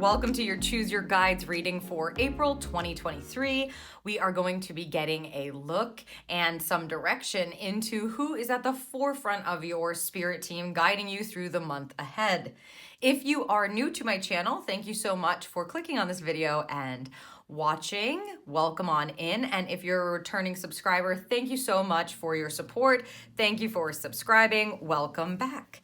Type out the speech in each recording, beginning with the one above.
Welcome to your Choose Your Guides reading for April 2023. We are going to be getting a look and some direction into who is at the forefront of your spirit team, guiding you through the month ahead. If you are new to my channel, thank you so much for clicking on this video and watching. Welcome on in. And if you're a returning subscriber, thank you so much for your support. Thank you for subscribing. Welcome back.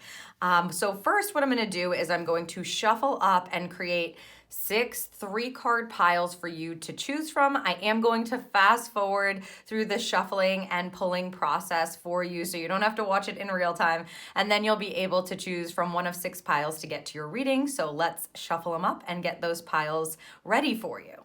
So first, what I'm going to do is I'm going to shuffle up and create 6 3-card piles for you to choose from. I am going to fast forward through the shuffling and pulling process for you so you don't have to watch it in real time, and then you'll be able to choose from one of 6 piles to get to your reading. So let's shuffle them up and get those piles ready for you.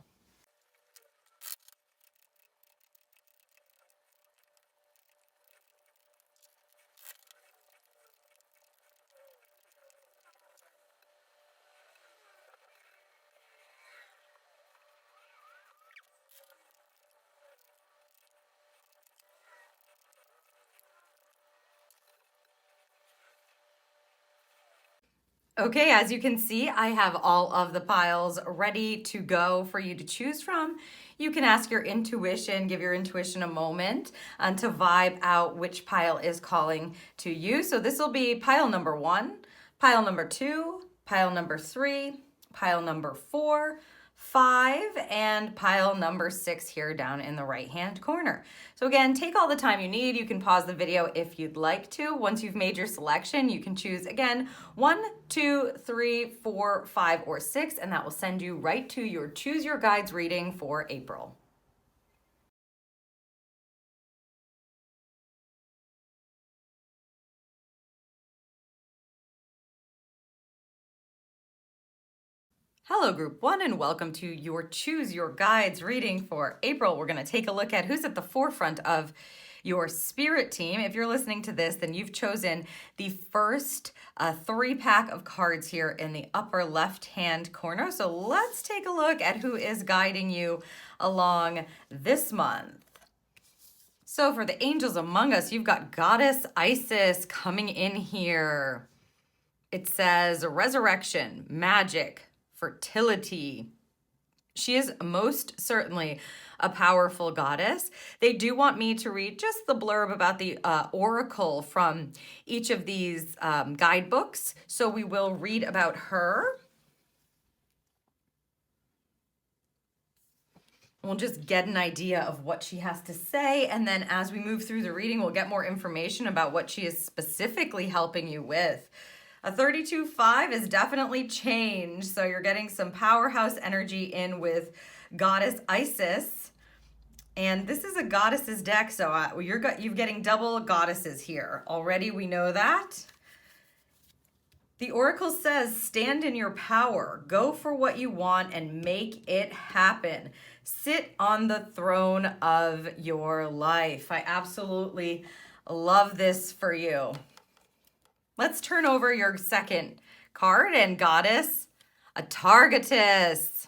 Okay, as you can see, I have all of the piles ready to go for you to choose from. You can ask your intuition, give your intuition a moment to vibe out which pile is calling to you. So this will be pile number 1, pile number 2, pile number 3, pile number 4, 5, and pile number 6 here down in the right-hand corner. So again, take all the time you need. You can pause the video if you'd like to. Once you've made your selection, you can choose again 1, 2, 3, 4, 5, or 6, and that will send you right to your Choose Your Guides reading for April. Hello, Group 1, and welcome to your Choose Your Guides reading for April. We're going to take a look at who's at the forefront of your spirit team. If you're listening to this, then you've chosen the first 3-pack of cards here in the upper left-hand corner. So let's take a look at who is guiding you along this month. So for the angels among us, you've got Goddess Isis coming in here. It says resurrection, magic, fertility. She is most certainly a powerful goddess. They do want me to read just the blurb about the oracle from each of these guidebooks. So we will read about her. We'll just get an idea of what she has to say. And then as we move through the reading, we'll get more information about what she is specifically helping you with. A 32-5 is definitely change, so you're getting some powerhouse energy in with Goddess Isis. And this is a goddesses deck, so you're getting double goddesses here. Already we know that. The oracle says, stand in your power, go for what you want and make it happen. Sit on the throne of your life. I absolutely love this for you. Let's turn over your second card, and goddess, a targetess,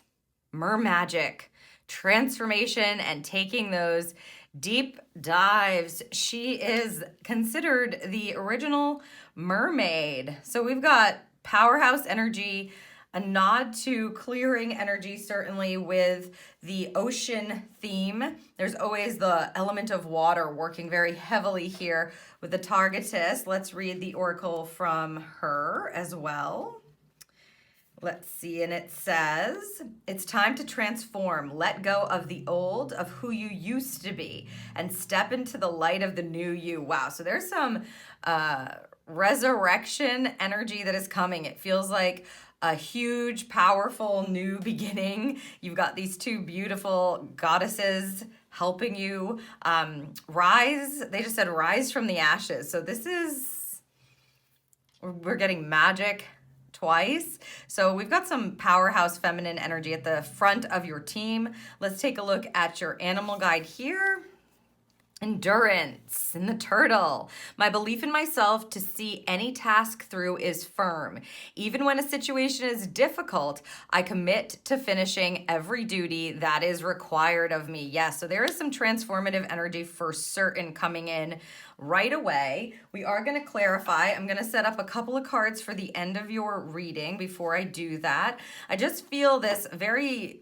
mermagic, transformation, and taking those deep dives. She is considered the original mermaid. So we've got powerhouse energy, a nod to clearing energy, certainly with the ocean theme. There's always the element of water working very heavily here with the targetess. Let's read the oracle from her as well. Let's see, and it says, it's time to transform. Let go of the old, of who you used to be, and step into the light of the new you. Wow, so there's some resurrection energy that is coming. It feels like a huge, powerful new beginning. You've got these 2 beautiful goddesses helping you rise. They just said rise from the ashes. So this is, we're getting magic twice. So we've got some powerhouse feminine energy at the front of your team. Let's take a look at your animal guide here. Endurance in the turtle. My belief in myself to see any task through is firm. Even when a situation is difficult, I commit to finishing every duty that is required of me. Yes, so there is some transformative energy for certain coming in right away. We are going to clarify. I'm going to set up a couple of cards for the end of your reading before I do that. I just feel this very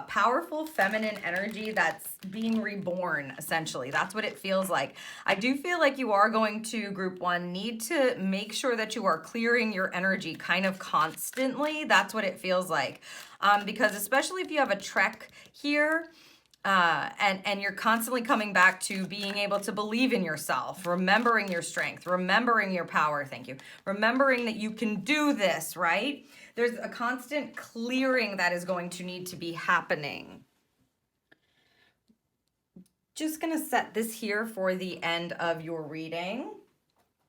powerful feminine energy that's being reborn, essentially. That's what it feels like. I do feel like you are going to, group one, need to make sure that you are clearing your energy kind of constantly. That's what it feels like. Because especially if you have a trek here, and you're constantly coming back to being able to believe in yourself, remembering your strength, remembering your power, thank you, remembering that you can do this, right? There's a constant clearing that is going to need to be happening. Just gonna set this here for the end of your reading.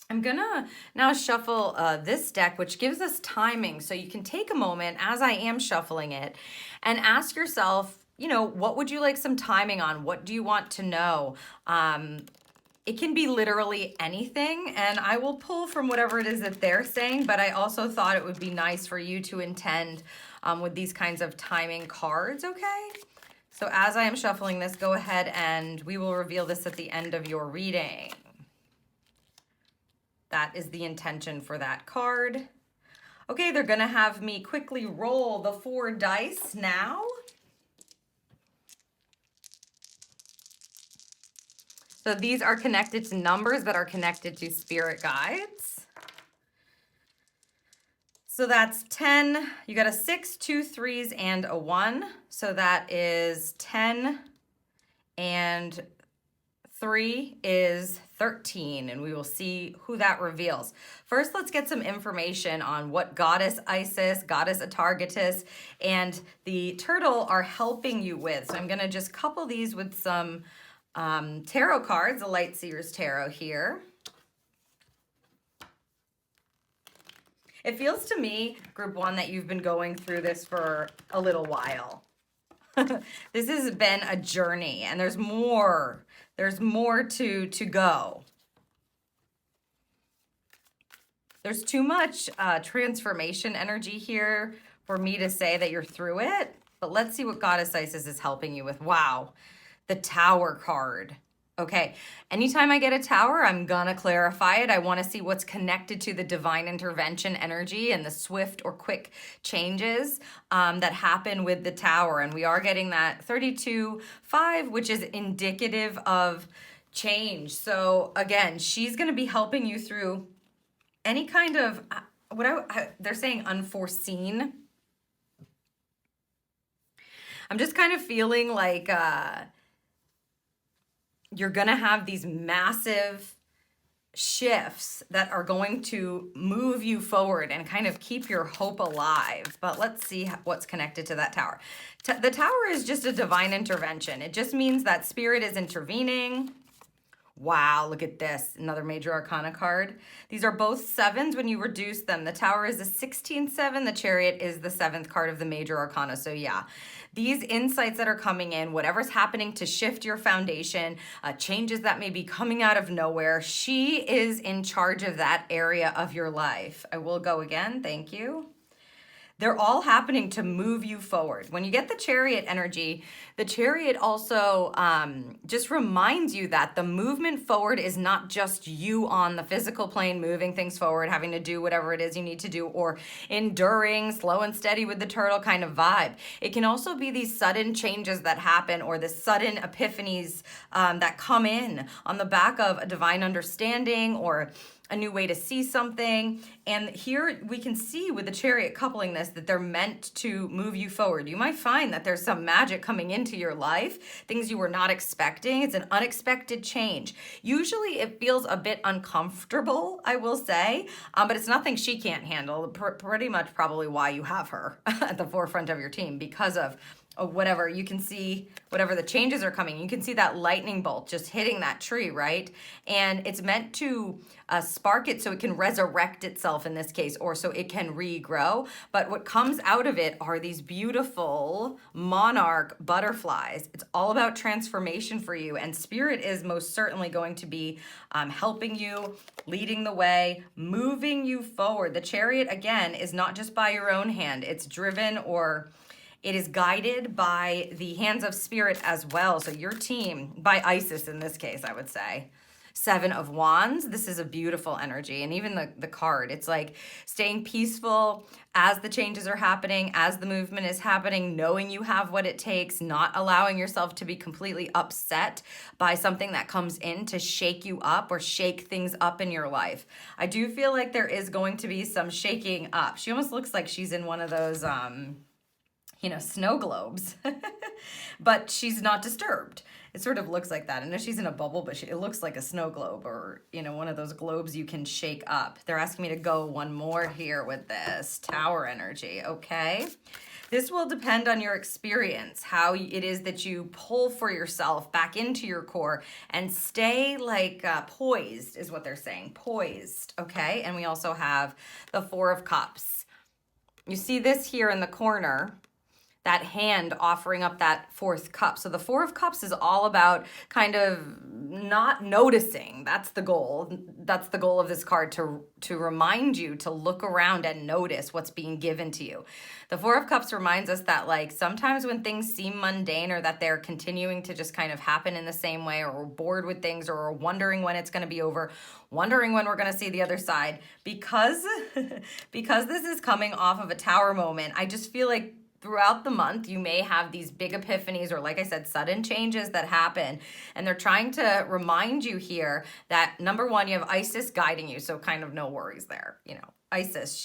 I'm gonna now shuffle this deck, which gives us timing. So you can take a moment as I am shuffling it and ask yourself, you know, what would you like some timing on? What do you want to know? It can be literally anything, and I will pull from whatever it is that they're saying, but I also thought it would be nice for you to intend with these kinds of timing cards, okay? So as I am shuffling this, go ahead and we will reveal this at the end of your reading. That is the intention for that card. Okay, they're gonna have me quickly roll the 4 dice now. So these are connected to numbers that are connected to spirit guides. So that's 10. You got a 6, 2 3s, and a 1. So that is 10, and 3 is 13, and we will see who that reveals. First, let's get some information on what Goddess Isis, Goddess Atargatis, and the turtle are helping you with. So I'm going to just couple these with some tarot cards, the Light Seer's Tarot here. It feels to me, group one, that you've been going through this for a little while. This has been a journey, and there's more to go. There's too much transformation energy here for me to say that you're through it, but let's see what Goddess Isis is helping you with. Wow. The Tower card. Okay, anytime I get a tower, I'm gonna clarify it. I wanna see what's connected to the divine intervention energy and the swift or quick changes that happen with the tower. And we are getting that 32-5, which is indicative of change. So again, she's gonna be helping you through any kind of, they're saying unforeseen. I'm just kind of feeling like, you're going to have these massive shifts that are going to move you forward and kind of keep your hope alive. But let's see what's connected to that tower. The tower is just a divine intervention. It just means that spirit is intervening. Wow, look at this. Another major arcana card. These are both 7s when you reduce them. The tower is a 16-7. The chariot is the 7th card of the major arcana. So yeah, these insights that are coming in, whatever's happening to shift your foundation, changes that may be coming out of nowhere, she is in charge of that area of your life. I will go again. Thank you. They're all happening to move you forward. When you get the chariot energy, the chariot also just reminds you that the movement forward is not just you on the physical plane moving things forward, having to do whatever it is you need to do, or enduring, slow and steady with the turtle kind of vibe. It can also be these sudden changes that happen, or the sudden epiphanies that come in on the back of a divine understanding or a new way to see something. And here we can see with the chariot coupling this that they're meant to move you forward. You might find that there's some magic coming into your life, things you were not expecting. It's an unexpected change. Usually it feels a bit uncomfortable, I will say, but it's nothing she can't handle. Pretty much probably why you have her at the forefront of your team, because of whatever, you can see whatever the changes are coming. You can see that lightning bolt just hitting that tree, right? And it's meant to spark it so it can resurrect itself in this case, or so it can regrow. But what comes out of it are these beautiful monarch butterflies. It's all about transformation for you, and Spirit is most certainly going to be helping you, leading the way, moving you forward. The Chariot, again, is not just by your own hand. It's driven, or it is guided by the hands of Spirit as well. So your team, by Isis in this case, I would say. 7 of Wands, this is a beautiful energy. And even the card, it's like staying peaceful as the changes are happening, as the movement is happening, knowing you have what it takes, not allowing yourself to be completely upset by something that comes in to shake you up or shake things up in your life. I do feel like there is going to be some shaking up. She almost looks like she's in one of those, snow globes, but she's not disturbed. It sort of looks like that. I know she's in a bubble, but it looks like a snow globe, or, one of those globes you can shake up. They're asking me to go one more here with this Tower energy, okay? This will depend on your experience, how it is that you pull for yourself back into your core and stay poised is what they're saying, poised, okay? And we also have the 4 of Cups. You see this here in the corner, that hand offering up that 4th cup. So the 4 of Cups is all about kind of not noticing. That's the goal. That's the goal of this card, to remind you to look around and notice what's being given to you. The 4 of Cups reminds us that sometimes when things seem mundane, or that they're continuing to just kind of happen in the same way, or we're bored with things, or we're wondering when it's going to be over, wondering when we're going to see the other side, because this is coming off of a Tower moment, I just feel like throughout the month, you may have these big epiphanies, or like I said, sudden changes that happen. And they're trying to remind you here that, number one, you have Isis guiding you. So kind of no worries there. Isis,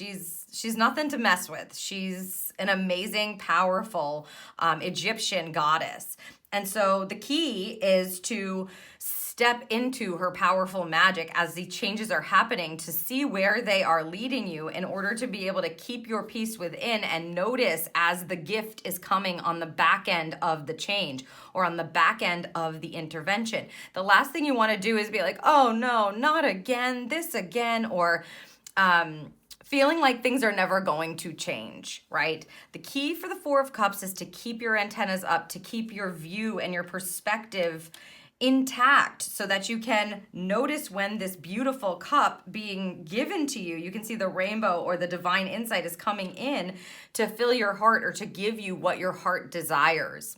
she's nothing to mess with. She's an amazing, powerful Egyptian goddess. And so the key is to step into her powerful magic as the changes are happening, to see where they are leading you in order to be able to keep your peace within and notice as the gift is coming on the back end of the change, or on the back end of the intervention. The last thing you want to do is be like, oh no, not again, this again, or feeling like things are never going to change, right? The key for the 4 of Cups is to keep your antennas up, to keep your view and your perspective intact, so that you can notice when this beautiful cup being given to you, you can see the rainbow, or the divine insight is coming in to fill your heart, or to give you what your heart desires.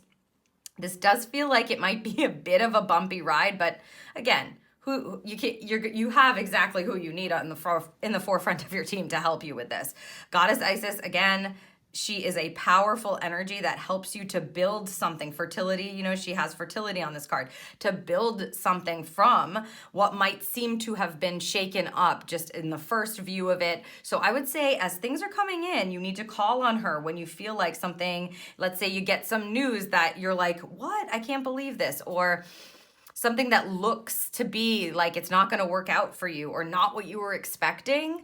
This does feel like it might be a bit of a bumpy ride, but again, you have exactly who you need in the forefront of your team to help you with this. Goddess Isis, again, she is a powerful energy that helps you to build something. Fertility, she has fertility on this card. To build something from what might seem to have been shaken up just in the first view of it. So I would say, as things are coming in, you need to call on her when you feel like something, let's say you get some news that you're like, what? I can't believe this. Or something that looks to be like it's not going to work out for you, or not what you were expecting.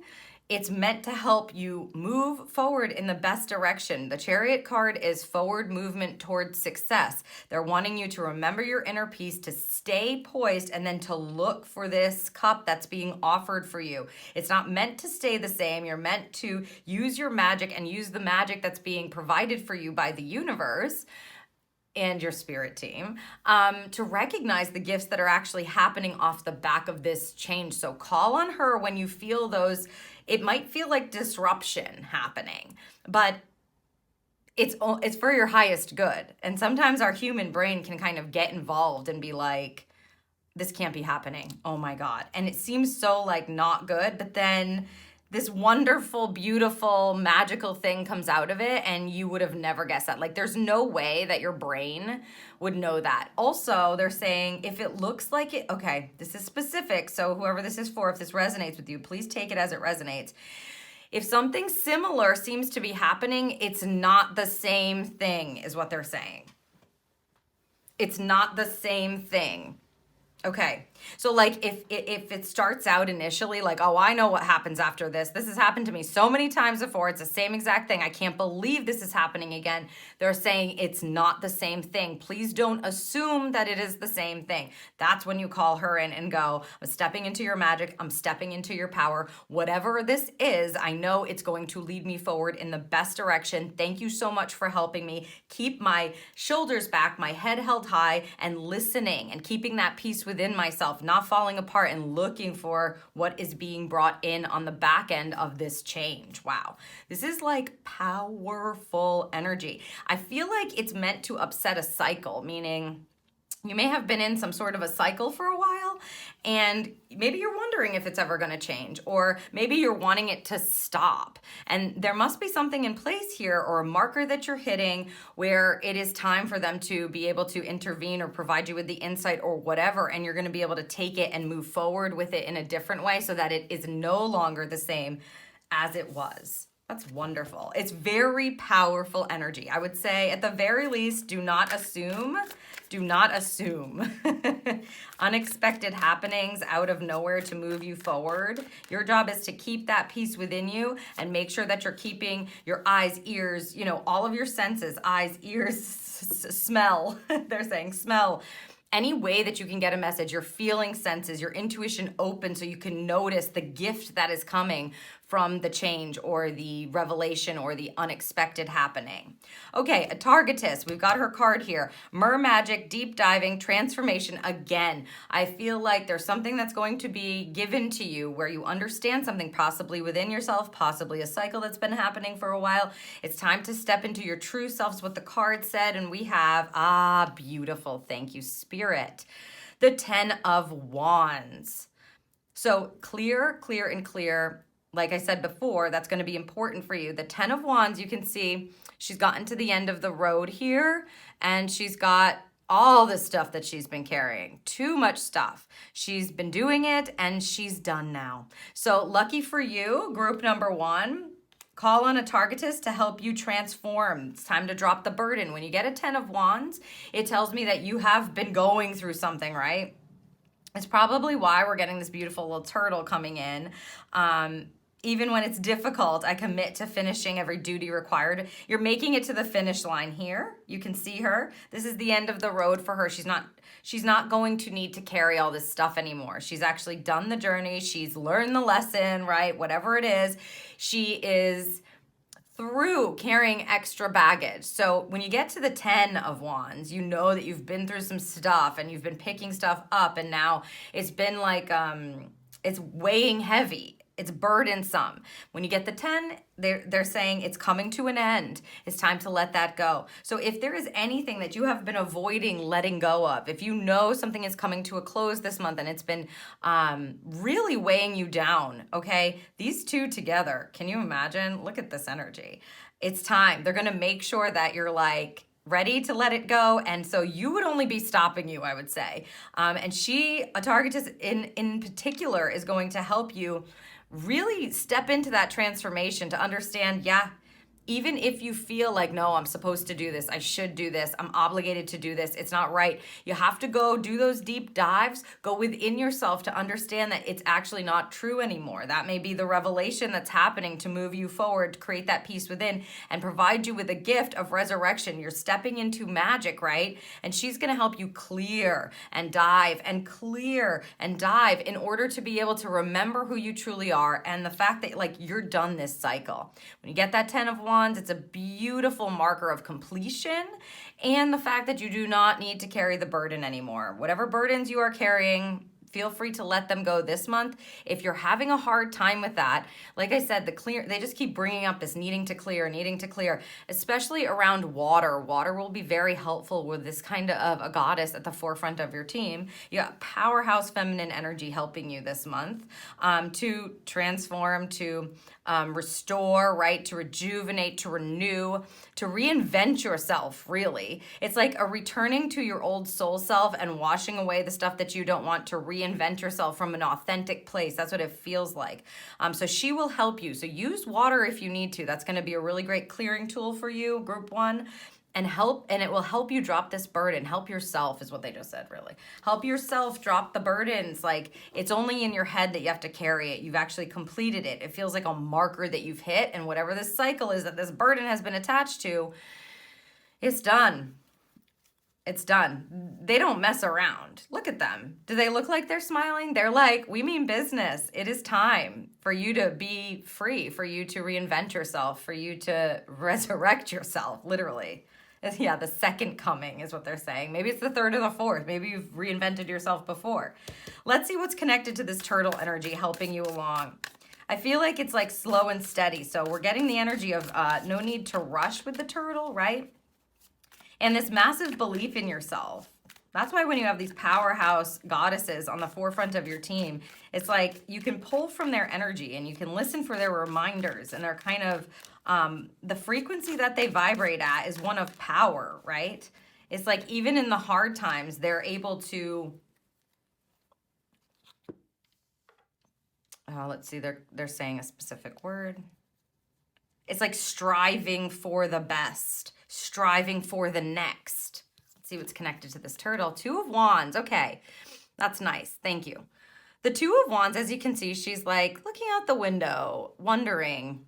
It's meant to help you move forward in the best direction. The Chariot card is forward movement towards success. They're wanting you to remember your inner peace, to stay poised, and then to look for this cup that's being offered for you. It's not meant to stay the same. You're meant to use your magic, and use the magic that's being provided for you by the universe and your spirit team, to recognize the gifts that are actually happening off the back of this change. So call on her when you feel those. It might feel like disruption happening, but it's for your highest good. And sometimes our human brain can kind of get involved and be like, this can't be happening. Oh my God. And it seems so not good, but then this wonderful, beautiful, magical thing comes out of it, and you would have never guessed that. There's no way that your brain would know that. Also, they're saying, if it looks like it, okay, this is specific, so whoever this is for, if this resonates with you, please take it as it resonates. If something similar seems to be happening, it's not the same thing, is what they're saying. It's not the same thing. Okay, So like if it starts out initially like, oh, I know what happens after this. This has happened to me so many times before. It's the same exact thing. I can't believe this is happening again. They're saying it's not the same thing. Please don't assume that it is the same thing. That's when you call her in and go, I'm stepping into your magic. I'm stepping into your power. Whatever this is, I know it's going to lead me forward in the best direction. Thank you so much for helping me. Keep my shoulders back, my head held high, and listening and keeping that peace within myself, not falling apart and looking for what is being brought in on the back end of this change. Wow. This is like powerful energy. I feel like it's meant to upset a cycle, meaning you may have been in some sort of a cycle for a while and maybe you're wondering if it's ever going to change, or maybe you're wanting it to stop. And there must be something in place here or a marker that you're hitting where it is time for them to be able to intervene or provide you with the insight or whatever. And you're going to be able to take it and move forward with it in a different way so that it is no longer the same as it was. That's wonderful. It's very powerful energy. I would say at the very least, do not assume unexpected happenings out of nowhere to move you forward. Your job is to keep that peace within you and make sure that you're keeping your eyes, ears, all of your senses, eyes, ears, smell. They're saying smell. Any way that you can get a message, your feeling senses, your intuition open so you can notice the gift that is coming from the change or the revelation or the unexpected happening. Okay, a targetess. We've got her card here. Mer magic, deep diving, transformation again. I feel like there's something that's going to be given to you where you understand something possibly within yourself, possibly a cycle that's been happening for a while. It's time to step into your true selves, what the card said, and we have, beautiful. Thank you, Spirit. The 10 of Wands. So clear, clear, and clear. Like I said before, that's going to be important for you. The 10 of Wands, you can see she's gotten to the end of the road here, and she's got all the stuff that she's been carrying. Too much stuff. She's been doing it, and she's done now. So lucky for you, group number 1, call on a targetess to help you transform. It's time to drop the burden. When you get a 10 of Wands, it tells me that you have been going through something, right? It's probably why we're getting this beautiful little turtle coming in. Even when it's difficult, I commit to finishing every duty required. You're making it to the finish line here. You can see her. This is the end of the road for her. She's not going to need to carry all this stuff anymore. She's actually done the journey. She's learned the lesson, right? Whatever it is, she is through carrying extra baggage. So when you get to the 10 of Wands, you know that you've been through some stuff and you've been picking stuff up, and now it's been like, it's weighing heavy. It's burdensome. When you get the 10, they're saying it's coming to an end. It's time to let that go. So if there is anything that you have been avoiding letting go of, if you know something is coming to a close this month and it's been really weighing you down, okay, these two together, can you imagine? Look at this energy. It's time. They're going to make sure that you're like, ready to let it go. And so you would only be stopping you, I would say. And a targetess in particular is going to help you really step into that transformation to understand, even if you feel like, no, I'm supposed to do this, I should do this, I'm obligated to do this, it's not right. You have to go do those deep dives, go within yourself to understand that it's actually not true anymore. That may be the revelation that's happening to move you forward, to create that peace within and provide you with a gift of resurrection. You're stepping into magic, right? And she's going to help you clear and dive and clear and dive in order to be able to remember who you truly are and the fact that like you're done this cycle. When you get that 10 of Wands, it's a beautiful marker of completion and the fact that you do not need to carry the burden anymore. Whatever burdens you are carrying, feel free to let them go this month. If you're having a hard time with that, like I said, they just keep bringing up this needing to clear, especially around water. Water will be very helpful with this kind of a goddess at the forefront of your team. You got powerhouse feminine energy helping you this month to transform, to restore, right? To rejuvenate, to renew, to reinvent yourself, really. It's like a returning to your old soul self and washing away the stuff that you don't want, to reinvent yourself from an authentic place. That's what it feels like. So she will help you. So use water if you need to. That's going to be a really great clearing tool for you, group 1. and it will help you drop this burden. Help yourself is what they just said, really. Help yourself drop the burdens. Like, it's only in your head that you have to carry it. You've actually completed it. It feels like a marker that you've hit, and whatever this cycle is that this burden has been attached to, it's done. It's done. They don't mess around. Look at them. Do they look like they're smiling? They're like, we mean business. It is time for you to be free, for you to reinvent yourself, for you to resurrect yourself, literally. Yeah, the second coming is what they're saying. Maybe it's the third or the fourth. Maybe you've reinvented yourself before. Let's see what's connected to this turtle energy helping you along. I feel like it's like slow and steady. So we're getting the energy of no need to rush with the turtle, right? And this massive belief in yourself. That's why when you have these powerhouse goddesses on the forefront of your team, it's like you can pull from their energy and you can listen for their reminders, and they're kind of, the frequency that they vibrate at is one of power, right? It's like even in the hard times, they're able to, let's see, they're saying a specific word. It's like striving for the best, striving for the next. Let's see what's connected to this turtle. Two of Wands. Okay, that's nice. Thank you. The Two of Wands, as you can see, she's like looking out the window, wondering,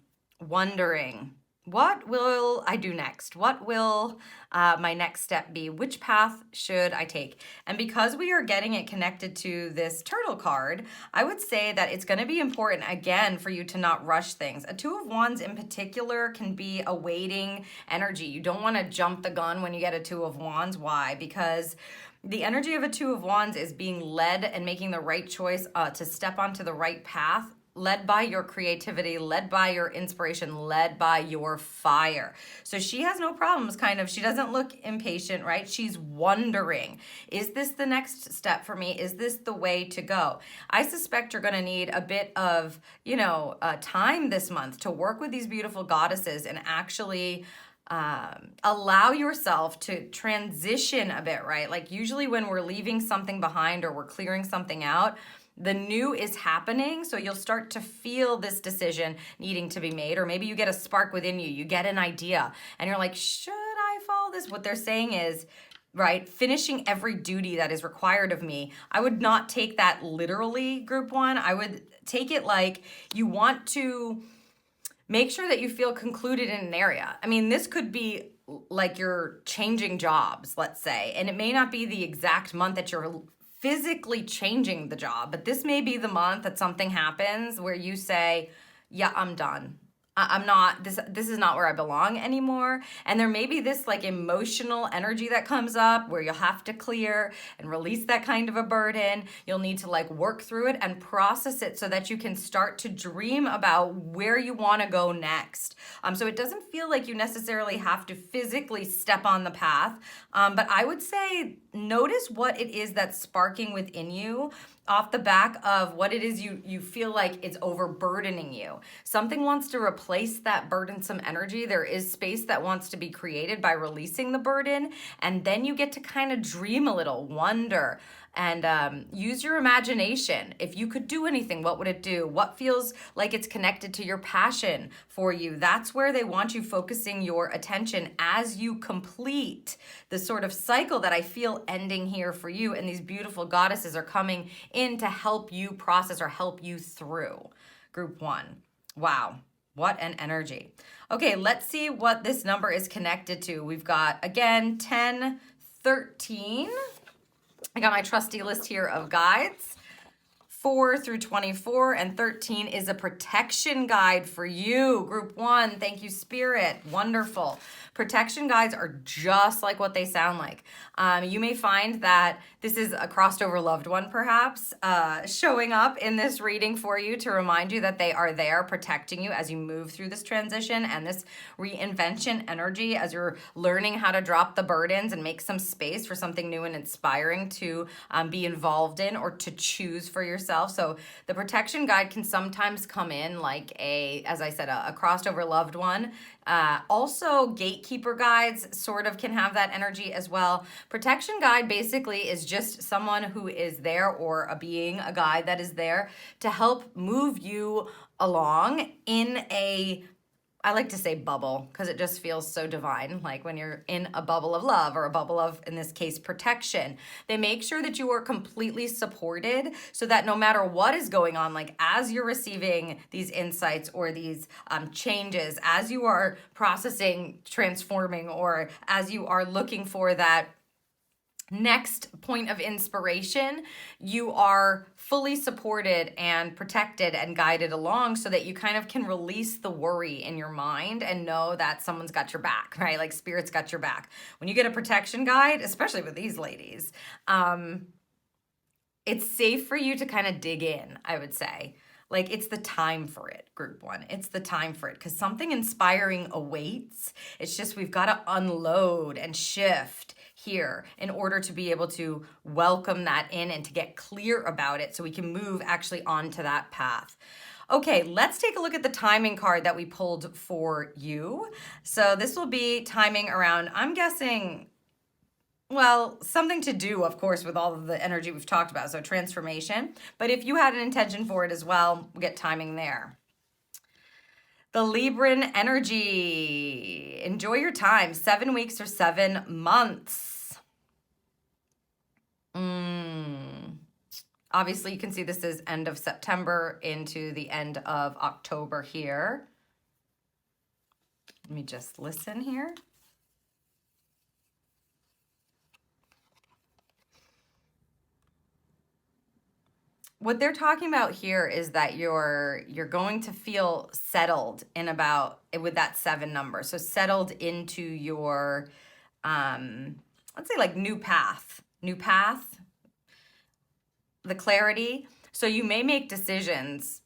what will I do next? What will my next step be? Which path should I take? And because we are getting it connected to this turtle card, I would say that it's going to be important, again, for you to not rush things. A Two of Wands in particular can be a waiting energy. You don't want to jump the gun when you get a Two of Wands. Why? Because the energy of a Two of Wands is being led and making the right choice to step onto the right path, led by your creativity, led by your inspiration, led by your fire. So she has no problems, kind of. She doesn't look impatient, right? She's wondering, is this the next step for me? Is this the way to go? I suspect you're going to need a bit of, time this month to work with these beautiful goddesses and actually allow yourself to transition a bit, right? Like usually when we're leaving something behind or we're clearing something out, the new is happening, so you'll start to feel this decision needing to be made, or maybe you get a spark within you, you get an idea, and you're like, should I follow this? What they're saying is, right, finishing every duty that is required of me. I would not take that literally, group one. I would take it like you want to make sure that you feel concluded in an area. I mean, this could be like you're changing jobs, let's say, and it may not be the exact month that you're physically changing the job, but this may be the month that something happens where you say, yeah, I'm done. I'm not, this is not where I belong anymore. And there may be this like emotional energy that comes up where you'll have to clear and release that kind of a burden. You'll need to like work through it and process it so that you can start to dream about where you want to go next. So it doesn't feel like you necessarily have to physically step on the path. But I would say notice what it is that's sparking within you off the back of what it is you feel like it's overburdening you. Something wants to replace that burdensome energy. There is space that wants to be created by releasing the burden, and then you get to kind of dream a little, wonder, and use your imagination. If you could do anything, what would it do? What feels like it's connected to your passion for you? That's where they want you focusing your attention as you complete the sort of cycle that I feel ending here for you. And these beautiful goddesses are coming in to help you process or help you through. Group one. Wow. What an energy. Okay, let's see what this number is connected to. We've got, again, 10, 13. I got my trusty list here of guides. 4 through 24, and 13 is a protection guide for you. Group one, thank you, Spirit. Wonderful. Protection guides are just like what they sound like. You may find that this is a crossed over loved one, perhaps, showing up in this reading for you to remind you that they are there protecting you as you move through this transition and this reinvention energy as you're learning how to drop the burdens and make some space for something new and inspiring to be involved in or to choose for yourself. So the protection guide can sometimes come in like as I said, a crossed over loved one. Also, gatekeeper guides sort of can have that energy as well. Protection guide basically is just someone who is there, or a being, a guide that is there to help move you along in a I like to say bubble because it just feels so divine, like when you're in a bubble of love or a bubble of, in this case, protection. They make sure that you are completely supported so that no matter what is going on, like as you're receiving these insights or these changes, as you are processing, transforming, or as you are looking for that next point of inspiration, you are fully supported and protected and guided along so that you kind of can release the worry in your mind and know that someone's got your back, right? Like spirit's got your back. When you get a protection guide, especially with these ladies, it's safe for you to kind of dig in, I would say. Like it's the time for it, group one. It's the time for it because something inspiring awaits. It's just we've got to unload and shift here in order to be able to welcome that in and to get clear about it so we can move actually onto that path. Okay, let's take a look at the timing card that we pulled for you. So this will be timing around, I'm guessing, well, something to do, of course, with all of the energy we've talked about, so transformation. But if you had an intention for it as well, we'll get timing there. The Libran energy. Enjoy your time. 7 weeks or 7 months. Obviously, you can see this is end of September into the end of October here. Let me just listen here. What they're talking about here is that you're going to feel settled in about with that 7 number. So settled into your let's say like new path, the clarity. So you may make decisions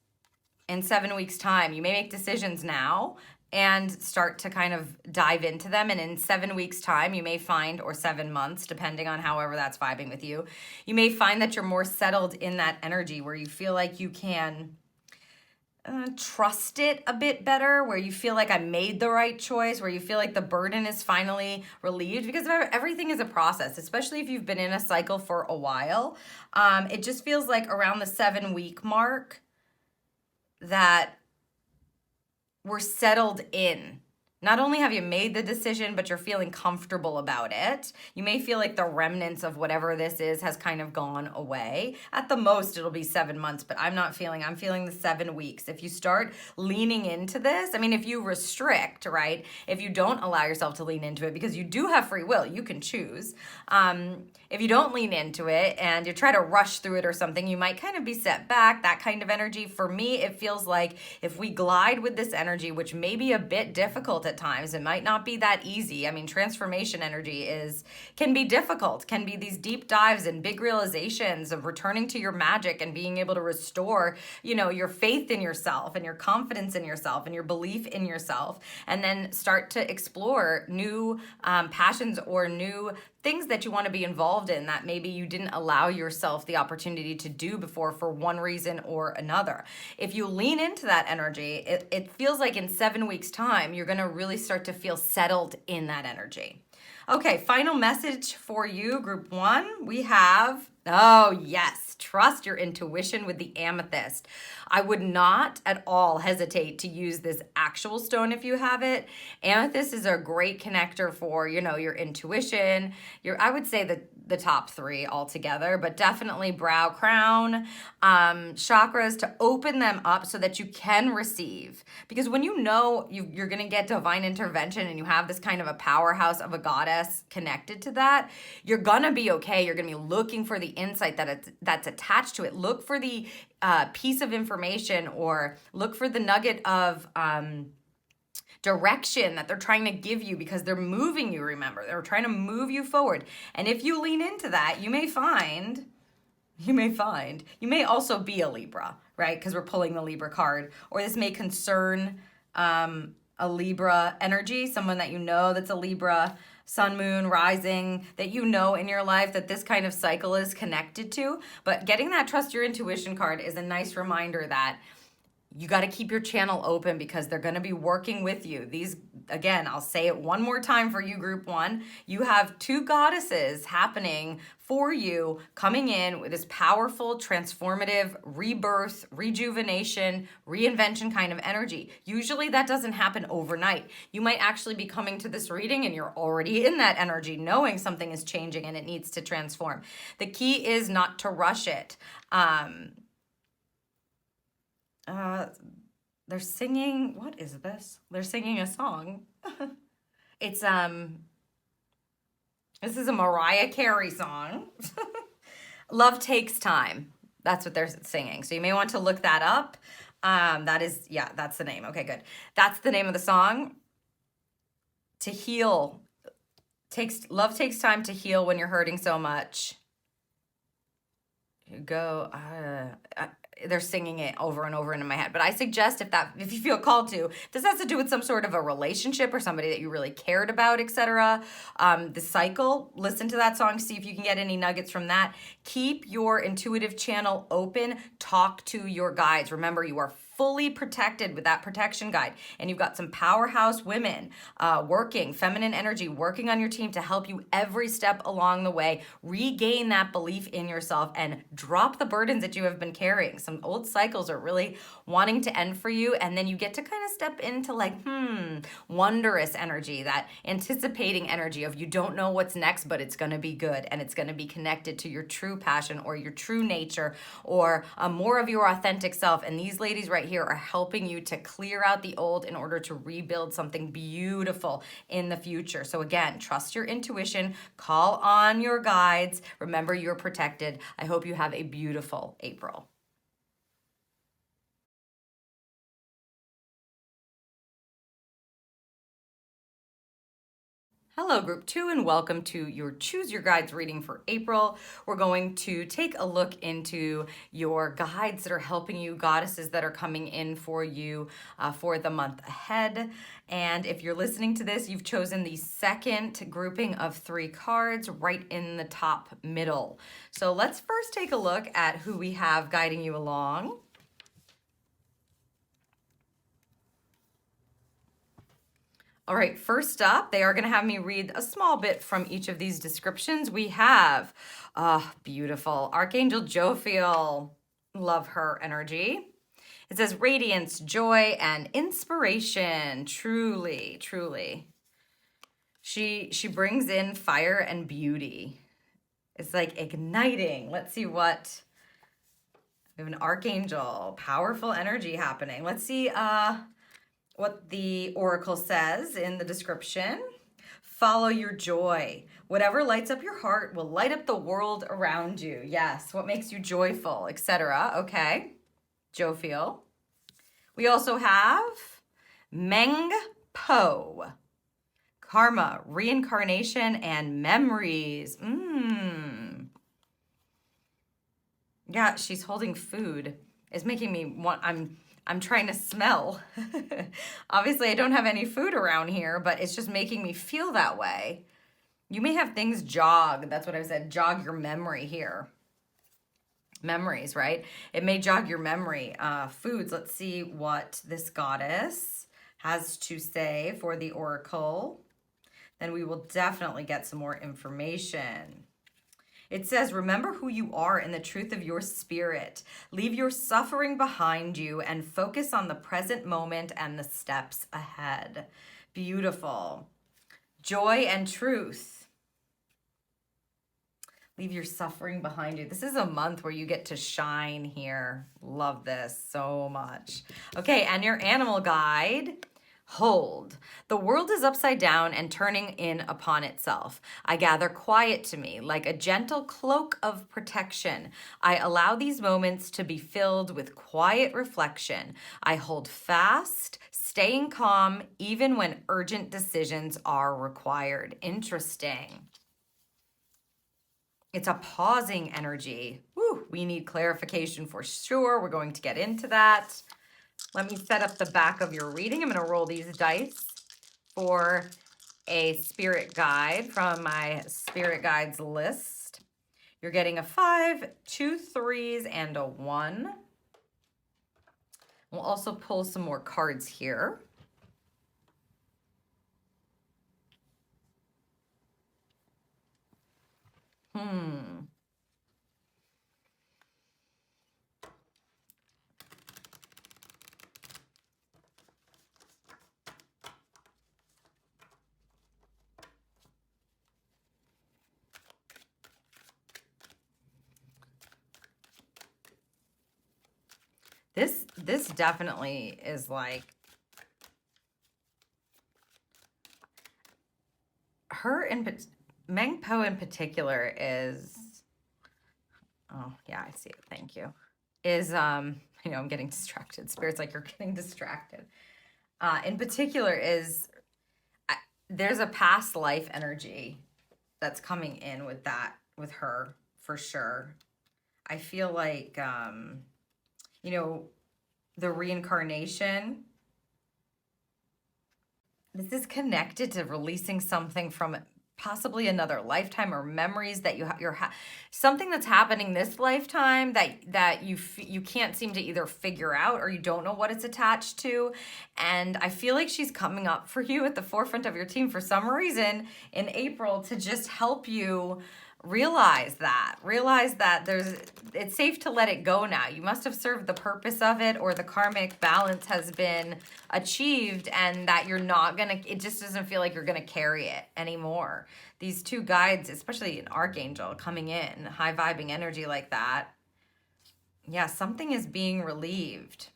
in 7 weeks time. You may make decisions now and start to kind of dive into them. And in 7 weeks time, you may find, or 7 months, depending on however that's vibing with you, you may find that you're more settled in that energy where you feel like you can trust it a bit better, where you feel like I made the right choice, where you feel like the burden is finally relieved, because everything is a process, especially if you've been in a cycle for a while. It just feels like around the 7-week mark that we're settled in. Not only have you made the decision, but you're feeling comfortable about it. You may feel like the remnants of whatever this is has kind of gone away. At the most, it'll be 7 months, but I'm feeling the 7 weeks. If you start leaning into this, I mean, if you restrict, right? If you don't allow yourself to lean into it, because you do have free will, you can choose. If you don't lean into it and you try to rush through it or something, you might kind of be set back, that kind of energy. For me, it feels like if we glide with this energy, which may be a bit difficult at times, it might not be that easy. I mean, transformation energy can be difficult, can be these deep dives and big realizations of returning to your magic and being able to restore, your faith in yourself and your confidence in yourself and your belief in yourself, and then start to explore new passions or new things that you want to be involved in that maybe you didn't allow yourself the opportunity to do before for one reason or another. If you lean into that energy, it feels like in 7 weeks' time, you're going to really start to feel settled in that energy. Okay, final message for you, group 1. We have, oh yes, trust your intuition with the amethyst. I would not at all hesitate to use this actual stone if you have it. Amethyst is a great connector for, your intuition, I would say the top 3 altogether, but definitely brow, crown, chakras, to open them up so that you can receive. Because when you're going to get divine intervention and you have this kind of a powerhouse of a goddess connected to that, you're going to be okay. You're going to be looking for the insight that's attached to it. Look for the piece of information, or look for the nugget of direction that they're trying to give you, because they're moving you, remember. They're trying to move you forward. And if you lean into that, you may also be a Libra, right? Because we're pulling the Libra card. Or this may concern a Libra energy, someone that that's a Libra, sun, moon, rising, that in your life that this kind of cycle is connected to. But getting that trust your intuition card is a nice reminder that you got to keep your channel open because they're going to be working with you. These, again, I'll say it one more time for you, group one. You have two goddesses happening for you, coming in with this powerful, transformative rebirth, rejuvenation, reinvention kind of energy. Usually that doesn't happen overnight. You might actually be coming to this reading and you're already in that energy, knowing something is changing and it needs to transform. The key is not to rush it. They're singing, what is this? They're singing a song. It's, this is a Mariah Carey song. Love Takes Time. That's what they're singing. So you may want to look that up. That is, yeah, that's the name. Okay, good. That's the name of the song. To heal. Love takes time to heal when you're hurting so much. You go, they're singing it over and over in my head. But I suggest if you feel called to, this has to do with some sort of a relationship or somebody that you really cared about, etc. The cycle, listen to that song, see if you can get any nuggets from that. Keep your intuitive channel open. Talk to your guides. Remember, you are fully protected with that protection guide. And you've got some powerhouse women working, feminine energy, working on your team to help you every step along the way. Regain that belief in yourself and drop the burdens that you have been carrying. Some old cycles are really wanting to end for you. And then you get to kind of step into like, wondrous energy, that anticipating energy of you don't know what's next, but it's going to be good. And it's going to be connected to your true passion or your true nature or more of your authentic self. And these ladies right here are helping you to clear out the old in order to rebuild something beautiful in the future. So again, trust your intuition, call on your guides. Remember, you're protected. I hope you have a beautiful April. Hello, group two, and welcome to your Choose Your Guides reading for April. We're going to take a look into your guides that are helping you, goddesses that are coming in for you for the month ahead. And if you're listening to this, you've chosen the second grouping of 3 cards right in the top middle. So let's first take a look at who we have guiding you along. All right, first up, they are going to have me read a small bit from each of these descriptions. We have, beautiful, Archangel Jophiel. Love her energy. It says radiance, joy, and inspiration. Truly, truly. She brings in fire and beauty. It's like igniting. Let's see what, we have an Archangel, powerful energy happening. Let's see, what the oracle says in the description. Follow your joy. Whatever lights up your heart will light up the world around you. Yes, what makes you joyful, etc. Okay, Jophiel. We also have Meng Po. Karma, reincarnation, and memories. Yeah, she's holding food. It's making me want, I'm trying to smell. Obviously, I don't have any food around here, but it's just making me feel that way. You may have things jog. That's what I said. Jog your memory here. Memories, right? It may jog your memory. Foods. Let's see what this goddess has to say for the oracle. Then we will definitely get some more information. It says, remember who you are in the truth of your spirit. Leave your suffering behind you and focus on the present moment and the steps ahead. Beautiful. Joy and truth. Leave your suffering behind you. This is a month where you get to shine here. Love this so much. Okay, and your animal guide. Hold. The world is upside down and turning in upon itself. I gather quiet to me, like a gentle cloak of protection. I allow these moments to be filled with quiet reflection. I hold fast, staying calm, even when urgent decisions are required. Interesting. It's a pausing energy. Woo, we need clarification for sure. We're going to get into that. Let me set up the back of your reading. I'm going to roll these dice for a spirit guide from my spirit guides list. You're getting a 5, 2 3s, and a 1. We'll also pull some more cards here. This definitely is like her in Meng Po in particular is, oh yeah, I see it. Thank you. Is you know, I'm getting distracted. Spirit's like, you're getting distracted. In particular is there's a past life energy that's coming in with that, with her, for sure. I feel like you know, the reincarnation, this is connected to releasing something from possibly another lifetime, or memories that something that's happening this lifetime that you can't seem to either figure out, or you don't know what it's attached to. And I feel like she's coming up for you at the forefront of your team for some reason in April to just help you realize that it's safe to let it go now. You must have served the purpose of it, or the karmic balance has been achieved, and that you're not gonna, it just doesn't feel like you're gonna carry it anymore. These two guides, especially an archangel coming in, high vibing energy like that, yeah, something is being relieved.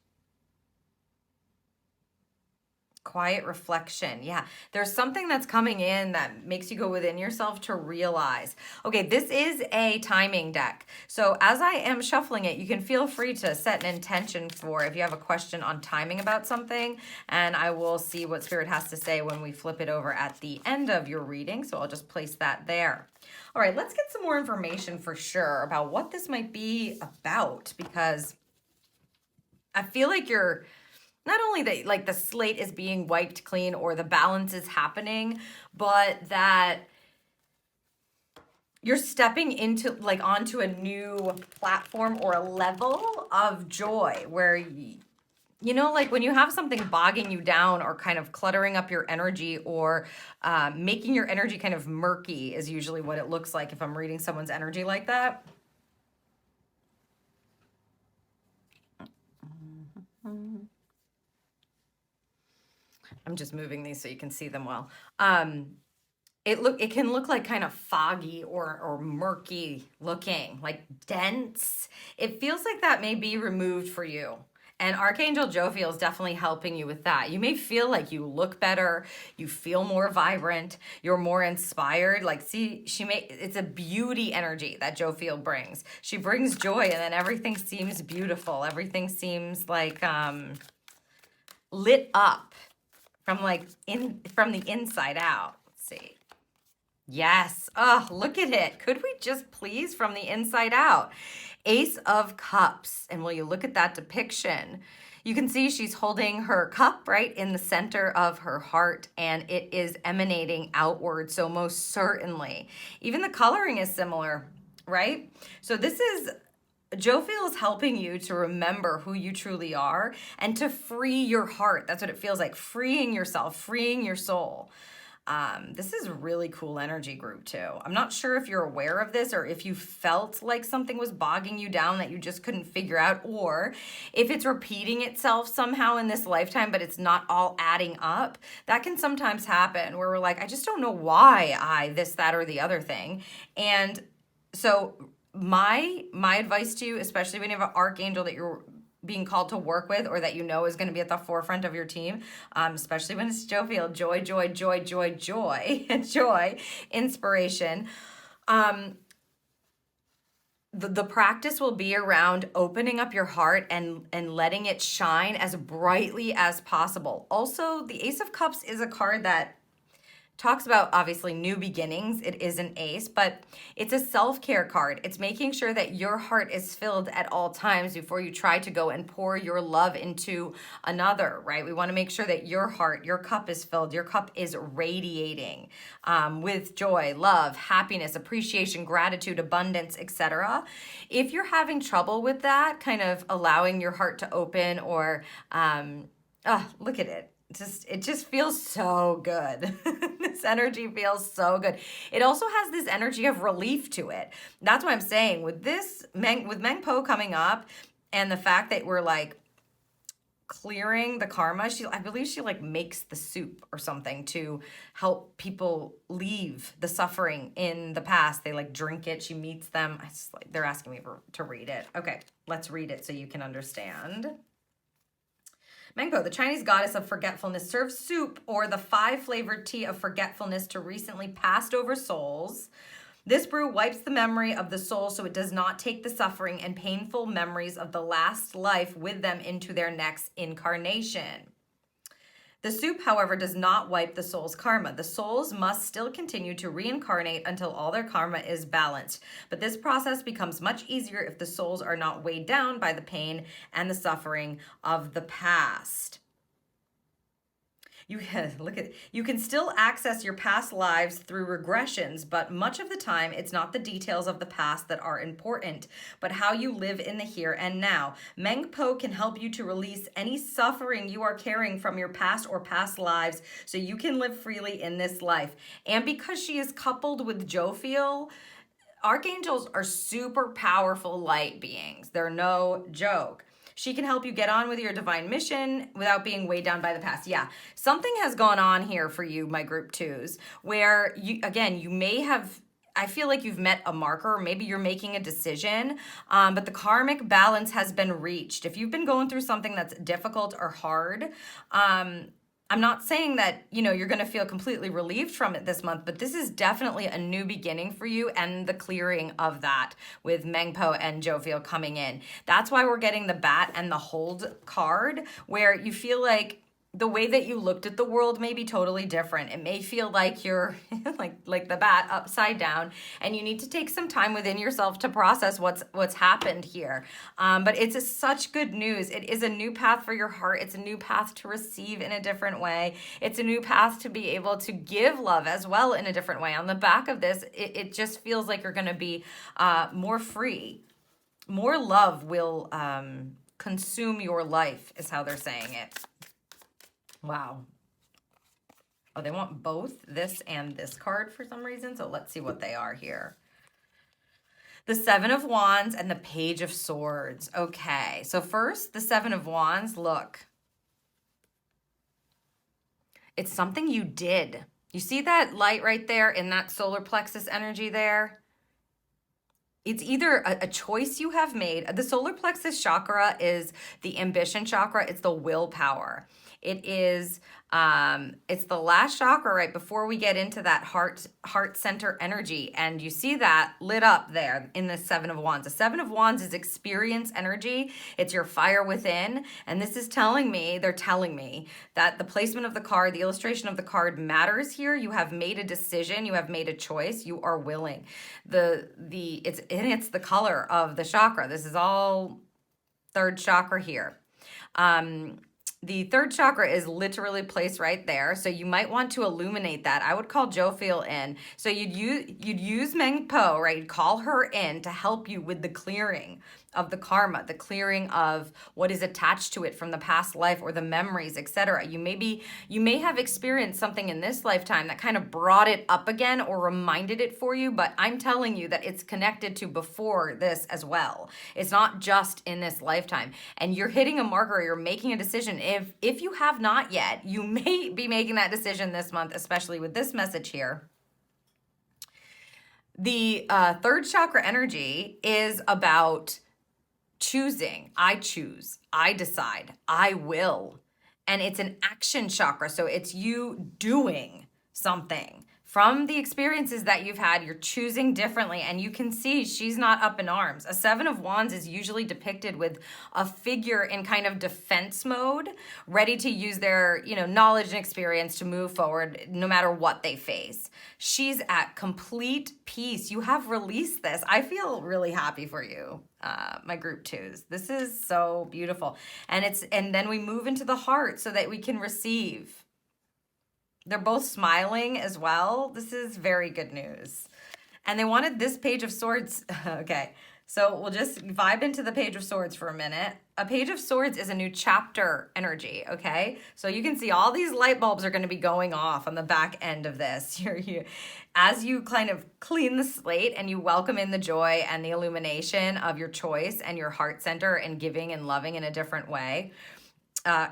Quiet reflection. Yeah, there's something that's coming in that makes you go within yourself to realize. Okay, this is a timing deck. So as I am shuffling it, you can feel free to set an intention for if you have a question on timing about something, and I will see what Spirit has to say when we flip it over at the end of your reading. So I'll just place that there. All right, let's get some more information for sure about what this might be about, because I feel like you're not only that, like, the slate is being wiped clean or the balance is happening, but that you're stepping into, like, onto a new platform or a level of joy where, you know, like when you have something bogging you down or kind of cluttering up your energy, or making your energy kind of murky, is usually what it looks like if I'm reading someone's energy like that. I'm just moving these so you can see them well. It can look like kind of foggy or murky looking, like dense. It feels like that may be removed for you. And Archangel Jophiel is definitely helping you with that. You may feel like you look better, you feel more vibrant, you're more inspired. Like, see, it's a beauty energy that Jophiel brings. She brings joy, and then everything seems beautiful. Everything seems like lit up from from the inside out. Let's see. Yes. Oh, look at it. Could we just please from the inside out? Ace of Cups. And will you look at that depiction? You can see she's holding her cup right in the center of her heart, and it is emanating outward. So most certainly, even the coloring is similar, right? So this is, Jophiel is helping you to remember who you truly are and to free your heart. That's what it feels like, freeing yourself, freeing your soul. This is a really cool energy group too. I'm not sure if you're aware of this, or if you felt like something was bogging you down that you just couldn't figure out, or if it's repeating itself somehow in this lifetime, but it's not all adding up. That can sometimes happen where we're like, I just don't know why this, that, or the other thing. And so my advice to you, especially when you have an archangel that you're being called to work with, or that you know is going to be at the forefront of your team, especially when it's Jophiel, joy, joy, joy, joy, joy, joy, inspiration. The practice will be around opening up your heart and letting it shine as brightly as possible. Also, the Ace of Cups is a card that talks about obviously new beginnings. It is an ace, but it's a self-care card. It's making sure that your heart is filled at all times before you try to go and pour your love into another, right? We want to make sure that your heart, your cup is filled, your cup is radiating with joy, love, happiness, appreciation, gratitude, abundance, etc. If you're having trouble with that, kind of allowing your heart to open, or look at it. It just feels so good. This energy feels so good. It also has this energy of relief to it. That's what I'm saying with this with Meng Po coming up, and the fact that we're like clearing the karma. I believe she like makes the soup or something to help people leave the suffering in the past. They like drink it. She meets them. They're asking me to read it. Okay, let's read it so you can understand. Mengpo, the Chinese goddess of forgetfulness, serves soup or the 5-flavored tea of forgetfulness to recently passed over souls. This brew wipes the memory of the soul so it does not take the suffering and painful memories of the last life with them into their next incarnation. The soup, however, does not wipe the soul's karma. The souls must still continue to reincarnate until all their karma is balanced. But this process becomes much easier if the souls are not weighed down by the pain and the suffering of the past. You can still access your past lives through regressions, but much of the time it's not the details of the past that are important, but how you live in the here and now. Meng Po can help you to release any suffering you are carrying from your past or past lives so you can live freely in this life. And because she is coupled with Jophiel, archangels are super powerful light beings. They're no joke. She can help you get on with your divine mission without being weighed down by the past. Yeah, something has gone on here for you, my group twos, where you may have, I feel like you've met a marker, or maybe you're making a decision, but the karmic balance has been reached. If you've been going through something that's difficult or hard, I'm not saying that, you're going to feel completely relieved from it this month, but this is definitely a new beginning for you and the clearing of that with Mengpo and Jophiel coming in. That's why we're getting the bat and the hold card, where you feel like the way that you looked at the world may be totally different. It may feel like you're like the bat upside down, and you need to take some time within yourself to process what's happened here. But it's such good news. It is a new path for your heart. It's a new path to receive in a different way. It's a new path to be able to give love as well in a different way. On the back of this, it just feels like you're going to be more free. More love will consume your life, is how they're saying it. Wow. Oh, they want both this and this card for some reason. So let's see what they are here. The 7 of Wands and the Page of Swords. Okay. So first, the 7 of Wands. Look. It's something you did. You see that light right there in that solar plexus energy there? It's either a choice you have made. The solar plexus chakra is the ambition chakra. It's the willpower. It is, it's the last chakra right before we get into that heart center energy. And you see that lit up there in the 7 of Wands. The 7 of Wands is experience energy. It's your fire within. And this is they're telling me that the placement of the card, the illustration of the card matters here. You have made a decision. You have made a choice. You are willing. It's the color of the chakra. This is all third chakra here. The third chakra is literally placed right there, so you might want to illuminate that. I would call Jophiel in. So you'd use Meng Po, right? You'd call her in to help you with the clearing of the karma, the clearing of what is attached to it from the past life or the memories, etc. You may have experienced something in this lifetime that kind of brought it up again or reminded it for you, but I'm telling you that it's connected to before this as well. It's not just in this lifetime. And you're hitting a marker, you're making a decision. If you have not yet, you may be making that decision this month, especially with this message here. The third chakra energy is about choosing. I choose, I decide, I will. And it's an action chakra. So it's you doing something from the experiences that you've had, you're choosing differently, and you can see she's not up in arms. A Seven of Wands is usually depicted with a figure in kind of defense mode, ready to use their, knowledge and experience to move forward no matter what they face. She's at complete peace. You have released this. I feel really happy for you, my group twos. This is so beautiful. And then we move into the heart so that we can receive. They're both smiling as well. This is very good news. And they wanted this Page of Swords. Okay, so we'll just vibe into the Page of Swords for a minute. A Page of Swords is a new chapter energy, okay? So you can see all these light bulbs are going to be going off on the back end of this. As you kind of clean the slate and you welcome in the joy and the illumination of your choice and your heart center and giving and loving in a different way.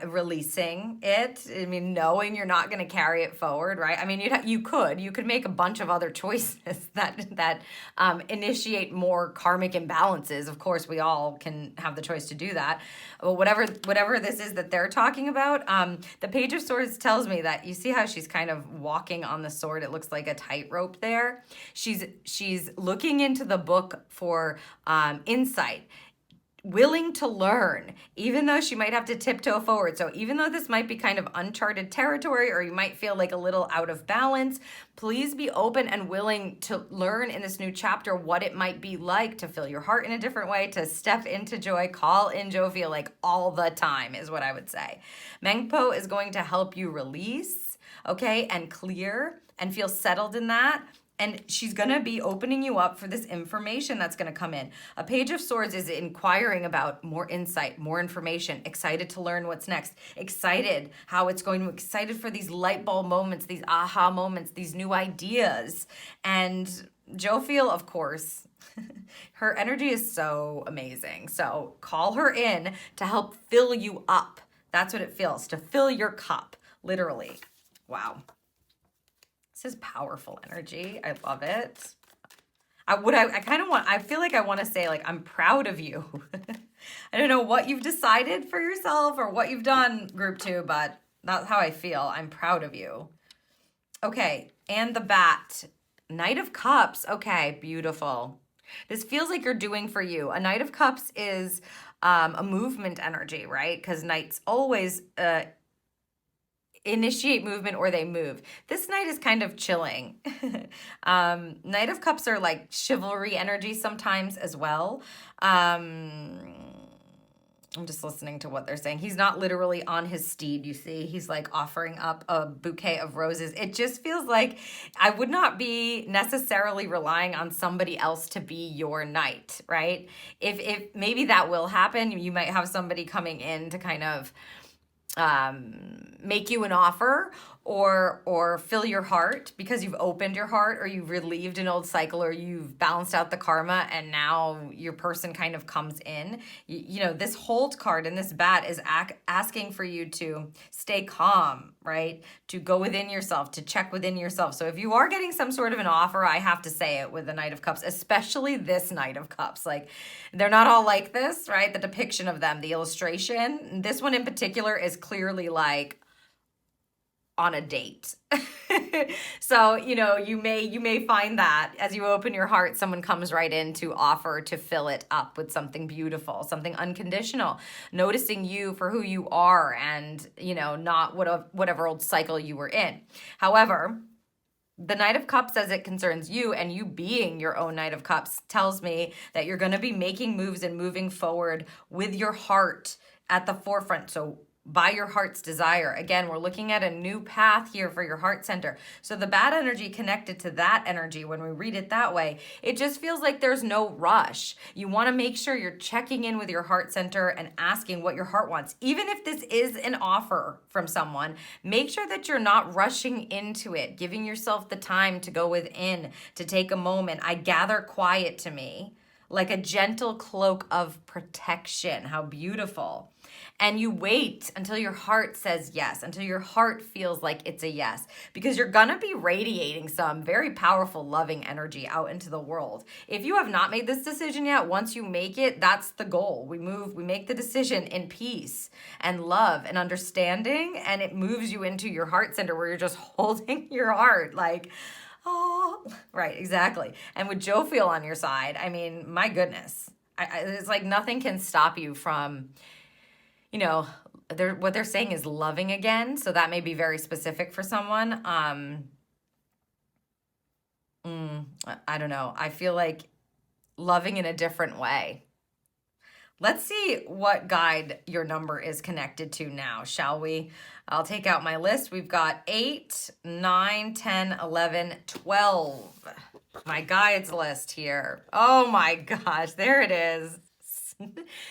Releasing it. I mean, knowing you're not going to carry it forward, right? I mean, you could make a bunch of other choices that initiate more karmic imbalances. Of course, we all can have the choice to do that. But whatever this is that they're talking about, the Page of Swords tells me that you see how she's kind of walking on the sword. It looks like a tightrope there. She's looking into the book for insight, willing to learn, even though she might have to tiptoe forward. So even though this might be kind of uncharted territory, or you might feel like a little out of balance, please be open and willing to learn in this new chapter what it might be like to fill your heart in a different way, to step into joy, call in jovial, like all the time is what I would say. Mengpo is going to help you release, okay, and clear and feel settled in that. And she's going to be opening you up for this information that's going to come in. A Page of Swords is inquiring about more insight, more information, excited to learn what's next, excited for these light bulb moments, these aha moments, these new ideas. And jovial, of course, her energy is so amazing. So call her in to help fill you up. That's what it feels, to fill your cup, literally. Wow. This is powerful energy. I love it. I feel like I want to say, like, I'm proud of you. I don't know what you've decided for yourself or what you've done, group 2, but that's how I feel. I'm proud of you. Okay, and the bat. Knight of Cups. Okay, beautiful. This feels like you're doing for you. A Knight of Cups is a movement energy, right? Because knights always initiate movement or they move. This knight is kind of chilling. Knight of Cups are like chivalry energy sometimes as well. I'm just listening to what they're saying. He's not literally on his steed, you see. He's like offering up a bouquet of roses. It just feels like I would not be necessarily relying on somebody else to be your knight, right? If maybe that will happen. You might have somebody coming in to kind of make you an offer or fill your heart because you've opened your heart, or you've relieved an old cycle, or you've balanced out the karma, and now your person kind of comes in. This hold card in this bat is asking for you to stay calm, right? To go within yourself, to check within yourself. So if you are getting some sort of an offer, I have to say it with the Knight of Cups, especially this Knight of Cups. Like, they're not all like this, right? The depiction of them, the illustration. This one in particular is clearly like on a date. So, you may find that as you open your heart, someone comes right in to offer to fill it up with something beautiful, something unconditional, noticing you for who you are and, not whatever old cycle you were in. However, the Knight of Cups, as it concerns you, and you being your own Knight of Cups, tells me that you're going to be making moves and moving forward with your heart at the forefront. So by your heart's desire. Again, we're looking at a new path here for your heart center. So the bad energy connected to that energy, when we read it that way, it just feels like there's no rush. You want to make sure you're checking in with your heart center and asking what your heart wants. Even if this is an offer from someone, make sure that you're not rushing into it, giving yourself the time to go within, to take a moment. I gather quiet to me, like a gentle cloak of protection. How beautiful. And you wait until your heart says yes, until your heart feels like it's a yes, because you're gonna be radiating some very powerful, loving energy out into the world. If you have not made this decision yet, once you make it, that's the goal. We make the decision in peace and love and understanding, and it moves you into your heart center where you're just holding your heart like, Oh, right, exactly. And with Jovial on your side, I mean, my goodness, it's like nothing can stop you from, you know, what they're saying is loving again. So that may be very specific for someone. I don't know. I feel like loving in a different way. Let's see what guide your number is connected to now, shall we? I'll take out my list. We've got 8, 9, 10, 11, 12. My guides list here. Oh my gosh, there it is.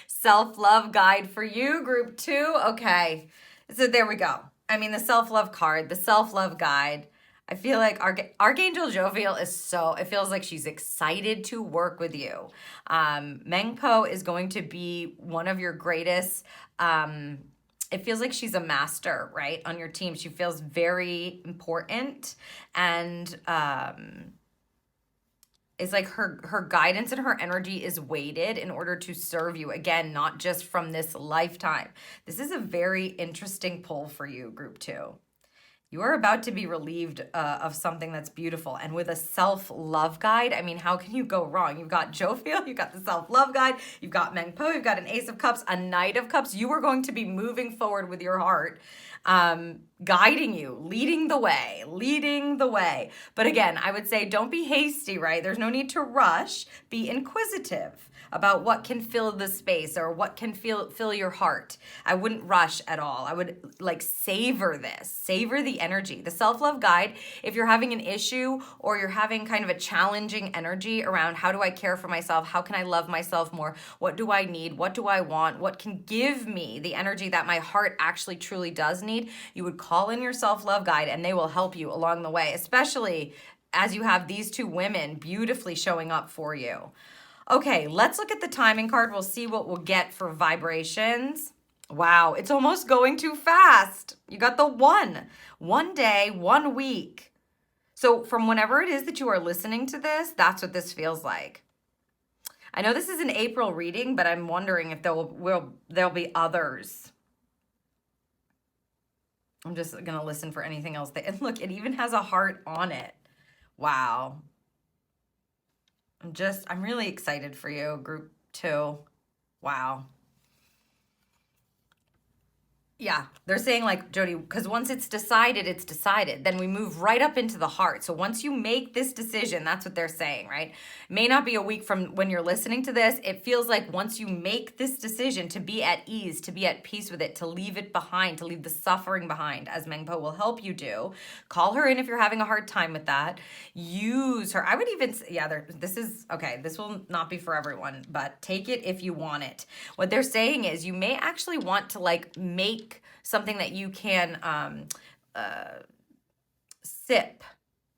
Self-love guide for you, group 2. Okay, so there we go. I mean, the self-love card, the self-love guide. I feel like Archangel Jovial is it feels like she's excited to work with you. Mengpo is going to be one of your greatest, it feels like she's a master, right, on your team. She feels very important, and it's like her guidance and her energy is weighted in order to serve you. Again, not just from this lifetime. This is a very interesting pull for you, group 2. You are about to be relieved of something that's beautiful. And with a self-love guide, I mean, how can you go wrong? You've got Jovial, you've got the self-love guide, you've got Mengpo, you've got an Ace of Cups, a Knight of Cups. You are going to be moving forward with your heart, guiding you, leading the way, leading the way. But again, I would say don't be hasty, right? There's no need to rush. Be inquisitive about what can fill the space or what can fill your heart. I wouldn't rush at all. I would like savor this, savor the energy. The self-love guide, if you're having an issue or you're having kind of a challenging energy around how do I care for myself? How can I love myself more? What do I need? What do I want? What can give me the energy that my heart actually truly does need? You would call in your self-love guide and they will help you along the way, especially as you have these 2 women beautifully showing up for you. Okay, let's look at the timing card. We'll see what we'll get for vibrations. Wow, it's almost going too fast. You got the 1. 1 day, 1 week. So from whenever it is that you are listening to this, that's what this feels like. I know this is an April reading, but I'm wondering if there'll be others. I'm just going to listen for anything else. And look, it even has a heart on it. Wow. I'm really excited for you, group 2. Wow. Yeah, they're saying like, Jody, because once it's decided, then we move right up into the heart. So once you make this decision, that's what they're saying, right? It may not be a week from when you're listening to this. It feels like once you make this decision to be at ease, to be at peace with it, to leave it behind, to leave the suffering behind, as Mengpo will help you do. Call her in if you're having a hard time with that. Use her. I would even, this will not be for everyone, but take it if you want it. What they're saying is you may actually want to like make something that you can sip.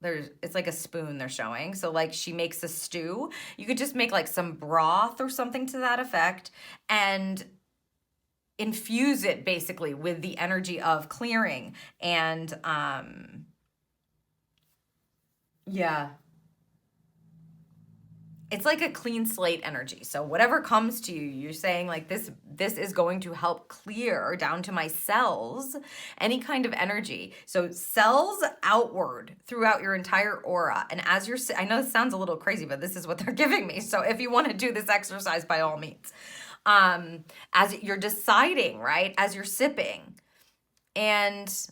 It's like a spoon they're showing. So like she makes a stew. You could just make like some broth or something to that effect and infuse it basically with the energy of clearing and yeah. It's like a clean slate energy. So whatever comes to you, you're saying like this is going to help clear down to my cells any kind of energy. So cells outward throughout your entire aura. And as I know this sounds a little crazy, but this is what they're giving me. So if you want to do this exercise, by all means, as you're deciding, right, as you're sipping, and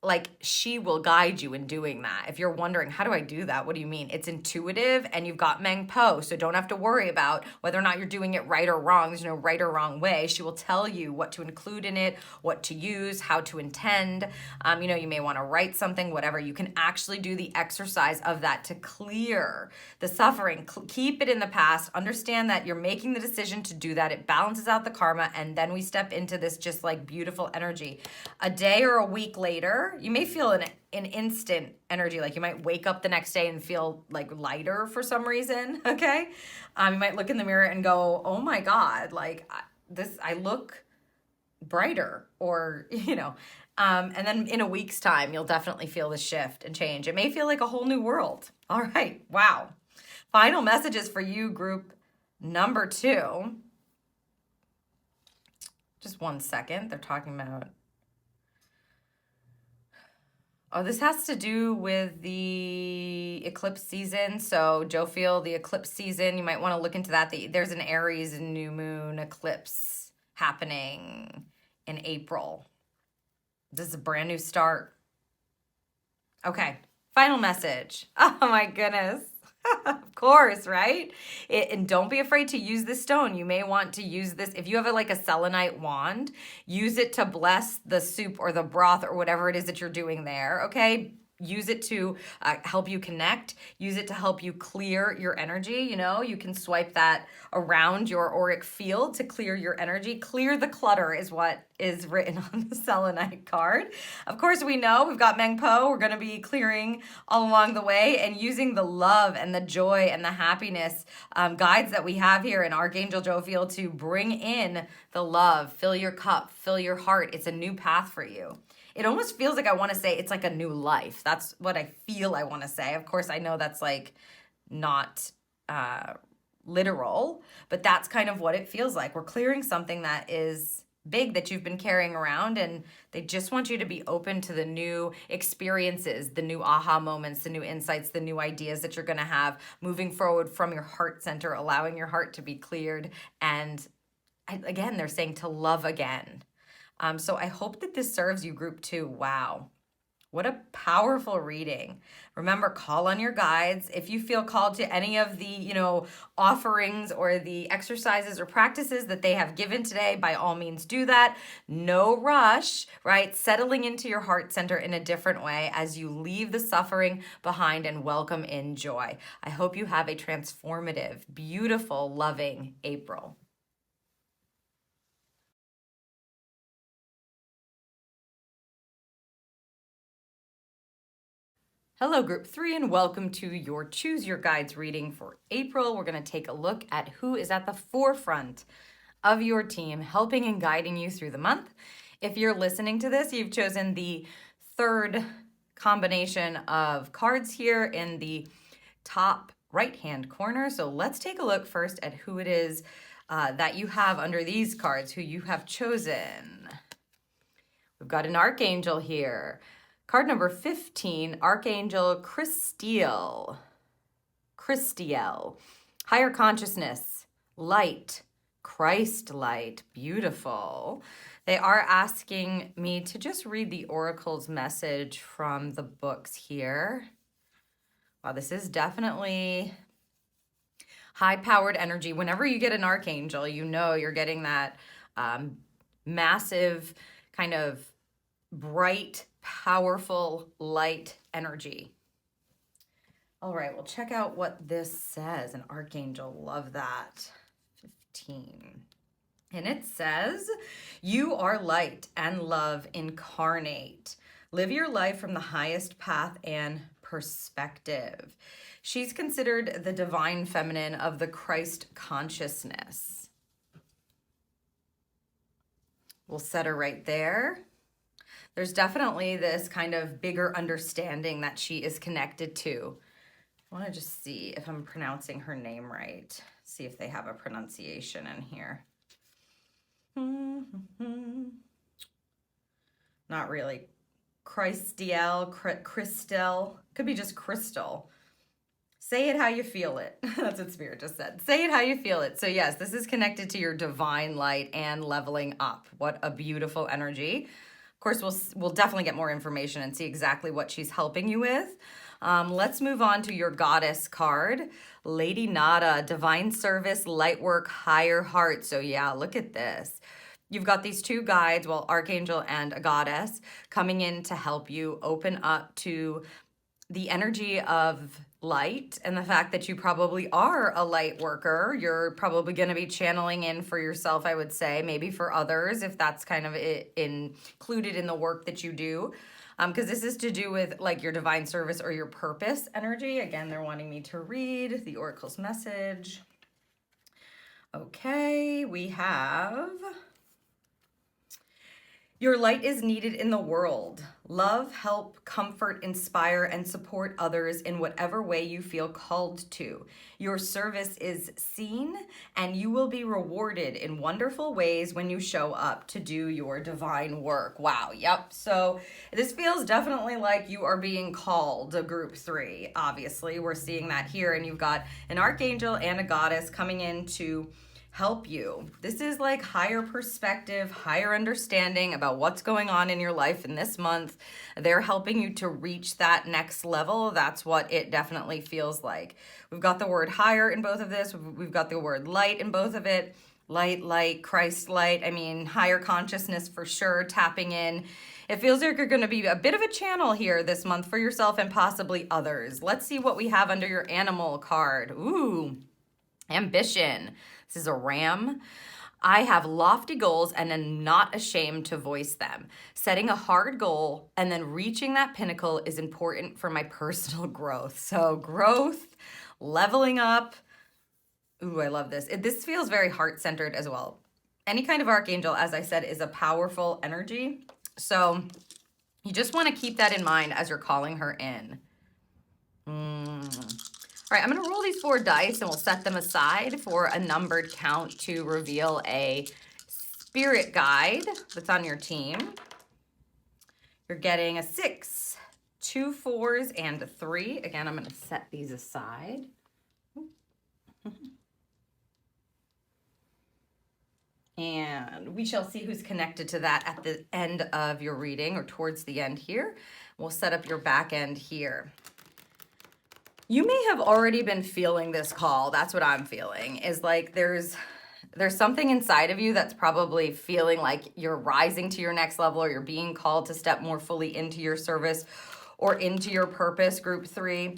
like she will guide you in doing that. If you're wondering, how do I do that? What do you mean? It's intuitive and you've got Mengpo, so don't have to worry about whether or not you're doing it right or wrong. There's no right or wrong way. She will tell you what to include in it, what to use, how to intend. You may want to write something, whatever. You can actually do the exercise of that to clear the suffering. Keep it in the past. Understand that you're making the decision to do that. It balances out the karma, and then we step into this just like beautiful energy. A day or a week later, you may feel an instant energy, like you might wake up the next day and feel like lighter for some reason, okay? You might look in the mirror and go, oh my God, like I look brighter, or, and then in a week's time, you'll definitely feel the shift and change. It may feel like a whole new world. All right, wow. Final messages for you, group number 2. Just 1 second, they're talking about... Oh, this has to do with the eclipse season. So, Jophiel, the eclipse season, you might want to look into that. There's an Aries new moon eclipse happening in April. This is a brand new start. Okay, final message. Oh my goodness. Of course, right? And don't be afraid to use this stone. You may want to use this. If you have like a selenite wand, use it to bless the soup or the broth or whatever it is that you're doing there, okay? Use it to help you connect. Use it to help you clear your energy. You know, you can swipe that around your auric field to clear your energy. Clear the clutter is what is written on the selenite card. Of course, we know we've got Mengpo. We're going to be clearing all along the way and using the love and the joy and the happiness guides that we have here in Archangel Jophiel to bring in the love. Fill your cup, fill your heart. It's a new path for you. It almost feels like I want to say it's like a new life. That's what I feel I want to say. Of course, I know that's like not literal, but that's kind of what it feels like. We're clearing something that is big that you've been carrying around, and they just want you to be open to the new experiences, the new aha moments, the new insights, the new ideas that you're going to have moving forward from your heart center, allowing your heart to be cleared. And again, they're saying to love again. So I hope that this serves you, group 2. Wow. What a powerful reading. Remember, call on your guides. If you feel called to any of the, offerings or the exercises or practices that they have given today, by all means do that. No rush, right? Settling into your heart center in a different way as you leave the suffering behind and welcome in joy. I hope you have a transformative, beautiful, loving April. Hello, Group 3, and welcome to your Choose Your Guides reading for April. We're going to take a look at who is at the forefront of your team, helping and guiding you through the month. If you're listening to this, you've chosen the third combination of cards here in the top right-hand corner. So let's take a look first at who it is that you have under these cards, who you have chosen. We've got an archangel here. Card number 15, Archangel Christiel. Higher consciousness, light, Christ light, beautiful. They are asking me to just read the oracle's message from the books here. Wow, this is definitely high-powered energy. Whenever you get an archangel, you know you're getting that massive kind of bright, powerful light energy. All right, we'll check out what this says. An archangel, love that. 15. And it says, you are light and love incarnate. Live your life from the highest path and perspective. She's considered the divine feminine of the Christ consciousness. We'll set her right there. There's definitely this kind of bigger understanding that she is connected to. I want to just see if I'm pronouncing her name right. See if they have a pronunciation in here. Not really. Christel. Could be just Crystal. Say it how you feel it. That's what Spirit just said. Say it how you feel it. So yes, this is connected to your divine light and leveling up. What a beautiful energy. Of course, we'll definitely get more information and see exactly what she's helping you with. Let's move on to your goddess card. Lady Nada, divine service, light work, higher heart. So yeah, look at this. You've got these two guides, well, archangel and a goddess, coming in to help you open up to the energy of light and the fact that you probably are a light worker. You're probably going to be channeling in for yourself, I would say, maybe for others, if that's kind of included in the work that you do. Because this is to do with like your divine service or your purpose energy. Again, they're wanting me to read the oracle's message. Okay, we have... Your light is needed in the world. Love, help, comfort, inspire, and support others in whatever way you feel called to. Your service is seen, and you will be rewarded in wonderful ways when you show up to do your divine work. Wow, yep. So this feels definitely like you are being called a group 3. Obviously, we're seeing that here, and you've got an archangel and a goddess coming in to help you. This is like higher perspective, higher understanding about what's going on in your life in this month. They're helping you to reach that next level. That's what it definitely feels like. We've got the word higher in both of this. We've got the word light in both of it. Light, Christ light. I mean, higher consciousness for sure, tapping in. It feels like you're going to be a bit of a channel here this month for yourself and possibly others. Let's see what we have under your animal card. Ooh, ambition. This is a ram. I have lofty goals and am not ashamed to voice them. Setting a hard goal and then reaching that pinnacle is important for my personal growth. So growth, leveling up. Ooh, I love this. This feels very heart-centered as well. Any kind of archangel, as I said, is a powerful energy. So you just want to keep that in mind as you're calling her in. All right, I'm going to roll these 4 dice and we'll set them aside for a numbered count to reveal a spirit guide that's on your team. You're getting a 6, 2 4s, and a 3. Again, I'm going to set these aside. And we shall see who's connected to that at the end of your reading or towards the end here. We'll set up your back end here. You may have already been feeling this call. That's what I'm feeling, is like there's something inside of you that's probably feeling like you're rising to your next level or you're being called to step more fully into your service or into your purpose, group 3.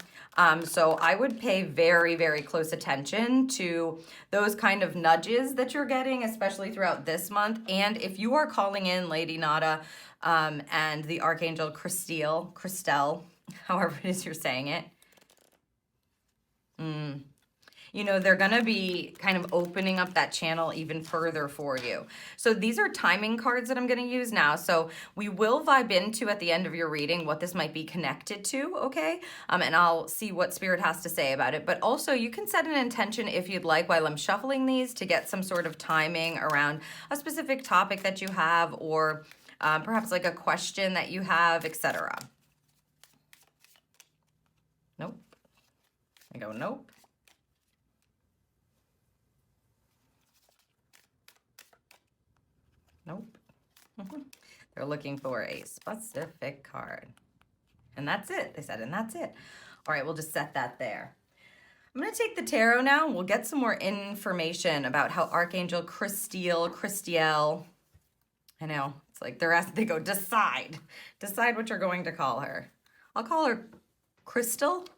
So I would pay very, very close attention to those kind of nudges that you're getting, especially throughout this month. And if you are calling in Lady Nada and the Archangel Christelle, however it is you're saying it, you know, they're going to be kind of opening up that channel even further for you. So these are timing cards that I'm going to use now. So we will vibe into at the end of your reading what this might be connected to, okay? And I'll see what Spirit has to say about it. But also you can set an intention if you'd like while I'm shuffling these to get some sort of timing around a specific topic that you have or perhaps like a question that you have, etc. Nope. I go, nope. Nope. They're looking for a specific card. And that's it. They said, and that's it. All right, we'll just set that there. I'm going to take the tarot now. We'll get some more information about how Archangel Christiel, I know, it's like they're asked, they go, decide what you're going to call her. I'll call her Crystal,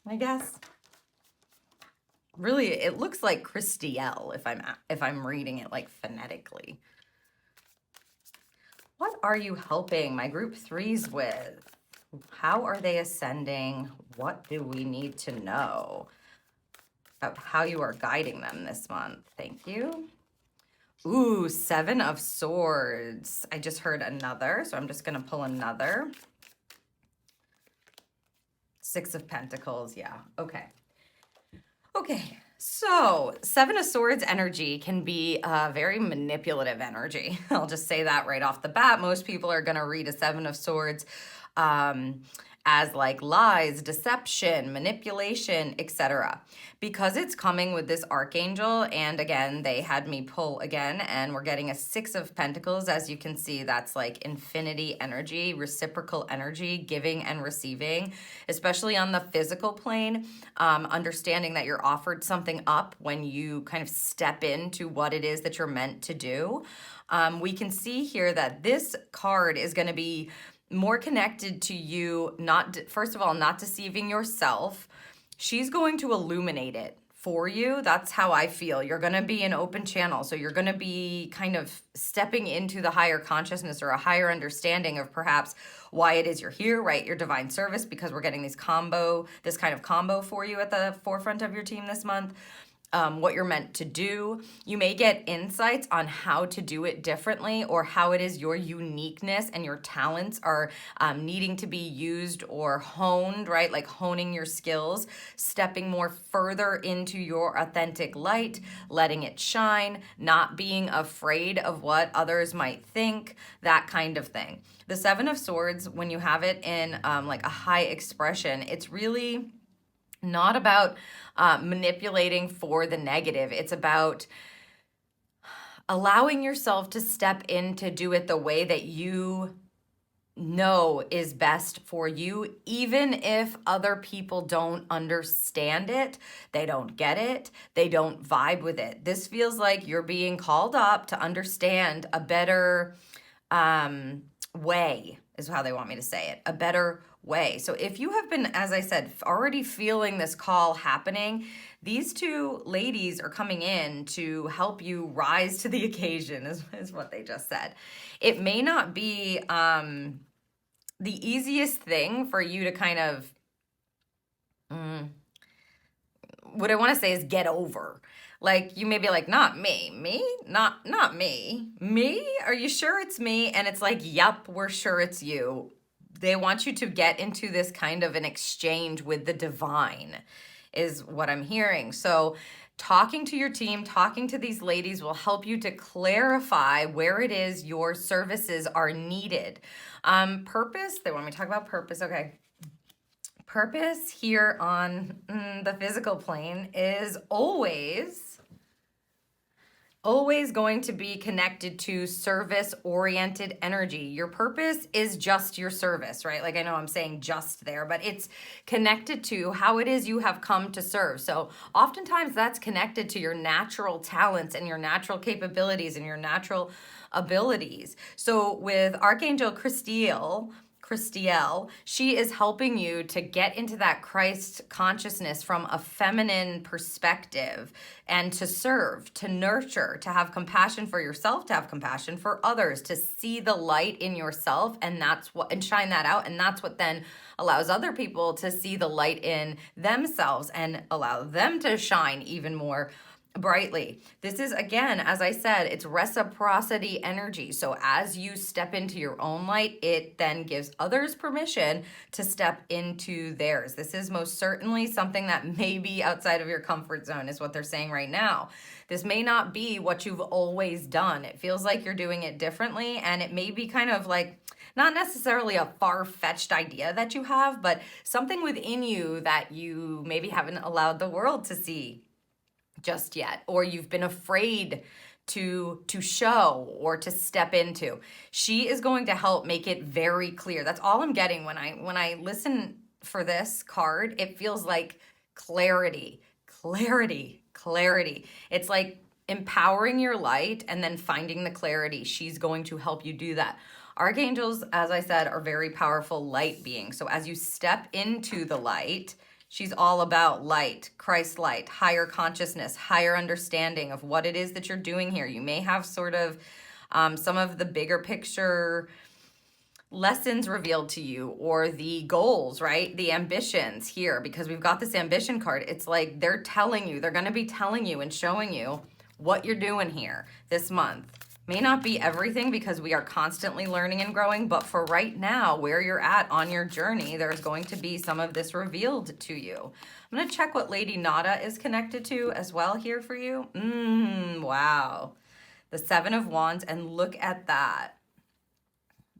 I guess. Really, it looks like Christiel if I'm reading it like phonetically. What are you helping my group 3s with? How are they ascending? What do we need to know about how you are guiding them this month? Thank you. Ooh, 7 of Swords. I just heard another, so I'm just going to pull another. 6 of Pentacles, yeah, okay. Okay, so 7 of Swords energy can be a very manipulative energy. I'll just say that right off the bat. Most people are going to read a 7 of Swords as like lies, deception, manipulation, etc. Because it's coming with this archangel, and again, they had me pull again, and we're getting a 6 of Pentacles. As you can see, that's like infinity energy, reciprocal energy, giving and receiving, especially on the physical plane, understanding that you're offered something up when you kind of step into what it is that you're meant to do. We can see here that this card is going to be more connected to you, first of all, not deceiving yourself. She's going to illuminate it for you. That's how I feel. You're going to be an open channel. So you're going to be kind of stepping into the higher consciousness or a higher understanding of perhaps why it is you're here, right? Your divine service, because we're getting this kind of combo for you at the forefront of your team this month. what you're meant to do. You may get insights on how to do it differently, or how it is your uniqueness and your talents are needing to be used or honed, right? Like honing your skills, stepping more further into your authentic light, letting it shine, not being afraid of what others might think, that kind of thing. The Seven of Swords, when you have it in like a high expression, it's really not about manipulating for the negative. It's about allowing yourself to step in to do it the way that you know is best for you, even if other people don't understand it, they don't get it, they don't vibe with it. This feels like you're being called up to understand a better way, is how they want me to say it, a better way. So if you have been, as I said, already feeling this call happening, these two ladies are coming in to help you rise to the occasion, is what they just said. It may not be the easiest thing for you to kind of, what I want to say is get over. Like, you may be like, not me, not me, are you sure it's me? And it's like, yep, we're sure it's you. They want you to get into this kind of an exchange with the divine, is what I'm hearing. So talking to your team, talking to these ladies will help you to clarify where it is your services are needed. Purpose, they want me to talk about purpose. Okay. Purpose here on the physical plane is always going to be connected to service-oriented energy. Your purpose is just your service, right? Like, I know I'm saying just there, but it's connected to how it is you have come to serve. So oftentimes that's connected to your natural talents and your natural capabilities and your natural abilities. So with Archangel Christiel, she is helping you to get into that Christ consciousness from a feminine perspective, and to serve, to nurture, to have compassion for yourself, to have compassion for others, to see the light in yourself, and shine that out. And that's what then allows other people to see the light in themselves and allow them to shine even more brightly. This is, again, as I said, it's reciprocity energy. So as you step into your own light, it then gives others permission to step into theirs. This is most certainly something that may be outside of your comfort zone, is what they're saying right now. This may not be what you've always done. It feels like you're doing it differently, and it may be kind of like not necessarily a far-fetched idea that you have, but something within you that you maybe haven't allowed the world to see just yet, or you've been afraid to show or to step into. She is going to help make it very clear. That's all I'm getting when I listen for this card. It feels like clarity. It's like empowering your light and then finding the clarity. She's going to help you do that. Archangels, as I said, are very powerful light beings. So as you step into the light, she's all about light, Christ light, higher consciousness, higher understanding of what it is that you're doing here. You may have sort of some of the bigger picture lessons revealed to you, or the goals, right? The ambitions here, because we've got this ambition card. It's like they're telling you, they're going to be telling you and showing you what you're doing here this month. May not be everything, because we are constantly learning and growing, but for right now, where you're at on your journey, there's going to be some of this revealed to you. I'm going to check what Lady Nada is connected to as well here for you. Wow. The Seven of Wands, and look at that.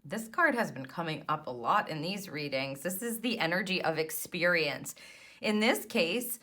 This card has been coming up a lot in these readings. This is the energy of experience. In this case,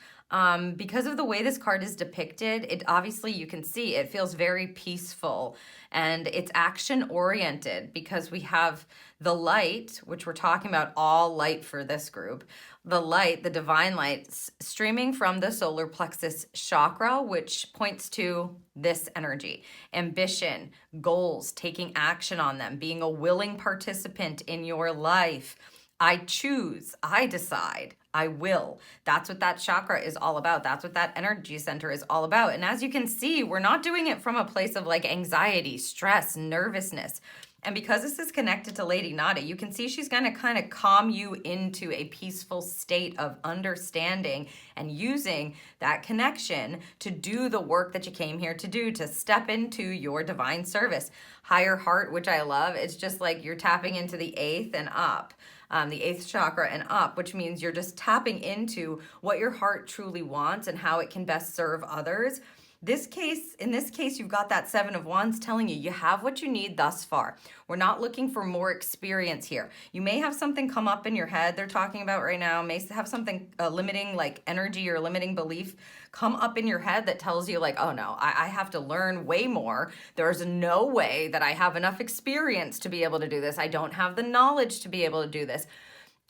because of the way this card is depicted, it obviously, you can see it feels very peaceful and it's action oriented, because we have the light, which we're talking about all light for this group, the light, the divine light streaming from the solar plexus chakra, which points to this energy, ambition, goals, taking action on them, being a willing participant in your life. I choose, I decide, I will. That's what that chakra is all about. That's what that energy center is all about. And as you can see, we're not doing it from a place of like anxiety, stress, nervousness. And because this is connected to Lady Nada, you can see she's going to kind of calm you into a peaceful state of understanding and using that connection to do the work that you came here to do, to step into your divine service. Higher heart, which I love, it's just like you're tapping into the eighth and up. The eighth chakra and up, which means you're just tapping into what your heart truly wants and how it can best serve others. In this case, you've got that Seven of Wands telling you you have what you need thus far. We're not looking for more experience here. You may have something come up in your head they're talking about right now, may have something limiting like energy or limiting belief come up in your head that tells you like, oh no, I have to learn way more. There's no way that I have enough experience to be able to do this. I don't have the knowledge to be able to do this.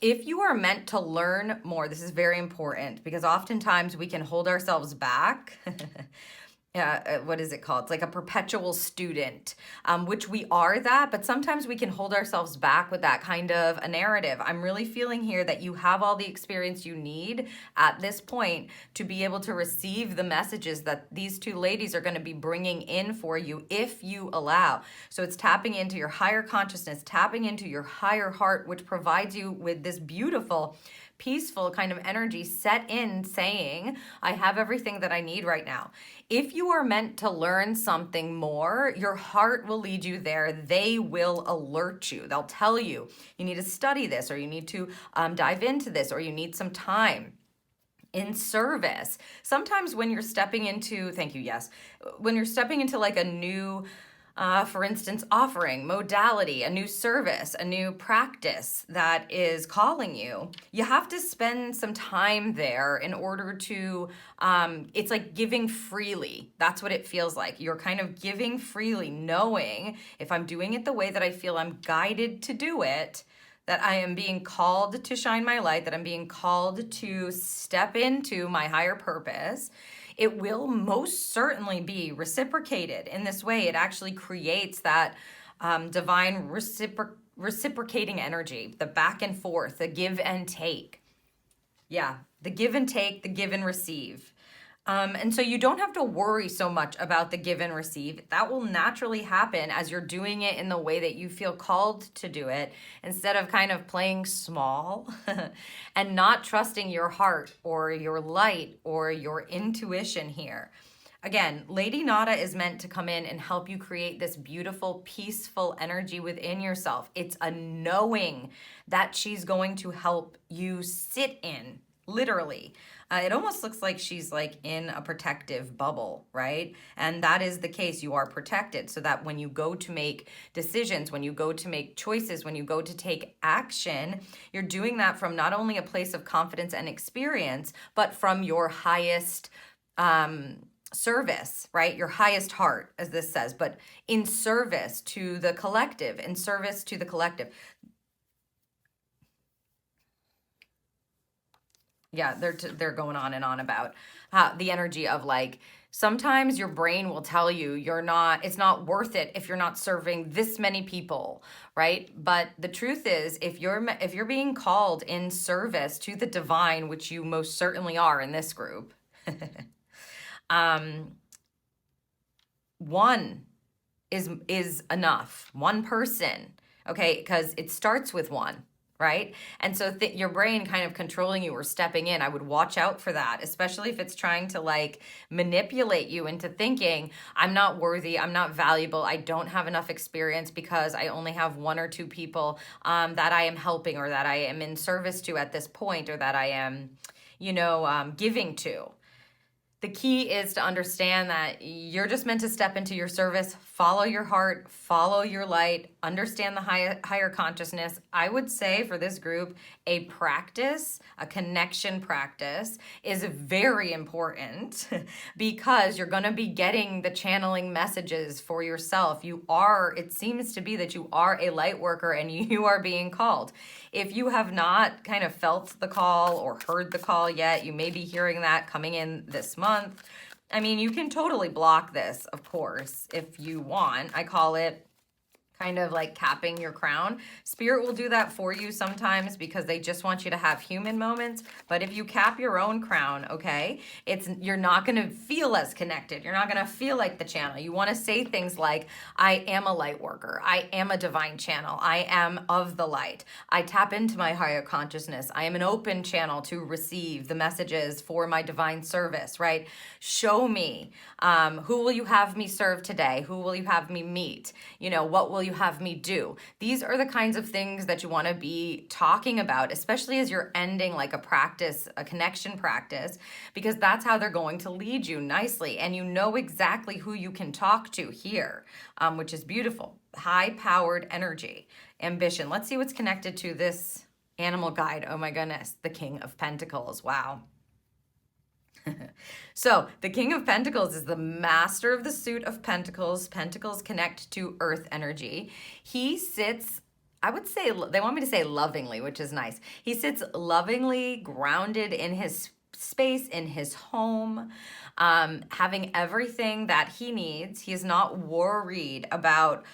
If you are meant to learn more, this is very important because oftentimes we can hold ourselves back. What is it called? It's like a perpetual student, which we are that, but sometimes we can hold ourselves back with that kind of a narrative. I'm really feeling here that you have all the experience you need at this point to be able to receive the messages that these two ladies are going to be bringing in for you if you allow. So it's tapping into your higher consciousness, tapping into your higher heart, which provides you with this beautiful, peaceful kind of energy set in saying, I have everything that I need right now. If you are meant to learn something more, your heart will lead you there. They will alert you. They'll tell you, you need to study this, or you need to dive into this, or you need some time. In service, sometimes when you're stepping into, thank you, yes, when you're stepping into like a new, for instance, offering, modality, a new service, a new practice that is calling you, you have to spend some time there in order to, it's like giving freely. That's what it feels like. You're kind of giving freely, knowing if I'm doing it the way that I feel I'm guided to do it, that I am being called to shine my light, that I'm being called to step into my higher purpose, it will most certainly be reciprocated in this way. It actually creates that divine reciprocating energy, the back and forth, the give and take. Yeah, the give and take, the give and receive. And so you don't have to worry so much about the give and receive. That will naturally happen as you're doing it in the way that you feel called to do it, instead of kind of playing small and not trusting your heart or your light or your intuition here. Again, Lady Nada is meant to come in and help you create this beautiful, peaceful energy within yourself. It's a knowing that she's going to help you sit in, literally. It almost looks like she's like in a protective bubble, right? And that is the case. You are protected so that when you go to make decisions, when you go to make choices, when you go to take action, you're doing that from not only a place of confidence and experience, but from your highest service, right? Your highest heart, as this says, but in service to the collective, in service to the collective. Yeah, they're going on and on about the energy of like, sometimes your brain will tell you it's not worth it if you're not serving this many people, right? But the truth is, if you're being called in service to the divine, which you most certainly are in this group, one is enough. One person, okay? Because it starts with one. Right? And so your brain kind of controlling you or stepping in, I would watch out for that, especially if it's trying to like manipulate you into thinking, I'm not worthy, I'm not valuable, I don't have enough experience because I only have one or two people that I am helping or that I am in service to at this point, or that I am, giving to. The key is to understand that you're just meant to step into your service, follow your heart, follow your light, understand the higher consciousness. I would say for this group, a practice, a connection practice is very important because you're going to be getting the channeling messages for yourself. It seems to be that you are a light worker and you are being called. If you have not kind of felt the call or heard the call yet, you may be hearing that coming in this month. I mean, you can totally block this, of course, if you want. I call it kind of like capping your crown. Spirit will do that for you sometimes because they just want you to have human moments. But if you cap your own crown, okay, you're not going to feel as connected. You're not going to feel like the channel. You want to say things like, I am a light worker. I am a divine channel. I am of the light. I tap into my higher consciousness. I am an open channel to receive the messages for my divine service, right? Show me, who will you have me serve today? Who will you have me meet? You know, what will you have me do? These are the kinds of things that you want to be talking about, especially as you're ending like a practice, a connection practice, because that's how they're going to lead you nicely. And you know exactly who you can talk to here, which is beautiful. High-powered energy, ambition. Let's see what's connected to this animal guide. Oh my goodness, the King of Pentacles. Wow. So the King of Pentacles is the master of the suit of Pentacles. Pentacles connect to earth energy. He sits, I would say, they want me to say lovingly, which is nice. He sits lovingly grounded in his space, in his home, having everything that he needs. He is not worried about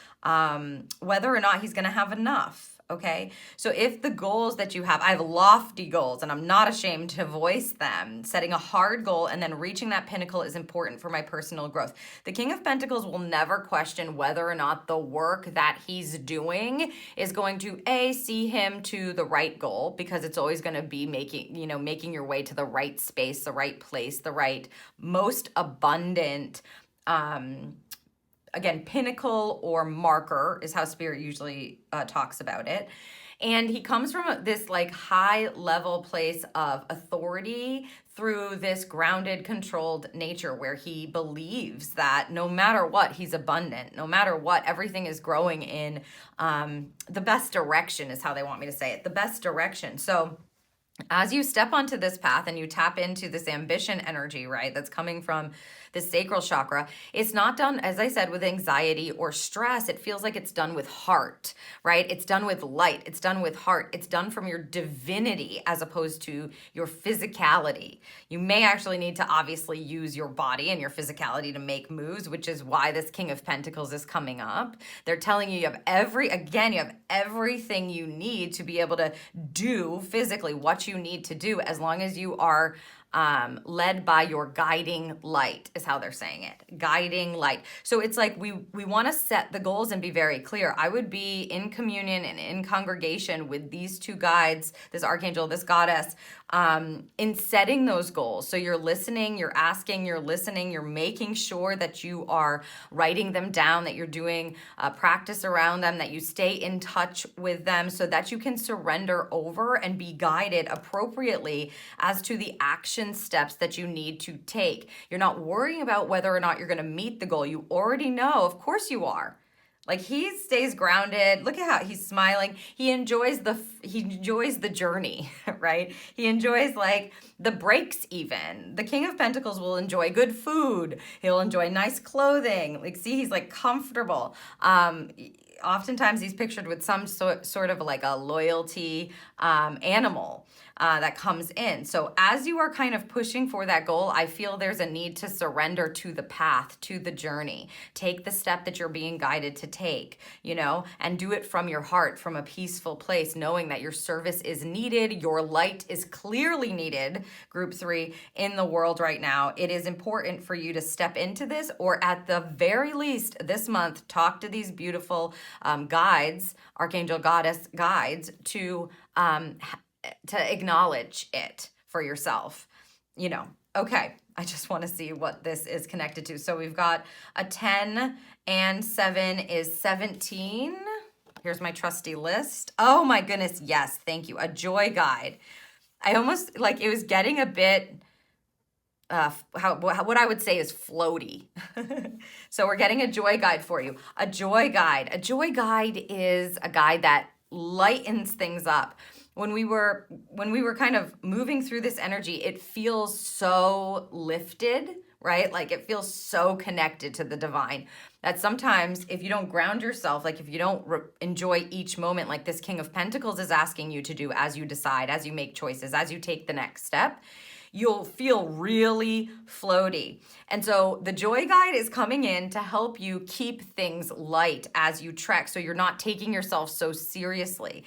whether or not he's going to have enough. Okay, so if the goals that you have, I have lofty goals and I'm not ashamed to voice them. Setting a hard goal and then reaching that pinnacle is important for my personal growth. The King of Pentacles will never question whether or not the work that he's doing is going to see him to the right goal, because it's always going to be making your way to the right space, the right place, the right, most abundant, again, pinnacle or marker is how Spirit usually talks about it. And he comes from this like high level place of authority through this grounded, controlled nature where he believes that no matter what, he's abundant. No matter what, everything is growing in the best direction is how they want me to say it, the best direction. So as you step onto this path and you tap into this ambition energy, right, that's coming from the sacral chakra, it's not done, as I said, with anxiety or stress. It feels like it's done with heart, right? It's done with light. It's done with heart. It's done from your divinity as opposed to your physicality. You may actually need to obviously use your body and your physicality to make moves, which is why this King of Pentacles is coming up. They're telling you you have everything you need to be able to do physically what you need to do, as long as you are led by your guiding light, is how they're saying it. Guiding light. So it's like we want to set the goals and be very clear. I would be in communion and in congregation with these two guides, this archangel, this goddess, in setting those goals. So you're listening, you're asking, you're listening, you're making sure that you are writing them down, that you're doing practice around them, that you stay in touch with them so that you can surrender over and be guided appropriately as to the action steps that you need to take. You're not worrying about whether or not you're going to meet the goal. You already know, of course you are. Like, he stays grounded. Look at how he's smiling. He enjoys the journey, right? He enjoys like the breaks even. The King of Pentacles will enjoy good food. He'll enjoy nice clothing. Like, see, he's like comfortable. Oftentimes he's pictured with some sort of like a loyalty animal that comes in. So as you are kind of pushing for that goal, I feel there's a need to surrender to the path, to the journey. Take the step that you're being guided to take, and do it from your heart, from a peaceful place, knowing that your service is needed. Your light is clearly needed, Group 3, in the world right now. It is important for you to step into this, or at the very least this month, talk to these beautiful guides, Archangel Goddess guides, to acknowledge it for yourself, Okay, I just want to see what this is connected to. So we've got a 10 and 7 is 17. Here's my trusty list. Oh my goodness, yes, thank you. A joy guide. I almost, it was getting a bit, what I would say is floaty. So we're getting a joy guide for you. A joy guide. A joy guide is a guide that lightens things up. When we were kind of moving through this energy, it feels so lifted, right? Like, it feels so connected to the divine that sometimes if you don't ground yourself, like if you don't enjoy each moment, like this King of Pentacles is asking you to do as you decide, as you make choices, as you take the next step, you'll feel really floaty. And so the joy guide is coming in to help you keep things light as you trek, so you're not taking yourself so seriously.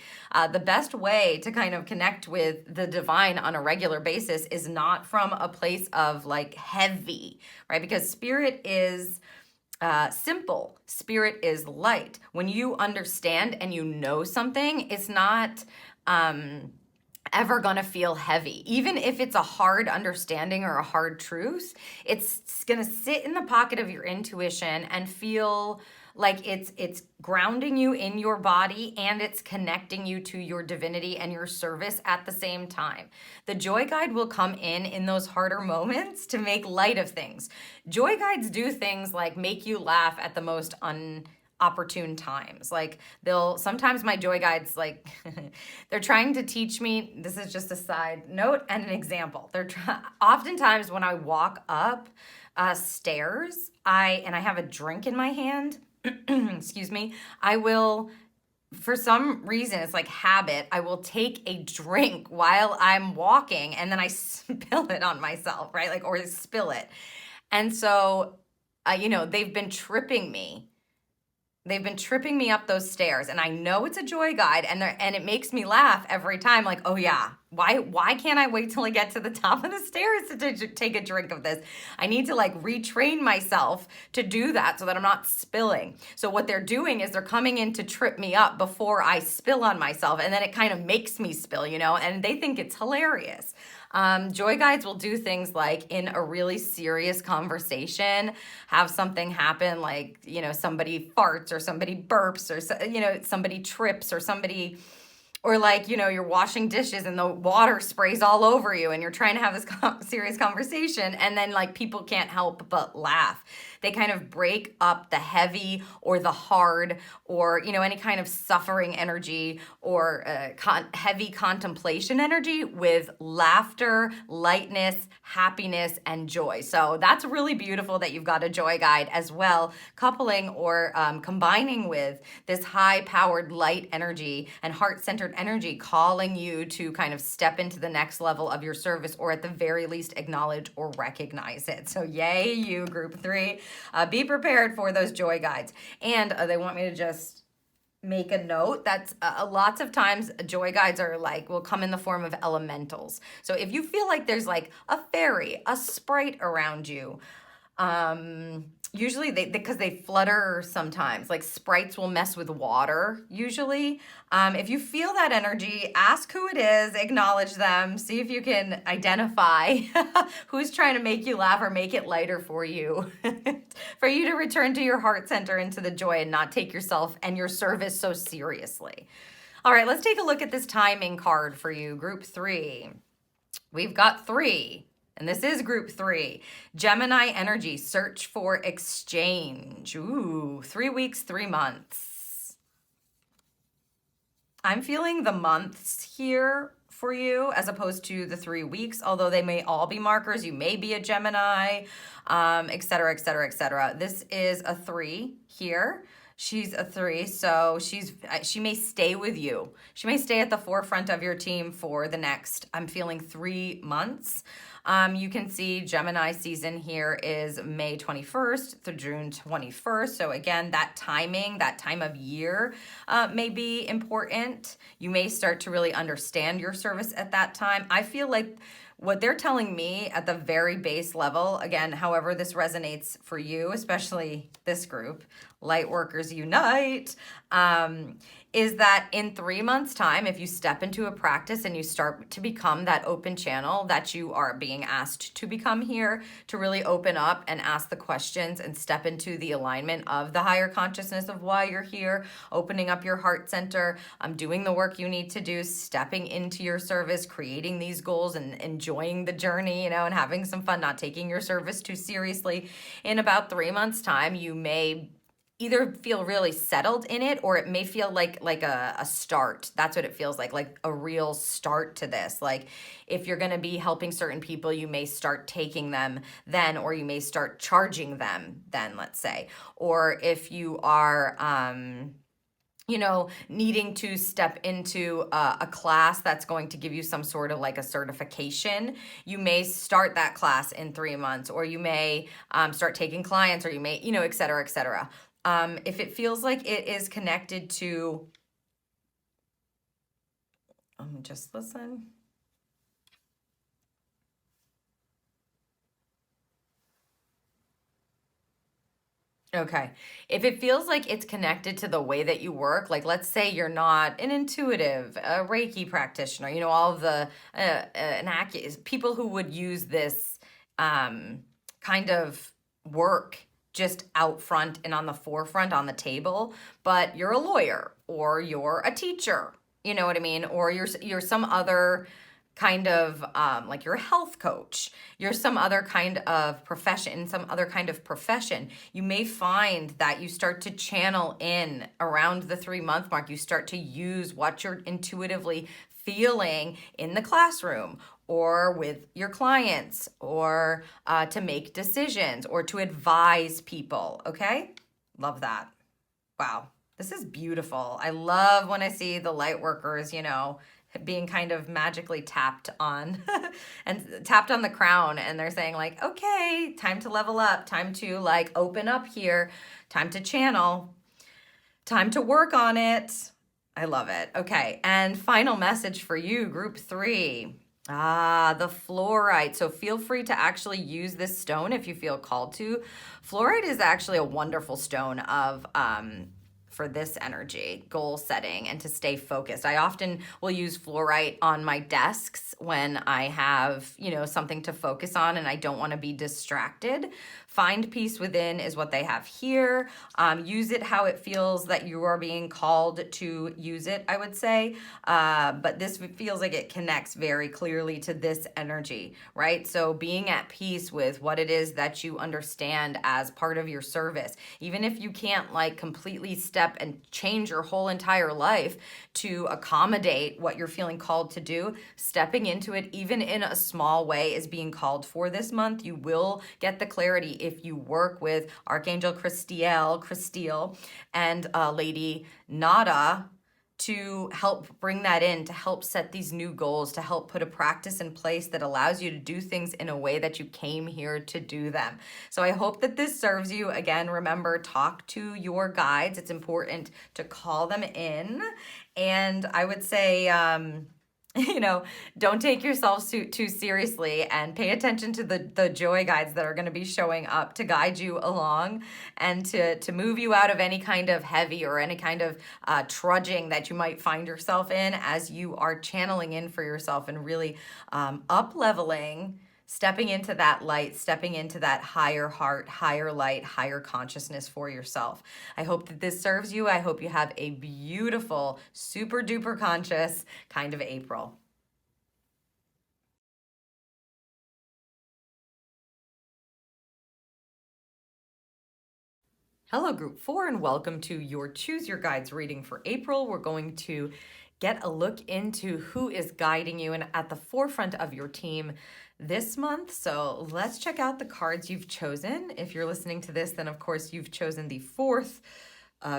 The best way to kind of connect with the divine on a regular basis is not from a place of like heavy, right? Because spirit is simple. Spirit is light. When you understand and you know something, it's not ever gonna feel heavy. Even if it's a hard understanding or a hard truth, it's gonna sit in the pocket of your intuition and feel like it's grounding you in your body, and it's connecting you to your divinity and your service at the same time. The joy guide will come in those harder moments to make light of things. Joy guides do things like make you laugh at the most opportune times. Like sometimes my joy guides, like they're trying to teach me, this is just a side note and an example. Oftentimes when I walk up stairs, I have a drink in my hand, excuse me, I will, for some reason, it's like habit, I will take a drink while I'm walking and then I spill it on myself, right? Like, or spill it. And so, they've been tripping me. They've been tripping me up those stairs, and I know it's a joy guide, and it makes me laugh every time. Like, oh yeah, why can't I wait till I get to the top of the stairs to take a drink of this? I need to like retrain myself to do that so that I'm not spilling. So what they're doing is they're coming in to trip me up before I spill on myself, and then it kind of makes me spill, and they think it's hilarious. Joy guides will do things like in a really serious conversation, have something happen like, somebody farts or somebody burps or, somebody trips or like, you're washing dishes and the water sprays all over you and you're trying to have this serious conversation, and then like people can't help but laugh. They kind of break up the heavy or the hard or, any kind of suffering energy or heavy contemplation energy with laughter, lightness, happiness, and joy. So that's really beautiful that you've got a joy guide as well, coupling or combining with this high-powered light energy and heart-centered energy, calling you to kind of step into the next level of your service, or at the very least acknowledge or recognize it. So yay, you group 3. Be prepared for those joy guides. And they want me to just make a note that lots of times joy guides will come in the form of elementals. So if you feel like there's like a fairy, a sprite around you, usually because they flutter sometimes, like sprites will mess with water usually. If you feel that energy, ask who it is, acknowledge them, see if you can identify who's trying to make you laugh or make it lighter for you, for you to return to your heart center, into the joy, and not take yourself and your service so seriously. All right, let's take a look at this timing card for you, group 3. We've got 3. And this is group 3, Gemini energy, search for exchange. Ooh, 3 weeks, 3 months. I'm feeling the months here for you as opposed to the 3 weeks, although they may all be markers. You may be a Gemini, et cetera, et cetera, et cetera. This is a 3 here. She's a 3, so she may stay with you. She may stay at the forefront of your team for the next, I'm feeling 3 months. You can see Gemini season here is May 21st through June 21st. So again, that timing, that time of year may be important. You may start to really understand your service at that time. I feel like what they're telling me at the very base level, again, however this resonates for you, especially this group, Light Workers Unite, is that in 3 months' time, if you step into a practice and you start to become that open channel that you are being asked to become here, to really open up and ask the questions and step into the alignment of the higher consciousness of why you're here, opening up your heart center, doing the work you need to do, stepping into your service, creating these goals and enjoying the journey, and having some fun, not taking your service too seriously. In about 3 months' time, you may either feel really settled in it, or it may feel like a start. That's what it feels like a real start to this. Like if you're going to be helping certain people, you may start taking them then, or you may start charging them then, let's say. Or if you are needing to step into a class that's going to give you some sort of like a certification. You may start that class in 3 months, or you may start taking clients, or you may, et cetera, et cetera. If it feels like it is connected to, just listen. Okay. If it feels like it's connected to the way that you work, like let's say you're not an intuitive, a Reiki practitioner, all of the people who would use this kind of work just out front and on the forefront on the table, but you're a lawyer or you're a teacher, you know what I mean? Or you're some other kind of like you're a health coach, you're some other kind of profession, you may find that you start to channel in around the 3-month mark. You start to use what you're intuitively feeling in the classroom or with your clients, or to make decisions or to advise people. Okay? Love that. Wow. This is beautiful. I love when I see the light workers, being kind of magically tapped on and tapped on the crown, and they're saying like, okay, time to level up, time to like open up here, time to channel, time to work on it. I love it. Okay, and final message for you, group 3. The fluorite. So feel free to actually use this stone if you feel called to. Fluorite is actually a wonderful stone of for this energy, goal setting, and to stay focused. I often will use fluorite on my desks when I have, something to focus on and I don't want to be distracted. Find peace within is what they have here. Use it how it feels that you are being called to use it, I would say. But this feels like it connects very clearly to this energy, right? So being at peace with what it is that you understand as part of your service, even if you can't like completely step and change your whole entire life to accommodate what you're feeling called to do, stepping into it, even in a small way, is being called for this month. You will get the clarity if you work with Archangel Christiel, and Lady Nada to help bring that in, to help set these new goals, to help put a practice in place that allows you to do things in a way that you came here to do them. So I hope that this serves you. Again, remember, talk to your guides. It's important to call them in. And I would say, don't take yourself too seriously, and pay attention to the joy guides that are going to be showing up to guide you along and to move you out of any kind of heavy or any kind of trudging that you might find yourself in as you are channeling in for yourself and really up-leveling, stepping into that light, stepping into that higher heart, higher light, higher consciousness for yourself. I hope that this serves you. I hope you have a beautiful, super duper conscious kind of April. Hello, group 4, and welcome to your Choose Your Guides reading for April. We're going to get a look into who is guiding you and at the forefront of your team this month. So let's check out the cards you've chosen. If you're listening to this, then of course you've chosen the 4th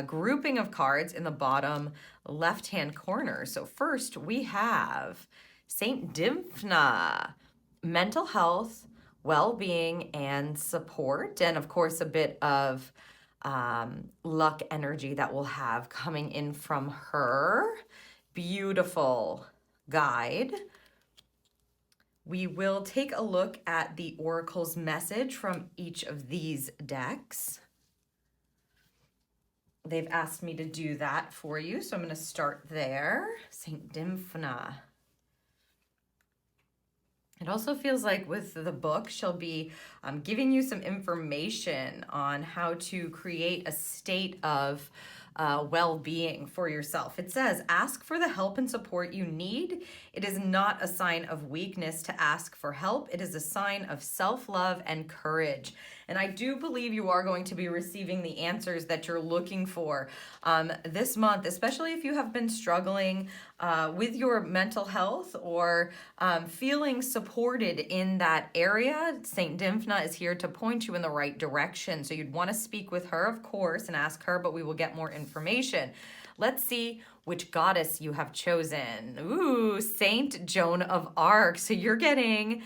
grouping of cards in the bottom left-hand corner. So first we have Saint Dymphna, mental health, well-being, and support, and of course a bit of luck energy that we'll have coming in from her. Beautiful guide. We will take a look at the Oracle's message from each of these decks. They've asked me to do that for you, so I'm going to start there. Saint Dymphna. It also feels like with the book, she'll be giving you some information on how to create a state of well-being for yourself. It says, ask for the help and support you need. It is not a sign of weakness to ask for help. It is a sign of self-love and courage. And I do believe you are going to be receiving the answers that you're looking for this month, especially if you have been struggling with your mental health or feeling supported in that area. Saint Dymphna is here to point you in the right direction. So you'd want to speak with her, of course, and ask her, but we will get more information. Let's see which goddess you have chosen. Ooh, Saint Joan of Arc. So you're getting,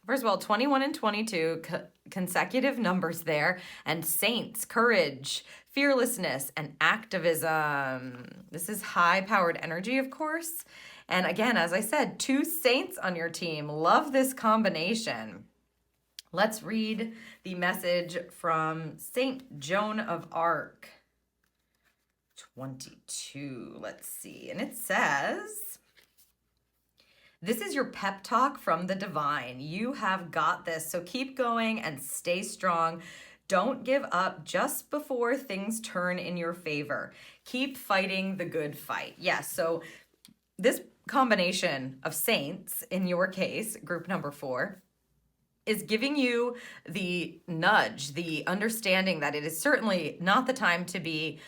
first of all, 21 and 22 consecutive numbers there, and saints, courage, fearlessness, and activism. This is high-powered energy, of course. And again, as I said, 2 saints on your team. Love this combination. Let's read the message from Saint Joan of Arc. 22, let's see. And it says, this is your pep talk from the divine. You have got this. So keep going and stay strong. Don't give up just before things turn in your favor. Keep fighting the good fight. Yes, so this combination of saints, in your case, group number 4, is giving you the nudge, the understanding that it is certainly not the time to be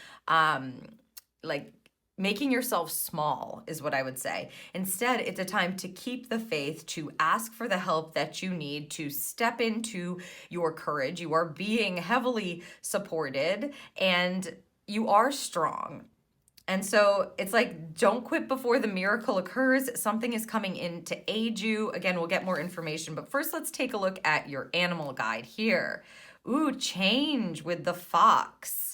like making yourself small, is what I would say. Instead, it's a time to keep the faith, to ask for the help that you need, to step into your courage. You are being heavily supported and you are strong. And so it's like, don't quit before the miracle occurs. Something is coming in to aid you. Again, we'll get more information, but first let's take a look at your animal guide here. Ooh, change with the fox.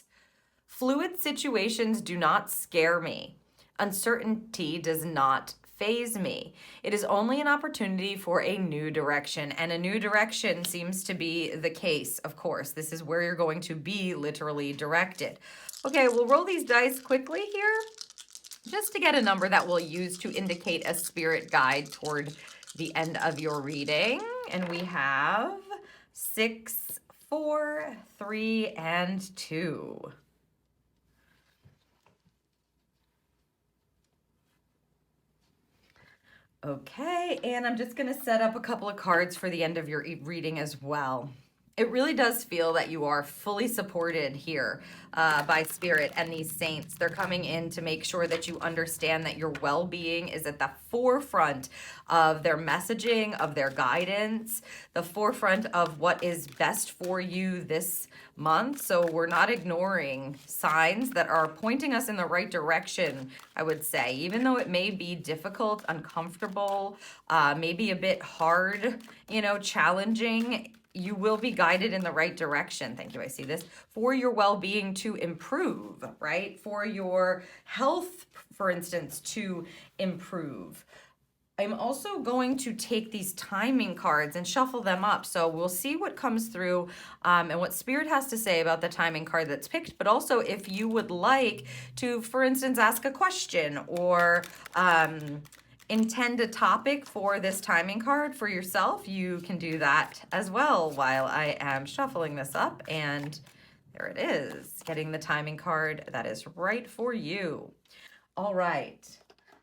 Fluid situations do not scare me. Uncertainty does not faze me. It is only an opportunity for a new direction, and a new direction seems to be the case, of course. This is where you're going to be literally directed. Okay, we'll roll these dice quickly here just to get a number that we'll use to indicate a spirit guide toward the end of your reading. And we have 6, 4, 3, and 2. Okay, and I'm just going to set up a couple of cards for the end of your reading as well. It really does feel that you are fully supported here by Spirit and these saints. They're coming in to make sure that you understand that your well-being is at the forefront of their messaging, of their guidance, the forefront of what is best for you this month. So we're not ignoring signs that are pointing us in the right direction, I would say, even though it may be difficult, uncomfortable, maybe a bit hard, challenging. You will be guided in the right direction. Thank you. I see this. For your well-being to improve, right? For your health, for instance, to improve. I'm also going to take these timing cards and shuffle them up. So we'll see what comes through and what Spirit has to say about the timing card that's picked. But also if you would like to, for instance, ask a question or intend a topic for this timing card for yourself, you can do that as well while I am shuffling this up. And there it is, getting the timing card that is right for you. All right.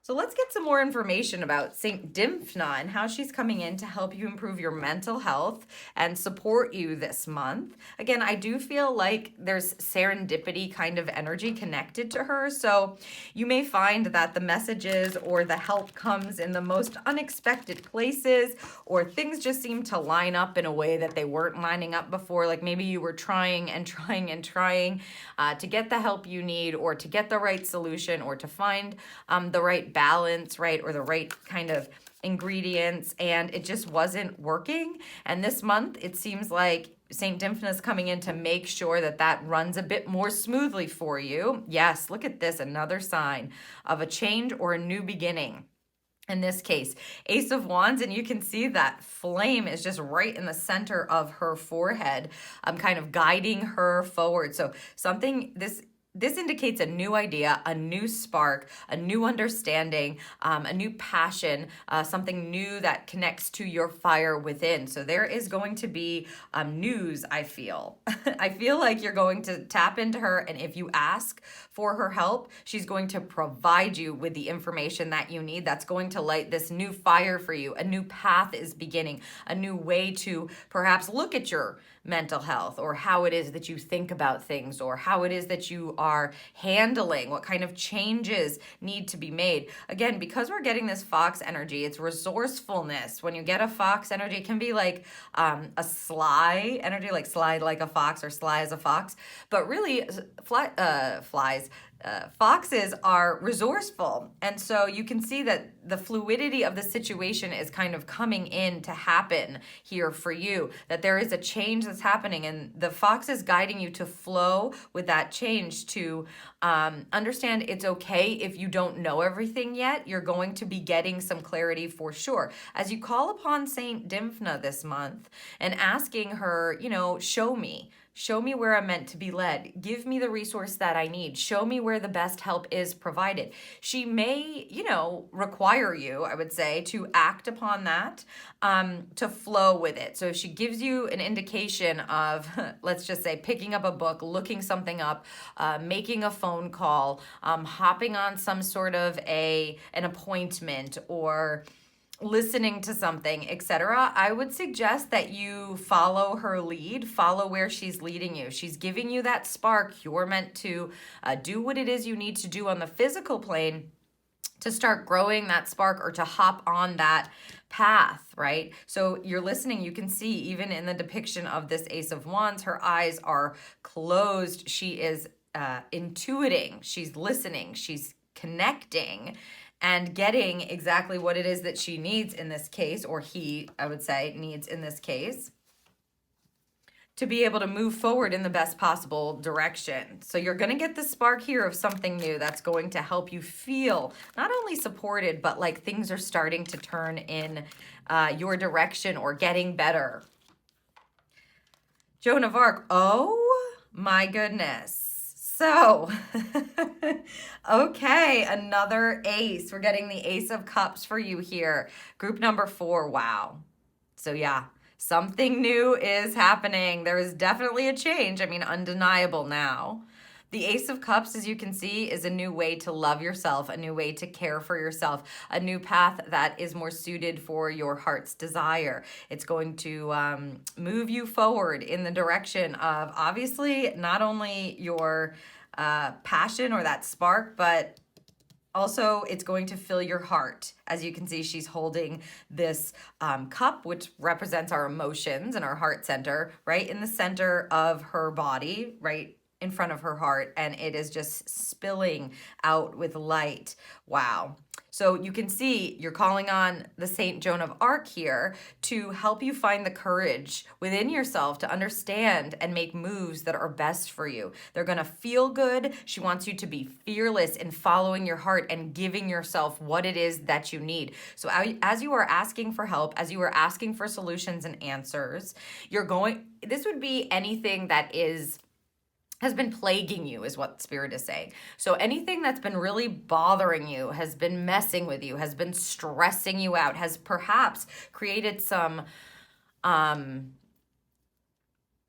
So let's get some more information about Saint Dymphna and how she's coming in to help you improve your mental health and support you this month. Again, I do feel like there's serendipity kind of energy connected to her. So you may find that the messages or the help comes in the most unexpected places, or things just seem to line up in a way that they weren't lining up before. Like maybe you were trying and trying and trying to get the help you need, or to get the right solution, or to find the right balance, right, or the right kind of ingredients, and it just wasn't working. And this month, it seems like Saint Dymphna is coming in to make sure that that runs a bit more smoothly for you. Yes, look at this, another sign of a change or a new beginning. In this case, Ace of Wands, and you can see that flame is just right in the center of her forehead, kind of guiding her forward. So this indicates a new idea, a new spark, a new understanding, a new passion, something new that connects to your fire within. So there is going to be news, I feel. I feel like you're going to tap into her, and if you ask for her help, she's going to provide you with the information that you need that's going to light this new fire for you. A new path is beginning, a new way to perhaps look at your mental health, or how it is that you think about things, or how it is that you are handling, what kind of changes need to be made. Again, because we're getting this fox energy, it's resourcefulness. When you get a fox energy, it can be like a sly energy, like sly like a fox or sly as a fox, but really foxes are resourceful. And so you can see that the fluidity of the situation is kind of coming in to happen here for you, that there is a change that's happening, and the fox is guiding you to flow with that change, to understand it's okay if you don't know everything yet. You're going to be getting some clarity for sure. As you call upon Saint Dymphna this month and asking her, show me. Show me where I'm meant to be led. Give me the resource that I need. Show me where the best help is provided. She may, require you, I would say, to act upon that, to flow with it. So if she gives you an indication of, let's just say, picking up a book, looking something up, making a phone call, hopping on some sort of an appointment, or listening to something, etc., I would suggest that you follow her lead, follow where she's leading you. She's giving you that spark. You're meant to do what it is you need to do on the physical plane to start growing that spark, or to hop on that path, right? So you're listening. You can see even in the depiction of this Ace of Wands, her eyes are closed. She is intuiting. She's listening. She's connecting and getting exactly what it is that she needs in this case, or he, I would say, needs in this case, to be able to move forward in the best possible direction. So you're going to get the spark here of something new that's going to help you feel not only supported, but like things are starting to turn in your direction or getting better. Joan of Arc, oh my goodness. So, okay, another ace. We're getting the Ace of Cups for you here. Group number 4, wow. So yeah, something new is happening. There is definitely a change. I mean, undeniable now. The Ace of Cups, as you can see, is a new way to love yourself, a new way to care for yourself, a new path that is more suited for your heart's desire. It's going to move you forward in the direction of, obviously, not only your passion or that spark, but also it's going to fill your heart. As you can see, she's holding this cup, which represents our emotions and our heart center, right in the center of her body, right in front of her heart, and it is just spilling out with light. Wow. So you can see you're calling on the Saint Joan of Arc here to help you find the courage within yourself to understand and make moves that are best for you. They're going to feel good. She wants you to be fearless in following your heart and giving yourself what it is that you need. So as you are asking for help, as you are asking for solutions and answers, this would be anything that has been plaguing you, is what Spirit is saying. So anything that's been really bothering you, has been messing with you, has been stressing you out, has perhaps created some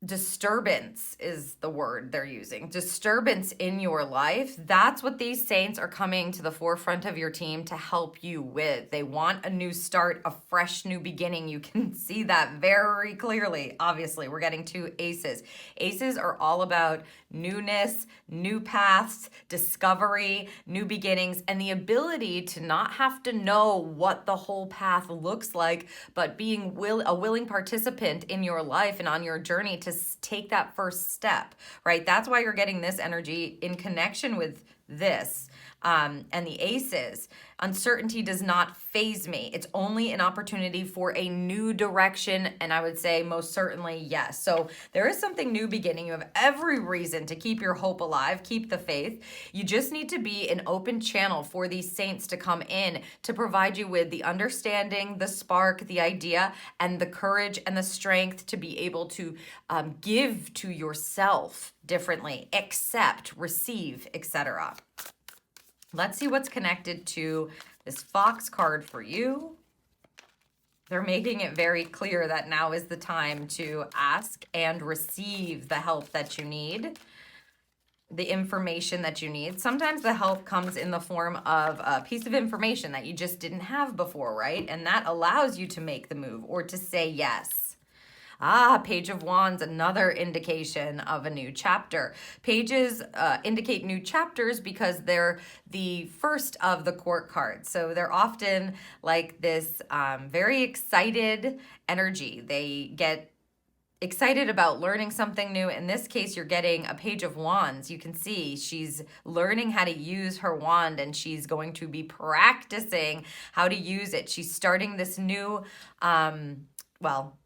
disturbance is the word they're using. Disturbance in your life. That's what these saints are coming to the forefront of your team to help you with. They want a new start, a fresh new beginning. You can see that very clearly. Obviously, we're getting 2 aces. Aces are all about newness, new paths, discovery, new beginnings, and the ability to not have to know what the whole path looks like, but being a willing participant in your life and on your journey to take that first step, right? That's why you're getting this energy in connection with this. And the aces. Uncertainty does not faze me. It's only an opportunity for a new direction, and I would say most certainly yes. So there is something new beginning. You have every reason to keep your hope alive, keep the faith. You just need to be an open channel for these saints to come in to provide you with the understanding, the spark, the idea, and the courage and the strength to be able to give to yourself differently, accept, receive, etc. Let's see what's connected to this Fox card for you. They're making it very clear that now is the time to ask and receive the help that you need, the information that you need. Sometimes the help comes in the form of a piece of information that you just didn't have before, right? And that allows you to make the move or to say yes. Page of Wands, another indication of a new chapter. Pages indicate new chapters because they're the first of the court cards. So they're often like this very excited energy. They get excited about learning something new. In this case, you're getting a Page of Wands. You can see she's learning how to use her wand, and she's going to be practicing how to use it. She's starting this new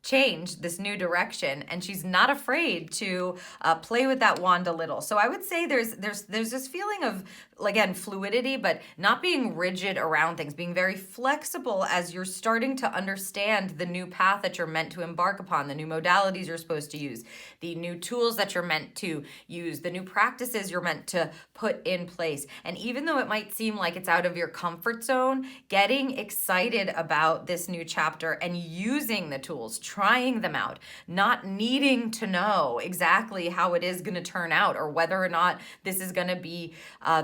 change, this new direction, and she's not afraid to play with that wand a little. So I would say there's this feeling of, again, fluidity, but not being rigid around things, being very flexible as you're starting to understand the new path that you're meant to embark upon, the new modalities you're supposed to use, the new tools that you're meant to use, the new practices you're meant to put in place. And even though it might seem like it's out of your comfort zone, getting excited about this new chapter and using the tools, trying them out, not needing to know exactly how it is going to turn out or whether or not this is going to be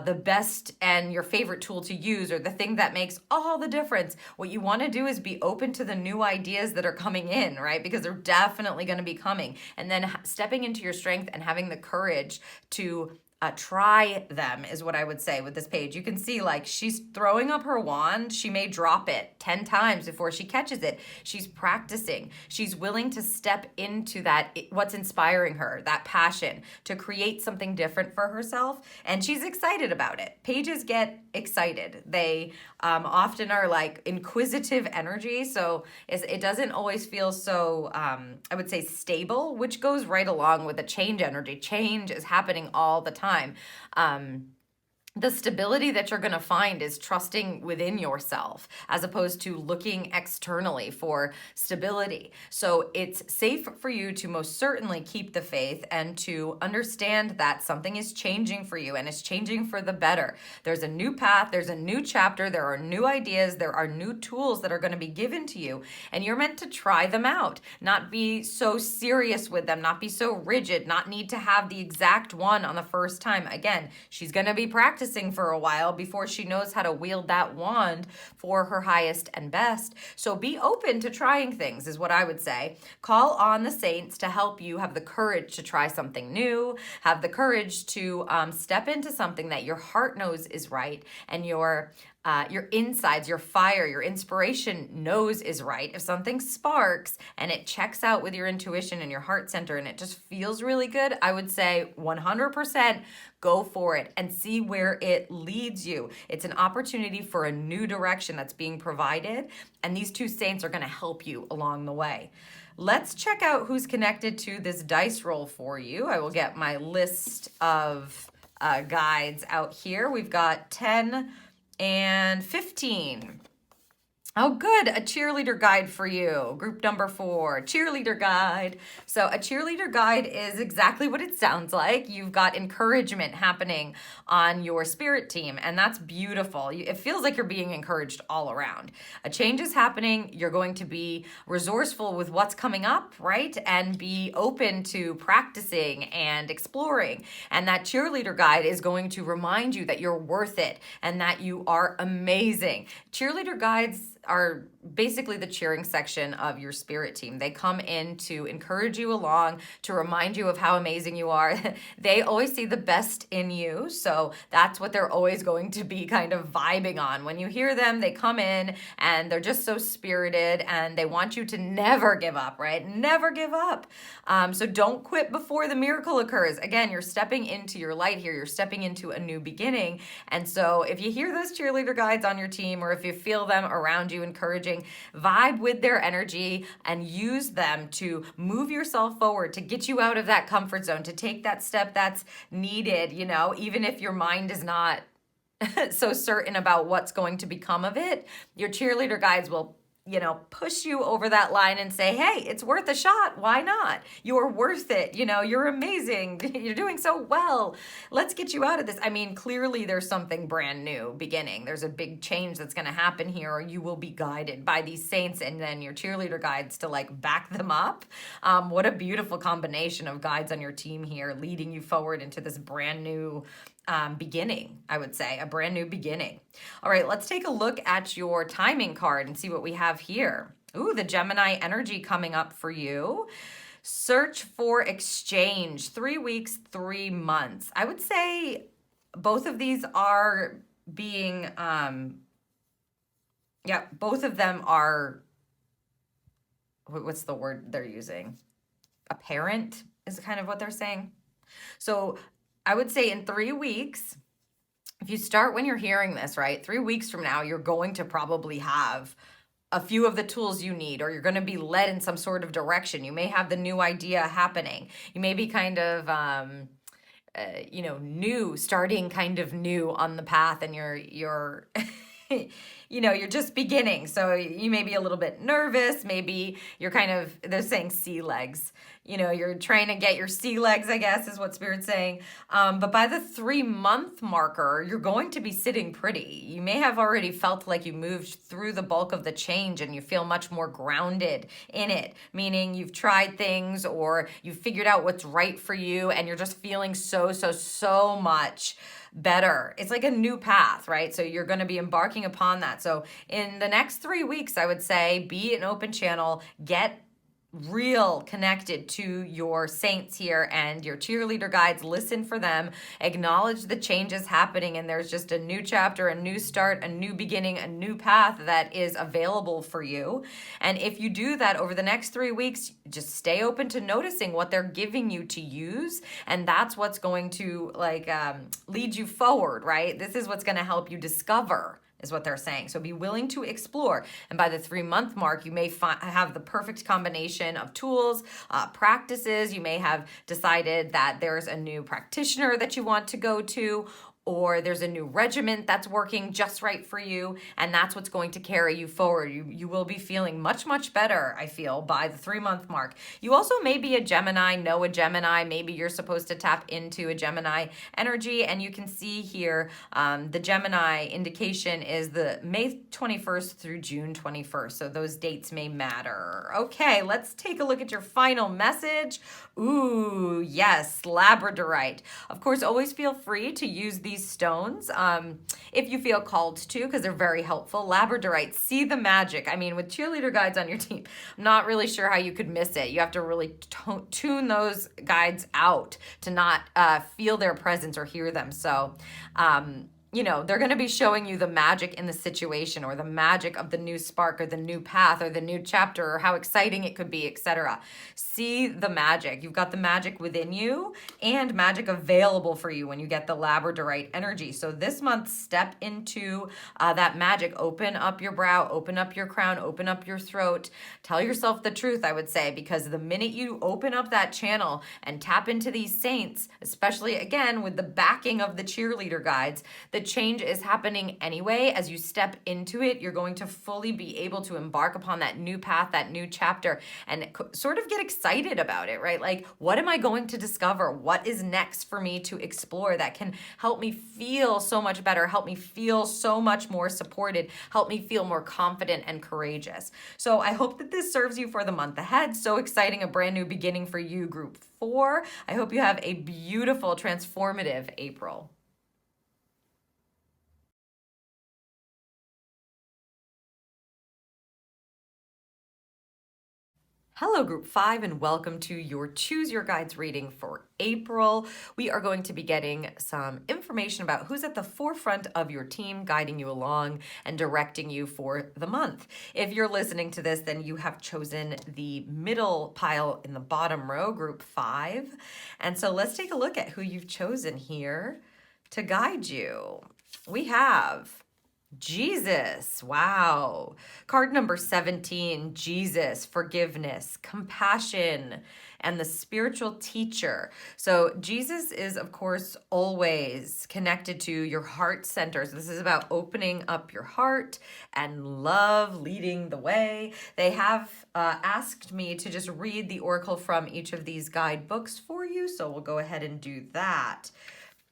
the best and your favorite tool to use or the thing that makes all the difference. What you want to do is be open to the new ideas that are coming in, right? Because they're definitely going to be coming. And then stepping into your strength and having the courage to try them is what I would say with this page. You can see like she's throwing up her wand. She may drop it 10 times before she catches it. She's practicing. She's willing to step into that, what's inspiring her, that passion to create something different for herself. And she's excited about it. Pages get excited. They often are like inquisitive energy. So it doesn't always feel so, I would say, stable, which goes right along with the change energy. Change is happening all the time. The stability that you're going to find is trusting within yourself as opposed to looking externally for stability. So it's safe for you to most certainly keep the faith and to understand that something is changing for you and it's changing for the better. There's a new path, there's a new chapter, there are new ideas, there are new tools that are going to be given to you, and you're meant to try them out, not be so serious with them, not be so rigid, not need to have the exact one on the first time. Again, she's going to be practicing for a while before she knows how to wield that wand for her highest and best. So be open to trying things is what I would say. Call on the saints to help you have the courage to try something new, have the courage to step into something that your heart knows is right and your insides, your fire, your inspiration knows is right. If something sparks and it checks out with your intuition and your heart center and it just feels really good, I would say 100% go for it and see where it leads you. It's an opportunity for a new direction that's being provided, and these two saints are going to help you along the way. Let's check out who's connected to this dice roll for you. I will get my list of guides out here. We've got 10 and 15. Oh, good. A cheerleader guide for you. Group number 4, cheerleader guide. So a cheerleader guide is exactly what it sounds like. You've got encouragement happening on your spirit team, and that's beautiful. It feels like you're being encouraged all around. A change is happening. You're going to be resourceful with what's coming up, right? And be open to practicing and exploring. And that cheerleader guide is going to remind you that you're worth it and that you are amazing. Cheerleader guides are basically the cheering section of your spirit team. They come in to encourage you along, to remind you of how amazing you are. They always see the best in you, so that's what they're always going to be kind of vibing on. When you hear them, they come in and they're just so spirited and they want you to never give up, right? Never give up. So don't quit before the miracle occurs. Again, you're stepping into your light here. You're stepping into a new beginning. And so if you hear those cheerleader guides on your team, or if you feel them around you encouraging, vibe with their energy and use them to move yourself forward, to get you out of that comfort zone, to take that step that's needed, even if your mind is not so certain about what's going to become of it. Your cheerleader guides will push you over that line and say, hey, it's worth a shot. Why not? You're worth it. You're amazing. You're doing so well. Let's get you out of this. I mean, clearly there's something brand new beginning. There's a big change that's going to happen here, or you will be guided by these saints and then your cheerleader guides to back them up. What a beautiful combination of guides on your team here, leading you forward into this brand new beginning, I would say, a brand new beginning. All right, let's take a look at your timing card and see what we have here. Ooh, the Gemini energy coming up for you. Search for exchange, 3 weeks, 3 months. I would say both of these are being, yeah, both of them are, what's the word they're using? Apparent is kind of what they're saying. So I would say in 3 weeks, if you start when you're hearing this, right, 3 weeks from now, you're going to probably have a few of the tools you need, or you're going to be led in some sort of direction. You may have the new idea happening. You may be kind of, new, starting kind of new on the path, and you're you're just beginning. So you may be a little bit nervous. Maybe you're kind of, they're saying sea legs. You're trying to get your sea legs, I guess, is what Spirit's saying. But by the 3-month marker, you're going to be sitting pretty. You may have already felt like you moved through the bulk of the change and you feel much more grounded in it, meaning you've tried things or you've figured out what's right for you and you're just feeling so much better. It's like a new path, right? So you're going to be embarking upon that. So in the next 3 weeks, I would say be an open channel, get real connected to your saints here and your cheerleader guides. Listen for them, acknowledge the changes happening, and there's just a new chapter, a new start, a new beginning, a new path that is available for you. And if you do that over the next 3 weeks, just stay open to noticing what they're giving you to use, and that's what's going to lead you forward, right? This is what's going to help you discover, is what they're saying. So be willing to explore. And by the 3-month mark, you may have the perfect combination of tools, practices. You may have decided that there's a new practitioner that you want to go to, or there's a new regiment that's working just right for you, and that's what's going to carry you forward. You will be feeling much better, I feel, by the 3-month mark. You also may be a Gemini, know a Gemini. Maybe you're supposed to tap into a Gemini energy, and you can see here the Gemini indication is the May 21st through June 21st, so those dates may matter. Okay, let's take a look at your final message. Ooh, yes, labradorite. Of course, always feel free to use these stones if you feel called to, because they're very helpful. Labradorite, see the magic. I mean, with cheerleader guides on your team, I'm not really sure how you could miss it. You have to really tune those guides out to not feel their presence or hear them. So they're going to be showing you the magic in the situation, or the magic of the new spark, or the new path, or the new chapter, or how exciting it could be, etc. See the magic. You've got the magic within you and magic available for you when you get the labradorite energy. So this month, step into that magic. Open up your brow, open up your crown, open up your throat. Tell yourself the truth, I would say, because the minute you open up that channel and tap into these saints, especially again with the backing of the cheerleader guides, the change is happening anyway. As you step into it, you're going to fully be able to embark upon that new path, that new chapter, and sort of get excited about it, right? Like, what am I going to discover? What is next for me to explore that can help me feel so much better, help me feel so much more supported, help me feel more confident and courageous. So I hope that this serves you for the month ahead. So exciting, a brand new beginning for you, Group 4. I hope you have a beautiful, transformative April. Hello, Group 5, and welcome to your Choose Your Guides reading for April. We are going to be getting some information about who's at the forefront of your team, guiding you along and directing you for the month. If you're listening to this, then you have chosen the middle pile in the bottom row, Group 5. And so let's take a look at who you've chosen here to guide you. We have Jesus. Wow. Card number 17, Jesus, forgiveness, compassion, and the spiritual teacher. So Jesus is, of course, always connected to your heart center. So this is about opening up your heart and love leading the way. They have asked me to just read the oracle from each of these guidebooks for you. So we'll go ahead and do that.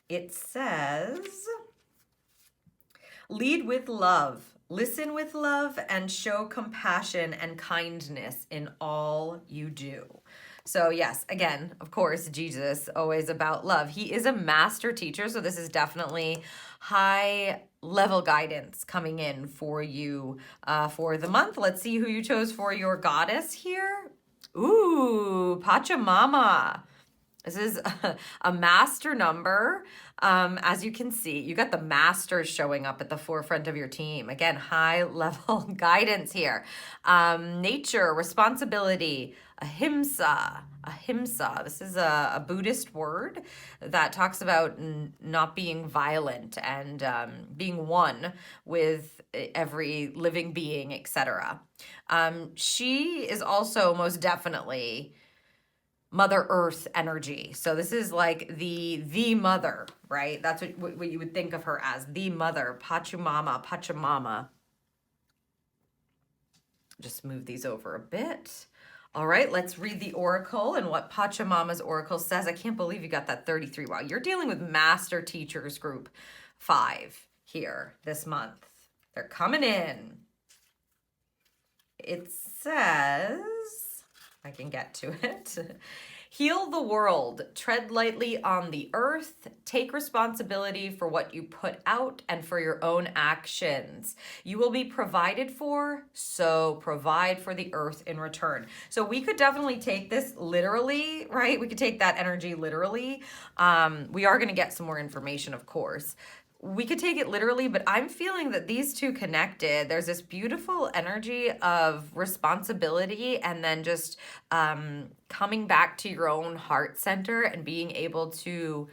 It says, lead with love, listen with love, and show compassion and kindness in all you do. So yes, again, of course, Jesus, always about love. He is a master teacher, so this is definitely high level guidance coming in for you for the month. Let's see who you chose for your goddess here. Ooh, Pachamama. This is a master number. As you can see, you got the masters showing up at the forefront of your team. Again, high level guidance here. Nature, responsibility, ahimsa. Ahimsa. This is a Buddhist word that talks about not being violent and being one with every living being, etc. She is also most definitely Mother Earth energy. So this is like the mother, right? That's what you would think of her as, the mother, Pachamama. Just move these over a bit. All right, let's read the oracle and what Pachamama's oracle says. I can't believe you got that 33. Wow, you're dealing with Master Teachers Group 5 here this month. They're coming in. It says, I can get to it. Heal the world, tread lightly on the earth, take responsibility for what you put out and for your own actions. You will be provided for, so provide for the earth in return. So we could definitely take this literally, right? We could take that energy literally. We are going to get some more information, of course. We could take it literally, but I'm feeling that these two connected. There's this beautiful energy of responsibility and then just coming back to your own heart center and being able to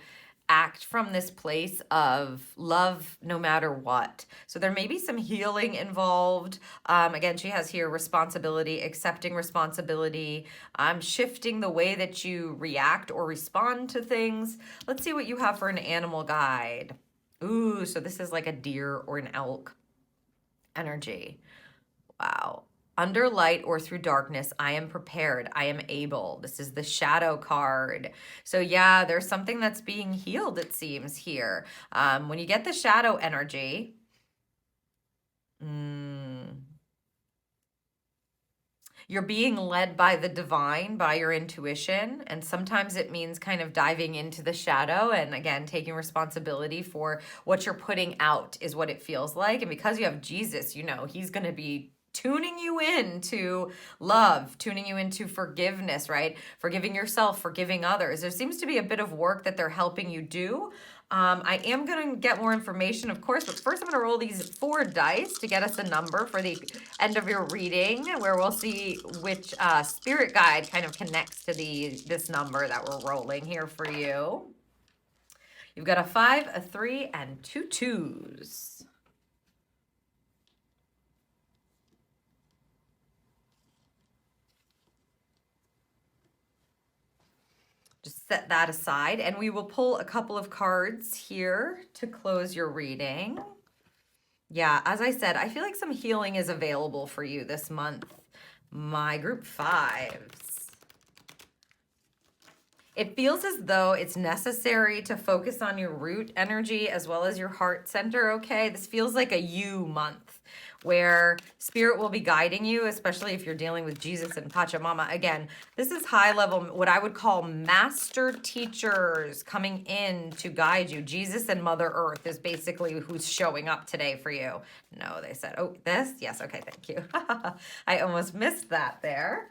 act from this place of love no matter what. So there may be some healing involved. Again, she has here responsibility, accepting responsibility, shifting the way that you react or respond to things. Let's see what you have for an animal guide. Ooh, so this is like a deer or an elk energy. Wow. Under light or through darkness, I am prepared. I am able. This is the shadow card. So yeah, there's something that's being healed, it seems, here. When you get the shadow energy, you're being led by the divine, by your intuition. And sometimes it means kind of diving into the shadow and again, taking responsibility for what you're putting out is what it feels like. And because you have Jesus, you know, he's going to be tuning you into love, tuning you into forgiveness, right? Forgiving yourself, forgiving others. There seems to be a bit of work that they're helping you do. I am going to get more information, of course, but first I'm going to roll these 4 dice to get us a number for the end of your reading, where we'll see which spirit guide kind of connects to this number that we're rolling here for you. You've got a 5, a 3, and 2 2s. Just set that aside, and we will pull a couple of cards here to close your reading. Yeah, as I said, I feel like some healing is available for you this month. My group 5s. It feels as though it's necessary to focus on your root energy as well as your heart center, okay? This feels like a you month where spirit will be guiding you, especially if you're dealing with Jesus and Pachamama. Again, this is high level, what I would call master teachers coming in to guide you. Jesus and Mother Earth is basically who's showing up today for you. No, they said, oh, this? Yes, okay, thank you. I almost missed that there.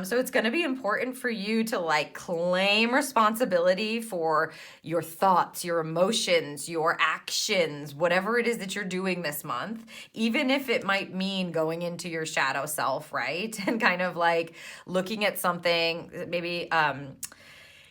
So it's going to be important for you to like claim responsibility for your thoughts, your emotions, your actions, whatever it is that you're doing this month, even if it might mean going into your shadow self, right? And kind of like looking at something, maybe,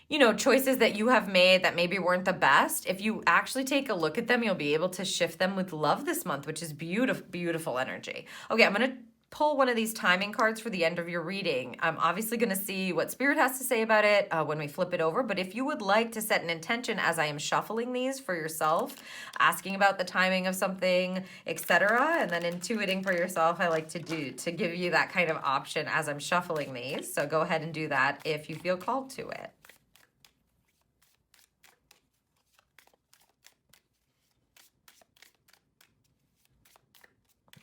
you know, choices that you have made that maybe weren't the best. If you actually take a look at them, you'll be able to shift them with love this month, which is beautiful, beautiful energy. Okay, I'm going to pull one of these timing cards for the end of your reading. I'm obviously going to see what Spirit has to say about it when we flip it over, but if you would like to set an intention as I am shuffling these for yourself, asking about the timing of something, etc., and then intuiting for yourself, I like to give you that kind of option as I'm shuffling these. So go ahead and do that if you feel called to it.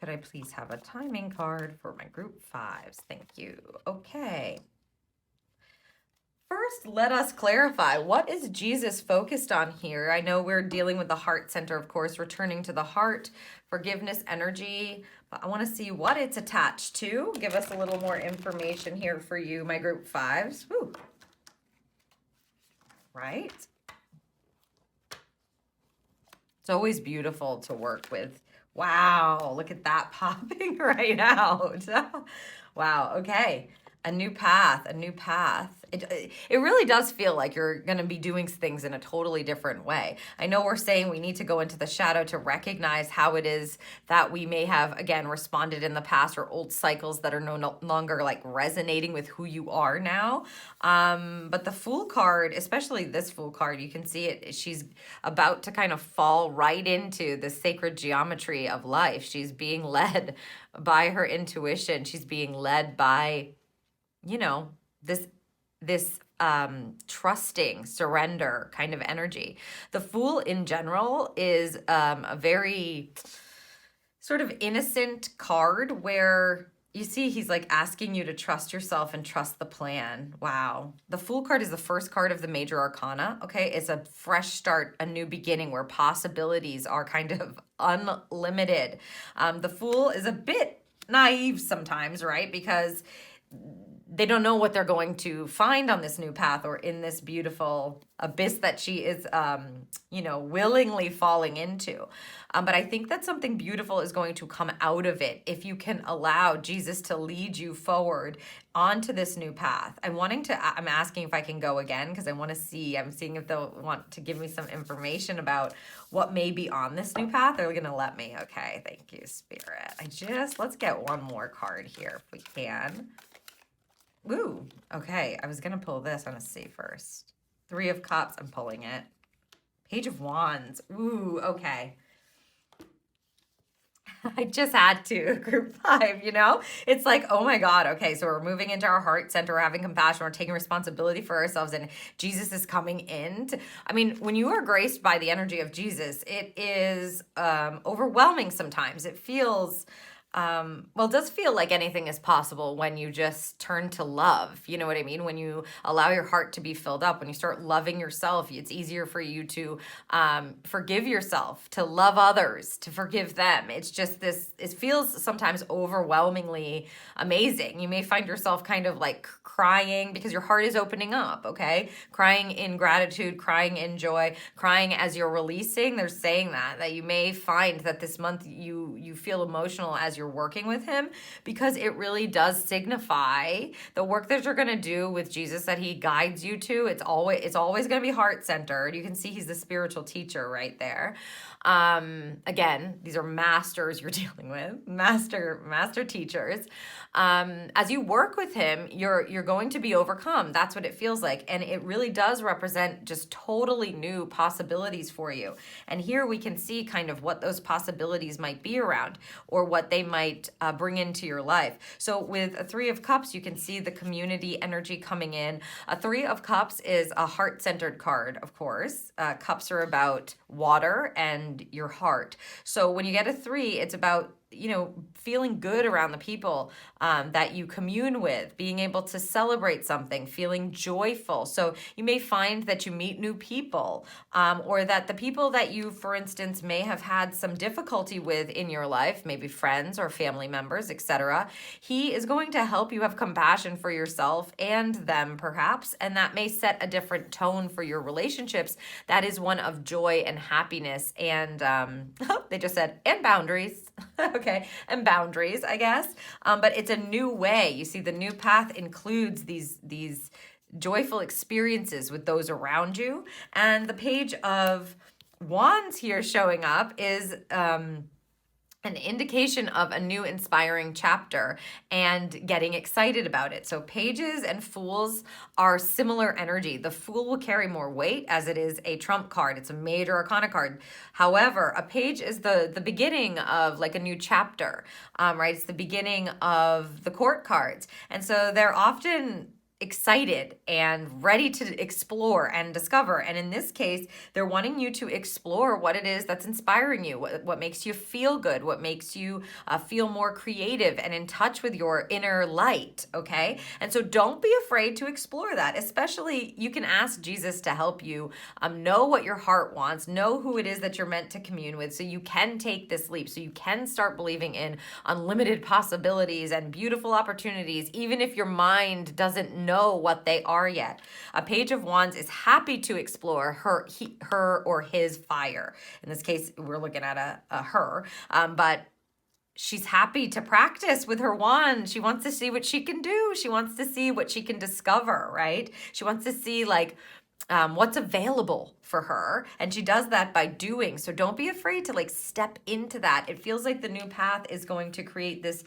Could I please have a timing card for my group 5s? Thank you. Okay. let us clarify, what is Jesus focused on here? I know we're dealing with the heart center, of course, returning to the heart, forgiveness, energy, but I want to see what it's attached to. Give us a little more information here for you, my group fives. Whew. Right? It's always beautiful to work with. Wow, look at that popping right out. Wow, okay. A new path, a new path. It really does feel like you're going to be doing things in a totally different way. I know we're saying we need to go into the shadow to recognize how it is that we may have, again, responded in the past, or old cycles that are no longer like resonating with who you are now. But the Fool card, especially this Fool card, you can see it. She's about to kind of fall right into the sacred geometry of life. She's being led by her intuition. She's being led by, you know, this trusting surrender kind of energy. The Fool in general is a very sort of innocent card where you see he's like asking you to trust yourself and trust the plan. Wow. The Fool card is the first card of the major arcana. Okay. It's a fresh start, a new beginning where possibilities are kind of unlimited. The Fool is a bit naive sometimes, right? Because they don't know what they're going to find on this new path or in this beautiful abyss that she is, willingly falling into. But I think that something beautiful is going to come out of it if you can allow Jesus to lead you forward onto this new path. I'm asking if I can go again because I'm seeing if they'll want to give me some information about what may be on this new path. They're going to let me. Okay, thank you, Spirit. Let's get one more card here if we can. Ooh, okay. I was going to pull this. I'm going to see first. 3 of Cups. I'm pulling it. Page of Wands. Ooh, okay. I just had to. Group 5, It's like, oh my God. Okay, so we're moving into our heart center. We're having compassion. We're taking responsibility for ourselves. And Jesus is coming in. When you are graced by the energy of Jesus, it is overwhelming sometimes. It feels... it does feel like anything is possible when you just turn to love. You know what I mean? When you allow your heart to be filled up, when you start loving yourself, it's easier for you to forgive yourself, to love others, to forgive them. It's just it feels sometimes overwhelmingly amazing. You may find yourself kind of like crying because your heart is opening up, okay? Crying in gratitude, crying in joy, crying as you're releasing. They're saying that you may find that this month you feel emotional as you're working with him, because it really does signify the work that you're going to do with Jesus that he guides you to. It's always going to be heart-centered. You can see he's the spiritual teacher right there. Again, these are masters you're dealing with, master teachers. As you work with him, you're going to be overcome. That's what it feels like. And it really does represent just totally new possibilities for you. And here we can see kind of what those possibilities might be around, or what they might bring into your life. So with a 3 of Cups, you can see the community energy coming in. A 3 of Cups is a heart-centered card, of course. Cups are about water and your heart. So when you get a 3, it's about feeling good around the people that you commune with, being able to celebrate something, feeling joyful. So you may find that you meet new people, or that the people that you, for instance, may have had some difficulty with in your life, maybe friends or family members, etc. He is going to help you have compassion for yourself and them, perhaps, and that may set a different tone for your relationships. That is one of joy and happiness, and they just said, and boundaries. Okay, and boundaries, I guess. But it's a new way. You see, the new path includes these joyful experiences with those around you. And the Page of Wands here showing up is an indication of a new inspiring chapter and getting excited about it. So pages and fools are similar energy. The Fool will carry more weight as it is a trump card. It's a major arcana card. However, a page is the beginning of like a new chapter, right? It's the beginning of the court cards. And so they're often excited and ready to explore and discover. And in this case, they're wanting you to explore what it is that's inspiring you, what makes you feel good, what makes you feel more creative and in touch with your inner light, okay? And so don't be afraid to explore that. Especially, you can ask Jesus to help you know what your heart wants, know who it is that you're meant to commune with, so you can take this leap, so you can start believing in unlimited possibilities and beautiful opportunities, even if your mind doesn't know what they are yet. A Page of Wands is happy to explore her or his fire. In this case, we're looking at a her, but she's happy to practice with her wand. She wants to see what she can do. She wants to see what she can discover, right? She wants to see what's available for her, and she does that by doing. So don't be afraid to step into that. It feels like the new path is going to create this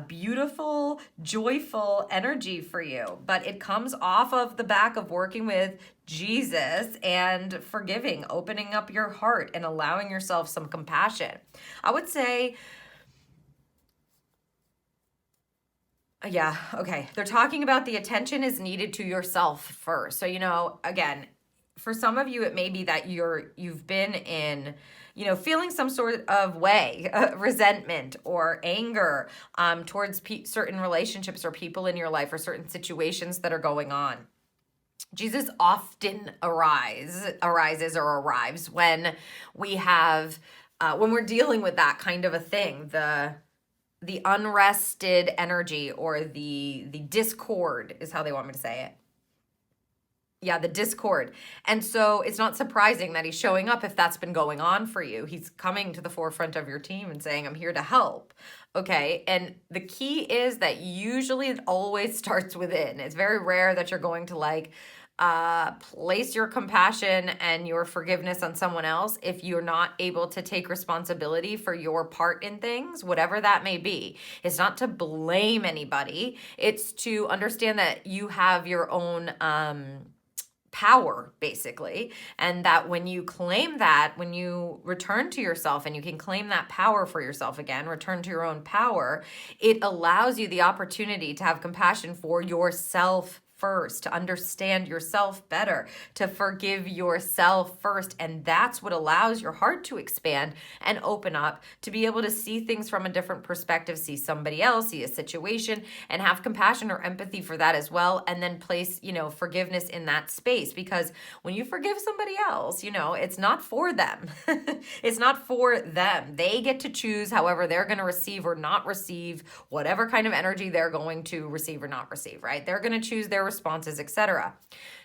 beautiful, joyful energy for you, but it comes off of the back of working with Jesus and forgiving, opening up your heart and allowing yourself some compassion. I would say, yeah, okay. They're talking about the attention is needed to yourself first. So, again, for some of you, it may be that you've been in, feeling some sort of way, resentment or anger towards certain relationships or people in your life or certain situations that are going on. Jesus often arises or arrives when we have, when we're dealing with that kind of a thing, the unrested energy or the discord is how they want me to say it. Yeah, the discord. And so it's not surprising that he's showing up if that's been going on for you. He's coming to the forefront of your team and saying, I'm here to help. Okay. And the key is that usually it always starts within. It's very rare that you're going to place your compassion and your forgiveness on someone else if you're not able to take responsibility for your part in things, whatever that may be. It's not to blame anybody. It's to understand that you have your own power, basically, and that when you claim that, when you return to yourself and you can claim that power for yourself again, return to your own power, it allows you the opportunity to have compassion for yourself first, to understand yourself better, to forgive yourself first. And that's what allows your heart to expand and open up, to be able to see things from a different perspective, see somebody else, see a situation, and have compassion or empathy for that as well. And then place, forgiveness in that space. Because when you forgive somebody else, it's not for them. It's not for them. They get to choose however they're going to receive or not receive whatever kind of energy they're going to receive or not receive, right? They're going to choose their responses, etc.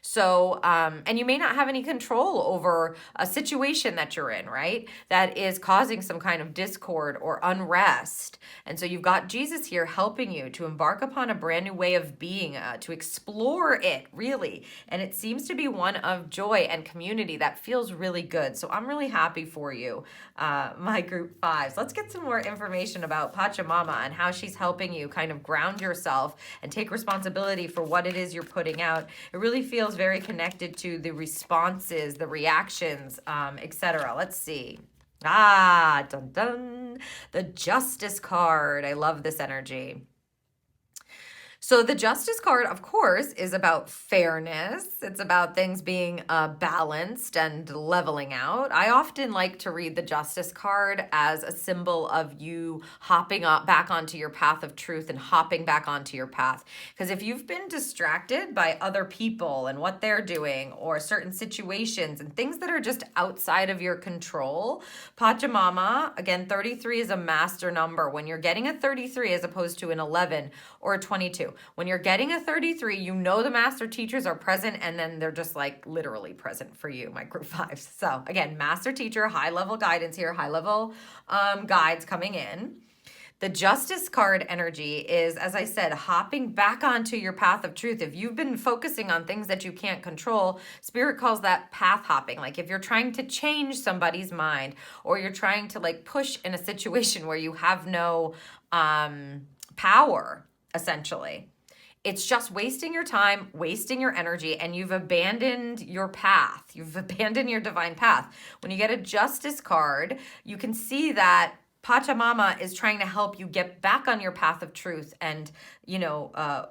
So, and you may not have any control over a situation that you're in, right? That is causing some kind of discord or unrest. And so you've got Jesus here helping you to embark upon a brand new way of being, to explore it really. And it seems to be one of joy and community that feels really good. So I'm really happy for you, my group fives. Let's get some more information about Pachamama and how she's helping you kind of ground yourself and take responsibility for what it is you're putting out. It really feels very connected to the responses, the reactions, etc. Let's see. Dun dun. The Justice card. I love this energy. So the Justice card, of course, is about fairness. It's about things being balanced and leveling out. I often like to read the Justice card as a symbol of you hopping up back onto your path of truth and hopping back onto your path. Because if you've been distracted by other people and what they're doing or certain situations and things that are just outside of your control, Pachamama, again, 33 is a master number. When you're getting a 33 as opposed to an 11 or a 22, when you're getting a 33, the master teachers are present, and then they're just literally present for you, my group fives. So again, master teacher, high level guidance here, high level guides coming in. The Justice card energy is, as I said, hopping back onto your path of truth. If you've been focusing on things that you can't control, Spirit calls that path hopping. Like if you're trying to change somebody's mind, or you're trying to push in a situation where you have no power, essentially. It's just wasting your time, wasting your energy, and you've abandoned your path. You've abandoned your divine path. When you get a Justice card, you can see that Pachamama is trying to help you get back on your path of truth and,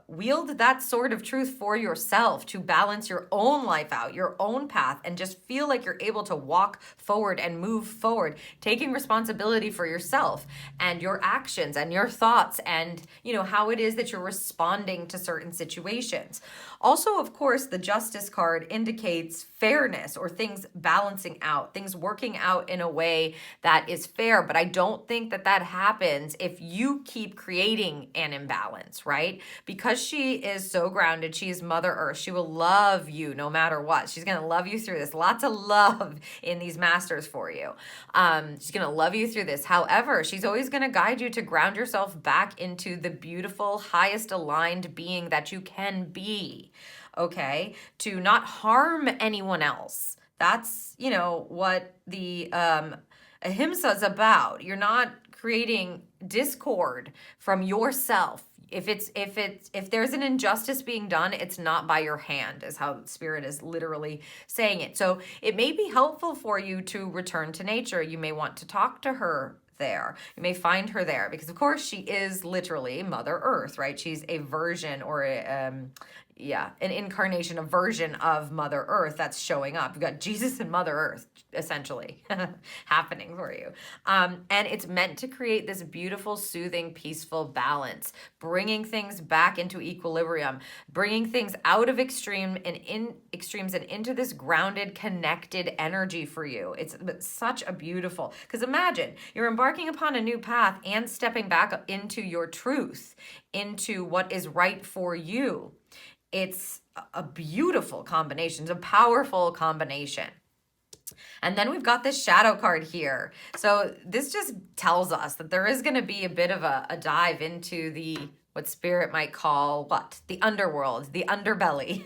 wield that sword of truth for yourself to balance your own life out, your own path, and just feel like you're able to walk forward and move forward, taking responsibility for yourself and your actions and your thoughts and, how it is that you're responding to certain situations. Also, of course, the Justice card indicates fairness or things balancing out, things working out in a way that is fair. But I don't think that happens if you keep creating an imbalance, right? Because she is so grounded, she is Mother Earth. She will love you no matter what. She's going to love you through this. Lots of love in these masters for you. She's going to love you through this. However, she's always going to guide you to ground yourself back into the beautiful, highest aligned being that you can be. Okay, to not harm anyone else. That's, what the ahimsa is about. You're not creating discord from yourself. If there's an injustice being done, it's not by your hand, is how Spirit is literally saying it. So it may be helpful for you to return to nature. You may want to talk to her there. You may find her there because, of course, she is literally Mother Earth, right? She's a version or an incarnation, a version of Mother Earth that's showing up. You've got Jesus and Mother Earth, essentially, happening for you. And it's meant to create this beautiful, soothing, peaceful balance, bringing things back into equilibrium, bringing things out of extremes and into this grounded, connected energy for you. It's such a beautiful, because imagine you're embarking upon a new path and stepping back into your truth, into what is right for you. It's a beautiful combination. It's a powerful combination. And then we've got this shadow card here. So this just tells us that there is going to be a bit of a dive into what Spirit might call the underworld, the underbelly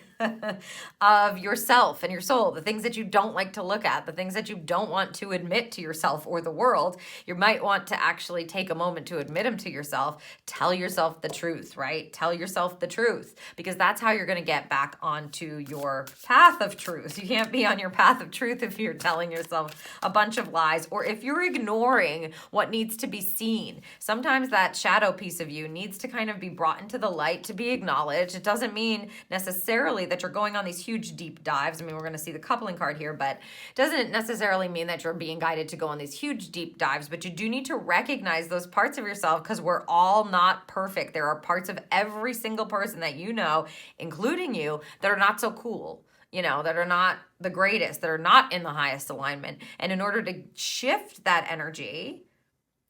of yourself and your soul, the things that you don't like to look at, the things that you don't want to admit to yourself or the world. You might want to actually take a moment to admit them to yourself. Tell yourself the truth, right? Tell yourself the truth, because that's how you're going to get back onto your path of truth. You can't be on your path of truth if you're telling yourself a bunch of lies or if you're ignoring what needs to be seen. Sometimes that shadow piece of you needs to kind of be brought into the light to be acknowledged. It doesn't mean necessarily that you're going on these huge deep dives. I mean, we're going to see the coupling card here, but it doesn't necessarily mean that you're being guided to go on these huge deep dives, but you do need to recognize those parts of yourself because we're all not perfect. There are parts of every single person that you know, including you, that are not so cool, that are not the greatest, that are not in the highest alignment. And in order to shift that energy,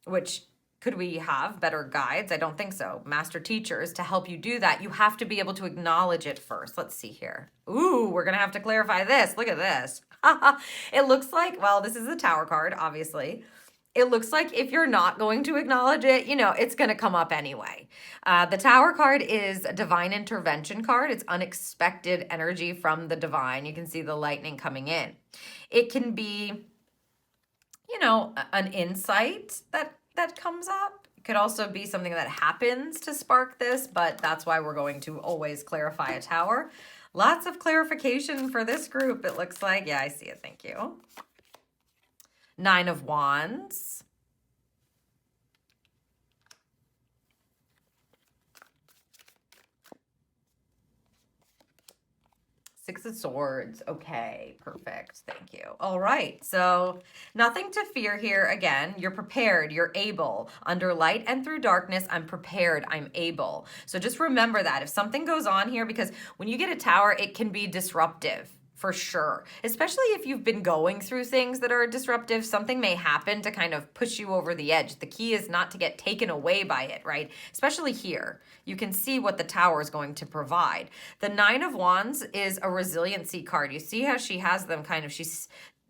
which could we have better guides? I don't think so. Master teachers to help you do that. You have to be able to acknowledge it first. Let's see here. Ooh, we're going to have to clarify this. Look at this. It looks like, this is the Tower card, obviously. It looks like if you're not going to acknowledge it, it's going to come up anyway. The Tower card is a divine intervention card. It's unexpected energy from the divine. You can see the lightning coming in. It can be, an insight that comes up. It could also be something that happens to spark this, but that's why we're going to always clarify a tower. Lots of clarification for this group, it looks like. Yeah, I see it. Thank you. 9 of Wands. Six of Swords. Okay, perfect. Thank you. All right, so nothing to fear here. Again, you're prepared. You're able. Under light and through darkness, I'm prepared. I'm able. So just remember that. If something goes on here, because when you get a tower, it can be disruptive. For sure. Especially if you've been going through things that are disruptive, something may happen to kind of push you over the edge. The key is not to get taken away by it, right? Especially here. You can see what the tower is going to provide. The 9 of Wands is a resiliency card. You see how she has them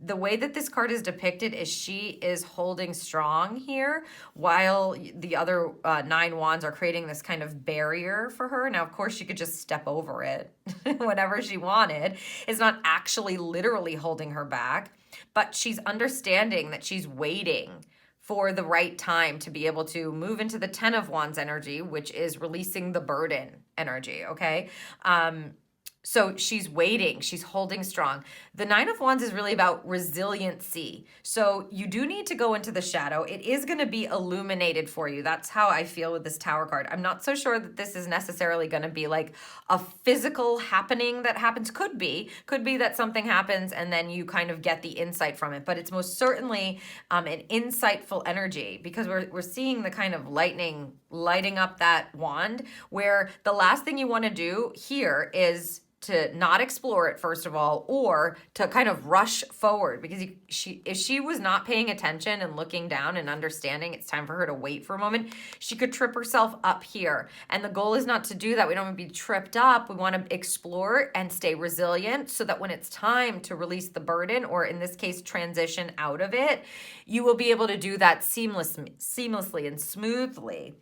the way that this card is depicted is she is holding strong here while the other 9 wands are creating this kind of barrier for her. Now, of course, she could just step over it whenever she wanted. It's not actually literally holding her back, but she's understanding that she's waiting for the right time to be able to move into the 10 of Wands energy, which is releasing the burden energy, okay? So she's waiting, she's holding strong. The Nine of Wands is really about resiliency. So you do need to go into the shadow. It is going to be illuminated for you. That's how I feel with this Tower card. I'm not so sure that this is necessarily going to be like a physical happening that happens. Could be that something happens and then you kind of get the insight from it. But it's most certainly an insightful energy, because we're seeing the kind of lightning lighting up that wand, where the last thing you want to do here is to not explore it, first of all, or to kind of rush forward, because if she was not paying attention and looking down and understanding it's time for her to wait for a moment, she could trip herself up here. And the goal is not to do that. We don't want to be tripped up. We want to explore and stay resilient, so that when it's time to release the burden, or in this case, transition out of it, you will be able to do that seamlessly and smoothly.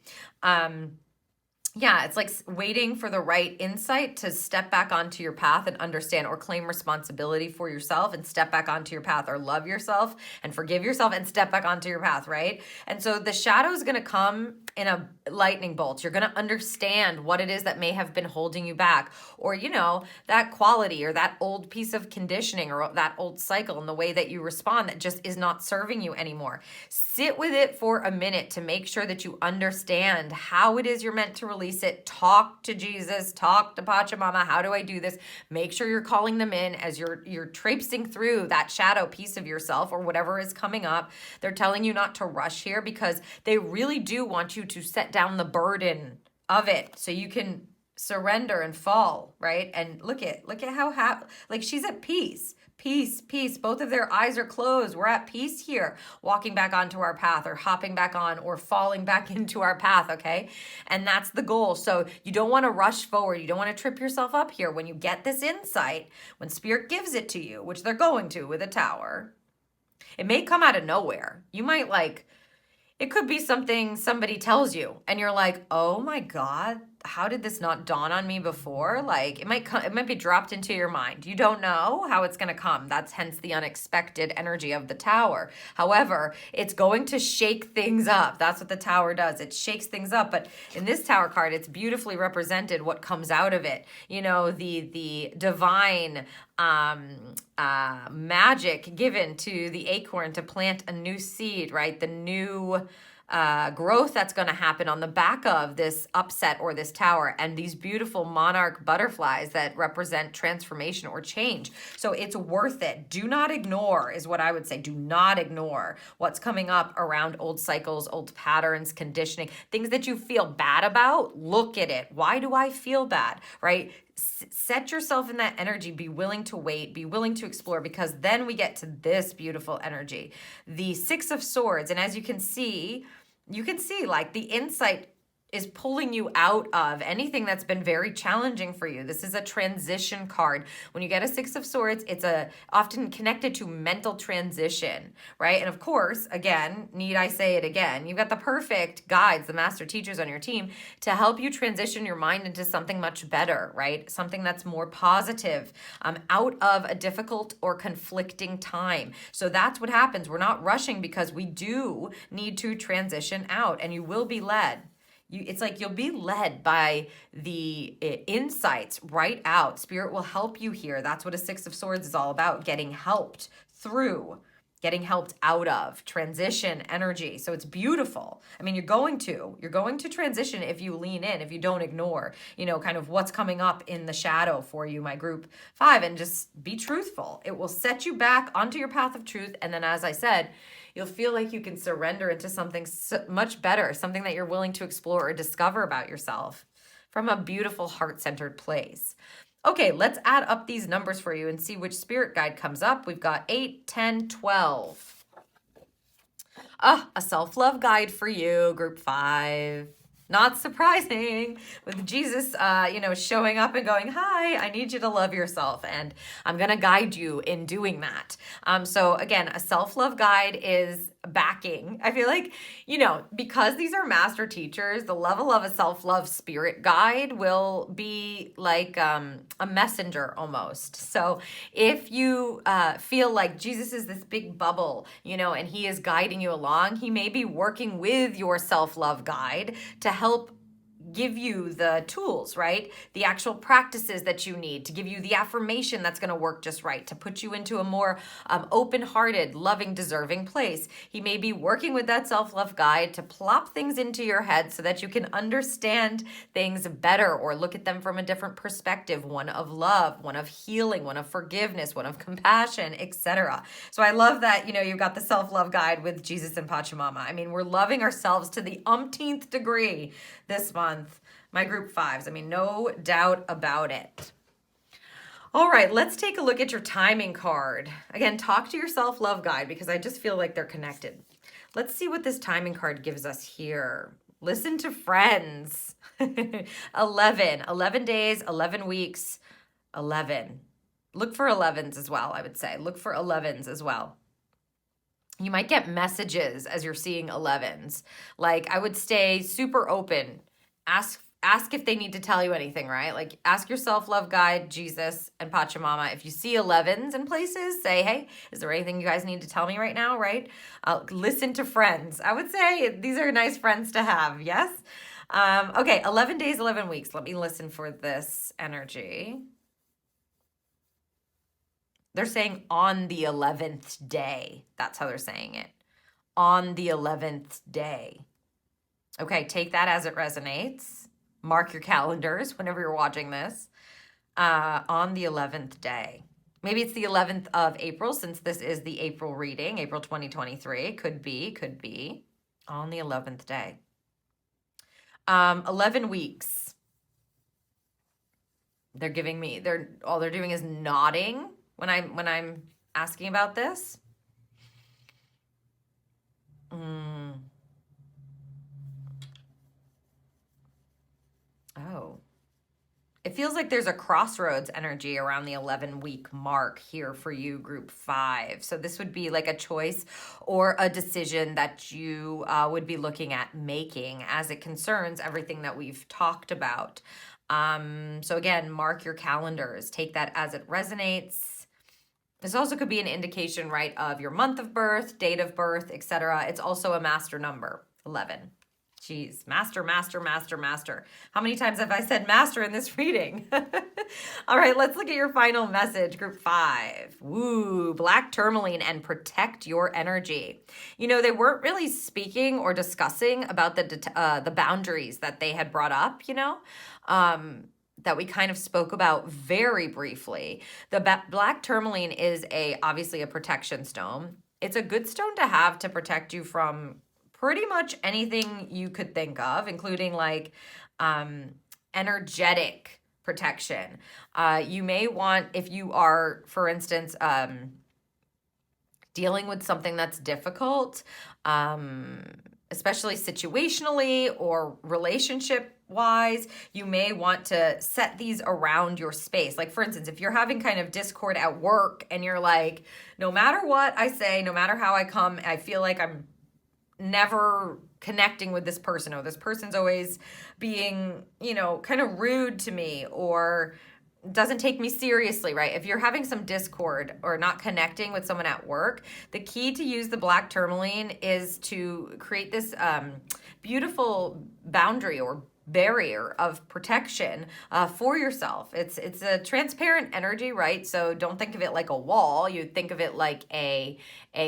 Yeah, it's like waiting for the right insight to step back onto your path and understand, or claim responsibility for yourself and step back onto your path, or love yourself and forgive yourself and step back onto your path, right? And so the shadow is going to come in a lightning bolt. You're going to understand what it is that may have been holding you back, or, you know, that quality or that old piece of conditioning or that old cycle and the way that you respond that just is not serving you anymore. Sit with it for a minute to make sure that you understand how it is you're meant to release it. Talk to Jesus, talk to Pachamama. How do I do this? Make sure you're calling them in as you're traipsing through that shadow piece of yourself, or whatever is coming up. They're telling you not to rush here, because they really do want you to set down the burden of it so you can surrender and fall, right? And look at how like she's at peace. Peace. Both of their eyes are closed. We're at peace here, walking back onto our path, or hopping back on, or falling back into our path, okay? And that's the goal. So you don't want to rush forward. You don't want to trip yourself up here. When you get this insight, when Spirit gives it to you, which they're going to with a Tower, it may come out of nowhere. You might it could be something somebody tells you and you're like, oh my God, how did this not dawn on me before? Like it might be dropped into your mind. You don't know how it's going to come. That's hence the unexpected energy of the Tower. However, it's going to shake things up. That's what the Tower does. It shakes things up. But in this Tower card, it's beautifully represented what comes out of it. You know, the divine magic given to the acorn to plant a new seed, right? The new growth that's going to happen on the back of this upset or this Tower, and these beautiful monarch butterflies that represent transformation or change. So it's worth it. Do not ignore, is what I would say. Do not ignore what's coming up around old cycles, old patterns, conditioning, things that you feel bad about. Look at it. Why do I feel bad, right? Set yourself in that energy. Be willing to wait, be willing to explore, because then we get to this beautiful energy, the Six of Swords. And as you can see like the insight is pulling you out of anything that's been very challenging for you. This is a transition card. When you get a Six of Swords, it's often connected to mental transition, right? And of course, again, need I say it again, you've got the perfect guides, the master teachers on your team to help you transition your mind into something much better, right? Something that's more positive, out of a difficult or conflicting time. So that's what happens. We're not rushing, because we do need to transition out, and you will be led. It's like you'll be led by the insights right out. Spirit will help you here. That's what a Six of Swords is all about, getting helped through, getting helped out of transition energy. So it's beautiful. I mean, you're going to transition if you lean in, if you don't ignore, kind of what's coming up in the shadow for you, my group 5, and just be truthful. It will set you back onto your path of truth. And then, as I said, you'll feel like you can surrender into something so much better, something that you're willing to explore or discover about yourself from a beautiful heart-centered place. Okay, let's add up these numbers for you and see which spirit guide comes up. We've got 8, 10, 12. A self-love guide for you, group 5. Not surprising, with Jesus, showing up and going, hi, I need you to love yourself, and I'm going to guide you in doing that. So again, a self-love guide is backing. I feel like, because these are master teachers, the level of a self-love spirit guide will be like a messenger almost. So if you feel like Jesus is this big bubble, and he is guiding you along, he may be working with your self-love guide to help give you the tools, right? The actual practices that you need to give you the affirmation that's going to work just right, to put you into a more open-hearted, loving, deserving place. He may be working with that self-love guide to plop things into your head so that you can understand things better or look at them from a different perspective, one of love, one of healing, one of forgiveness, one of compassion, etc. So I love that, you've got the self-love guide with Jesus and Pachamama. I mean, we're loving ourselves to the umpteenth degree this month. My group fives. I mean, no doubt about it. All right, let's take a look at your timing card. Again, talk to your self-love guide because I just feel like they're connected. Let's see what this timing card gives us here. Listen to friends. 11 days, 11 weeks, 11. Look for 11s as well, I would say. Look for 11s as well. You might get messages as you're seeing 11s. Like, I would stay super open. Ask if they need to tell you anything, right? Like, ask your self-love guide, Jesus, and Pachamama. If you see 11s in places, say, hey, is there anything you guys need to tell me right now, right? Listen to friends. I would say these are nice friends to have, yes? Okay, 11 days, 11 weeks. Let me listen for this energy. They're saying on the 11th day. That's how they're saying it. On the 11th day. Okay, take that as it resonates. Mark your calendars whenever you're watching this. On the 11th day. Maybe it's the 11th of April, since this is the April reading, April 2023. Could be. On the 11th day. 11 weeks. They're giving me, all they're doing is nodding when I'm asking about this. Oh. It feels like there's a crossroads energy around the 11-week mark here for you, group 5. So this would be like a choice or a decision that you would be looking at making as it concerns everything that we've talked about. So again, mark your calendars. Take that as it resonates. This also could be an indication, right, of your month of birth, date of birth, etc. It's also a master number, 11. Jeez, master. How many times have I said master in this reading? All right, let's look at your final message, group 5. Woo, black tourmaline and protect your energy. They weren't really speaking or discussing about the boundaries that they had brought up, that we kind of spoke about very briefly. The black tourmaline is obviously a protection stone. It's a good stone to have to protect you from pretty much anything you could think of, including like energetic protection. You may want, if you are, for instance, dealing with something that's difficult, especially situationally or relationship-wise, you may want to set these around your space. Like, for instance, if you're having kind of discord at work and you're like, no matter what I say, no matter how I come, I feel like I'm never connecting with this person, or this person's always being, kind of rude to me or doesn't take me seriously, right? If you're having some discord or not connecting with someone at work, the key to use the black tourmaline is to create this beautiful boundary or barrier of protection for yourself. It's a transparent energy, right? So don't think of it like a wall. You think of it like a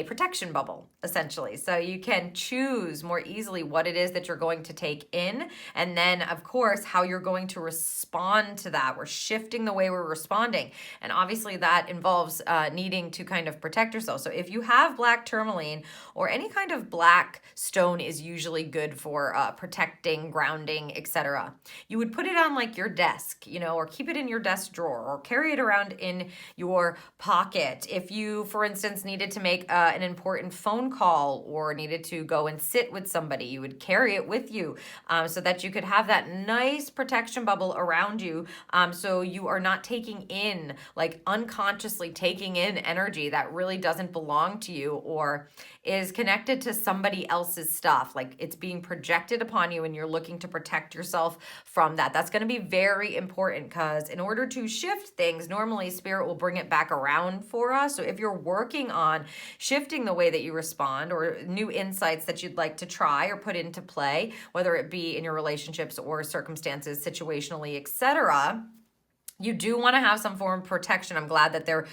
protection bubble, essentially. So you can choose more easily what it is that you're going to take in, and then, of course, how you're going to respond to that. We're shifting the way we're responding, and obviously that involves needing to kind of protect yourself. So if you have black tourmaline, or any kind of black stone is usually good for protecting, grounding, etc. You would put it on like your desk, or keep it in your desk drawer, or carry it around in your pocket. If you, for instance, needed to make an important phone call or needed to go and sit with somebody, you would carry it with you so that you could have that nice protection bubble around you, so you are not taking in, like unconsciously taking in energy that really doesn't belong to you or is connected to somebody else's stuff. Like it's being projected upon you and you're looking to protect yourself from that. That's going to be very important, because in order to shift things, normally spirit will bring it back around for us. So if you're working on shifting the way that you respond, or new insights that you'd like to try or put into play, whether it be in your relationships or circumstances, situationally, etc. You do want to have some form of protection. I'm glad that they're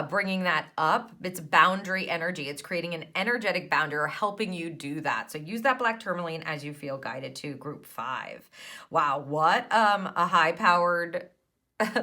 bringing that up. It's boundary energy. It's creating an energetic boundary or helping you do that. So use that black tourmaline as you feel guided to group 5. Wow, what a high-powered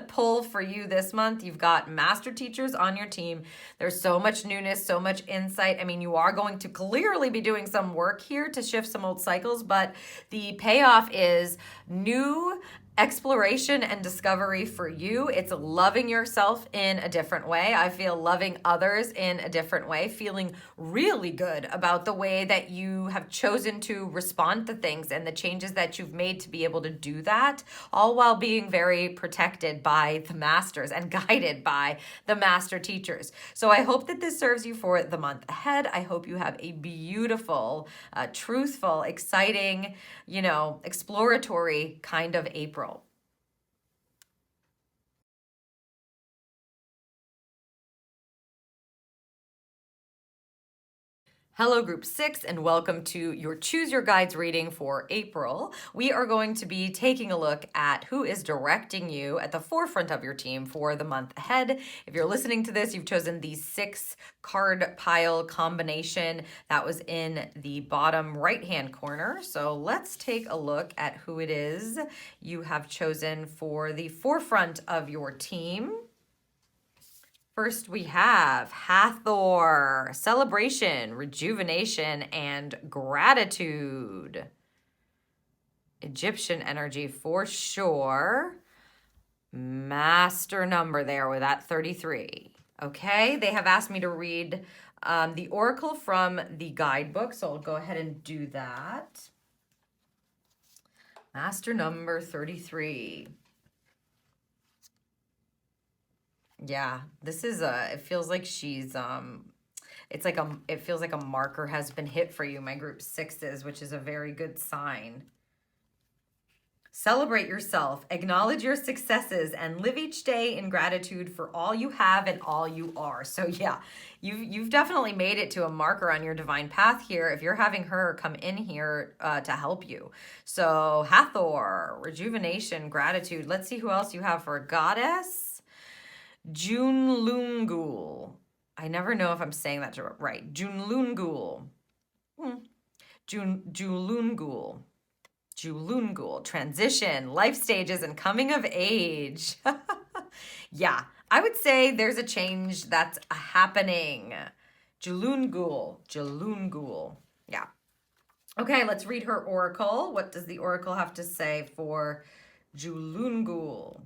pull for you this month. You've got master teachers on your team. There's so much newness, so much insight. I mean, you are going to clearly be doing some work here to shift some old cycles, but the payoff is new exploration and discovery for you. It's loving yourself in a different way. I feel loving others in a different way, feeling really good about the way that you have chosen to respond to things and the changes that you've made to be able to do that, all while being very protected by the masters and guided by the master teachers. So I hope that this serves you for the month ahead. I hope you have a beautiful, truthful, exciting, exploratory kind of April. Hello, Group 6, and welcome to your Choose Your Guides reading for April. We are going to be taking a look at who is directing you at the forefront of your team for the month ahead. If you're listening to this, you've chosen the 6 card pile combination that was in the bottom right-hand corner. So let's take a look at who it is you have chosen for the forefront of your team. First, we have Hathor, celebration, rejuvenation, and gratitude. Egyptian energy for sure. Master number there with that 33. Okay, they have asked me to read the oracle from the guidebook, so I'll go ahead and do that. Master number 33. Yeah, this is it feels like she's it feels like a marker has been hit for you, my group 6s, which is a very good sign. Celebrate yourself, acknowledge your successes, and live each day in gratitude for all you have and all you are. So yeah, you've definitely made it to a marker on your divine path here if you're having her come in here to help you. So Hathor, rejuvenation, gratitude. Let's see who else you have for a goddess. Junlungul. I never know if I'm saying that right. Junlungul. Julungul. Julungul. Transition, life stages, and coming of age. Yeah, I would say there's a change that's happening. Julungul. Julungul. Yeah. Okay, let's read her oracle. What does the oracle have to say for Julungul?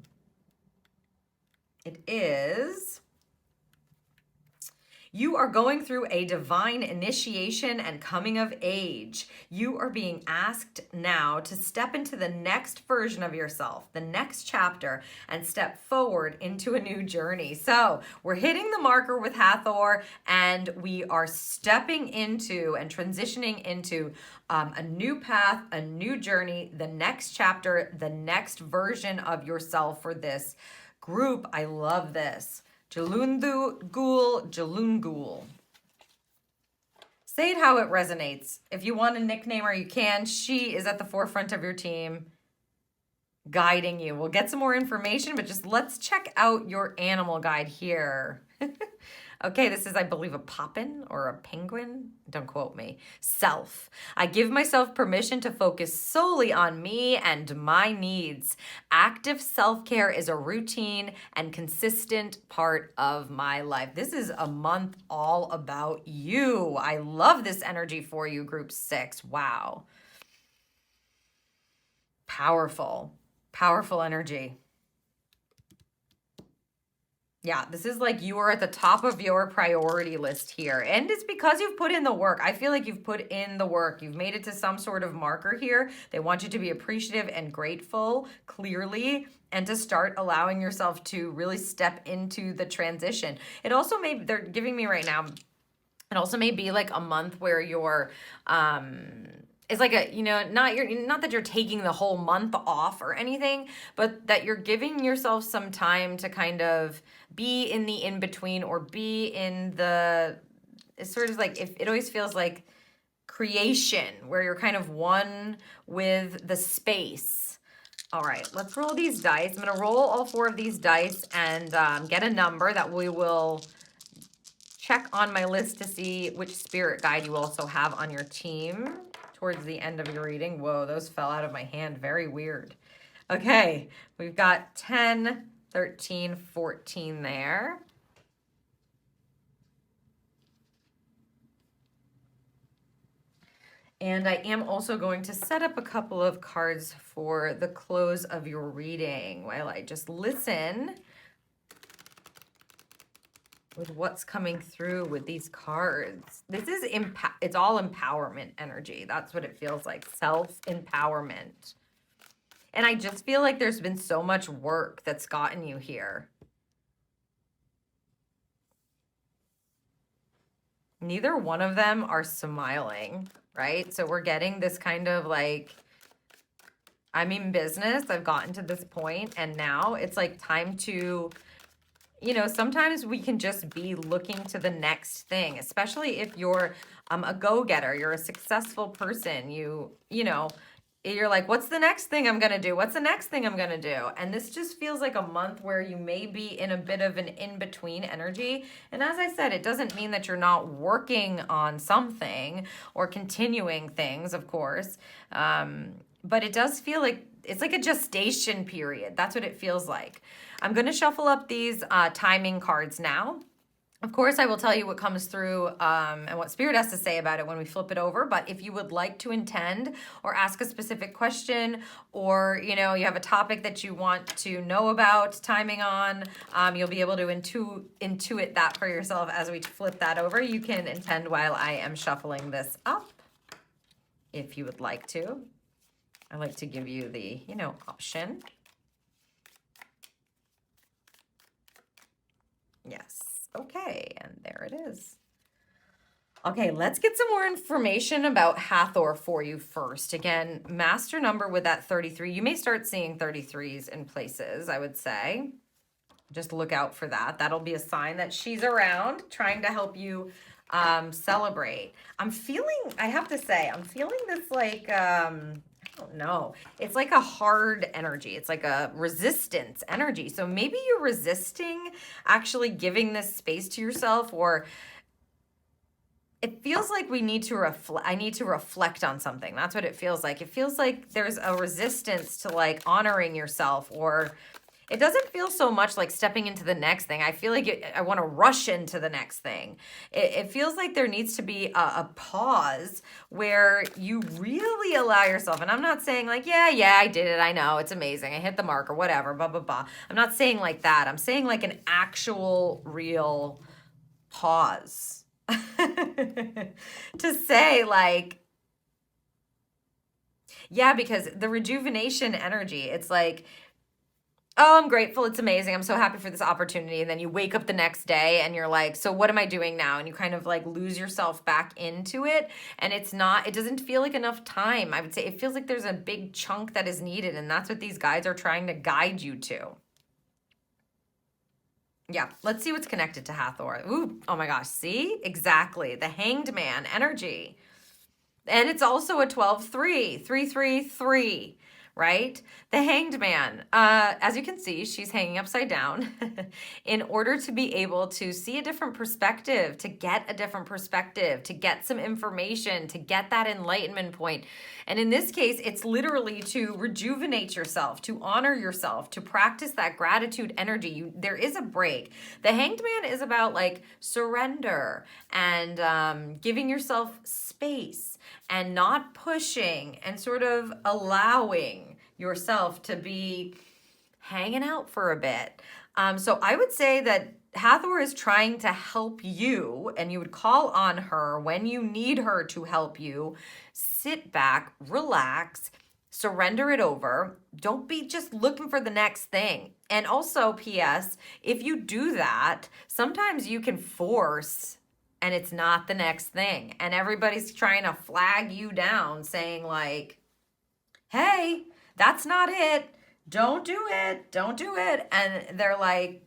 It is, you are going through a divine initiation and coming of age. You are being asked now to step into the next version of yourself, the next chapter, and step forward into a new journey. So we're hitting the marker with Hathor, and we are stepping into and transitioning into a new path, a new journey, the next chapter, the next version of yourself for this group. I love this. Jalungul. Say it how it resonates. If you want to nickname her, you can. She is at the forefront of your team, guiding you. We'll get some more information, but just let's check out your animal guide here. Okay, this is, I believe, a poppin or a penguin. Don't quote me. Self. I give myself permission to focus solely on me and my needs. Active self-care is a routine and consistent part of my life. This is a month all about you. I love this energy for you, group 6. Wow. Powerful. Powerful energy. Yeah, this is like you are at the top of your priority list here. And it's because you've put in the work. I feel like you've put in the work. You've made it to some sort of marker here. They want you to be appreciative and grateful, clearly, and to start allowing yourself to really step into the transition. It also may, they're giving me right now, it also may be like a month where you're, it's like a, not that you're taking the whole month off or anything, but that you're giving yourself some time to kind of be in the in-between or be in the it's sort of like, if it always feels like creation, where you're kind of one with the space. All right, let's roll these dice. I'm going to roll all 4 of these dice and get a number that we will check on my list to see which spirit guide you also have on your team towards the end of your reading. Whoa, those fell out of my hand. Very weird. Okay, we've got 10, 13, 14 there. And I am also going to set up a couple of cards for the close of your reading while I just listen with what's coming through with these cards. This is it's all empowerment energy. That's what it feels like, self-empowerment. And I just feel like there's been so much work that's gotten you here. Neither one of them are smiling, right? So we're getting this kind of like, I'm in business, I've gotten to this point, and now it's like time to, you know, sometimes we can just be looking to the next thing, especially if you're a go-getter, you're a successful person, you know, you're like, what's the next thing I'm going to do? What's the next thing I'm going to do? And this just feels like a month where you may be in a bit of an in-between energy. And as I said, it doesn't mean that you're not working on something or continuing things, of course. But it does feel like it's like a gestation period. That's what it feels like. I'm going to shuffle up these timing cards now. Of course, I will tell you what comes through and what Spirit has to say about it when we flip it over. But if you would like to intend or ask a specific question, or, you know, you have a topic that you want to know about timing on, you'll be able to intuit that for yourself as we flip that over. You can intend while I am shuffling this up, if you would like to. I like to give you the, you know, option. Yes. Okay, and there it is. Okay, let's get some more information about Hathor for you first. Again, master number with that 33. You may start seeing 33s in places, I would say. Just look out for that. That'll be a sign that she's around trying to help you celebrate. I'm feeling, I have to say, I'm feeling this like, I don't know. It's like a hard energy. It's like a resistance energy. So maybe you're resisting actually giving this space to yourself, or it feels like we need to I need to reflect on something. That's what it feels like. It feels like there's a resistance to like honoring yourself, or it doesn't feel so much like stepping into the next thing. I feel like I want to rush into the next thing. It feels like there needs to be a pause where you really allow yourself. And I'm not saying like, yeah, I did it. I know. It's amazing. I hit the mark or whatever, blah, blah, blah. I'm not saying like that. I'm saying like an actual real pause to say like, yeah, because the rejuvenation energy, it's like, oh, I'm grateful. It's amazing. I'm so happy for this opportunity. And then you wake up the next day and you're like, so what am I doing now? And you kind of like lose yourself back into it. And it doesn't feel like enough time. I would say it feels like there's a big chunk that is needed. And that's what these guides are trying to guide you to. Yeah, let's see what's connected to Hathor. Ooh, oh my gosh, see? Exactly. The Hanged Man energy. And it's also a 12-3, 3-3-3. Right? The Hanged Man. As you can see, she's hanging upside down in order to be able to see a different perspective, to get a different perspective, to get some information, to get that enlightenment point. And in this case, it's literally to rejuvenate yourself, to honor yourself, to practice that gratitude energy. There is a break. The Hanged Man is about like surrender and giving yourself space and not pushing and sort of allowing yourself to be hanging out for a bit. So I would say that Hathor is trying to help you, and you would call on her when you need her to help you. Sit back, relax, surrender it over. Don't be just looking for the next thing. And also, P.S., if you do that, sometimes you can force and it's not the next thing. And everybody's trying to flag you down saying like, hey, that's not it. Don't do it. Don't do it. And they're like,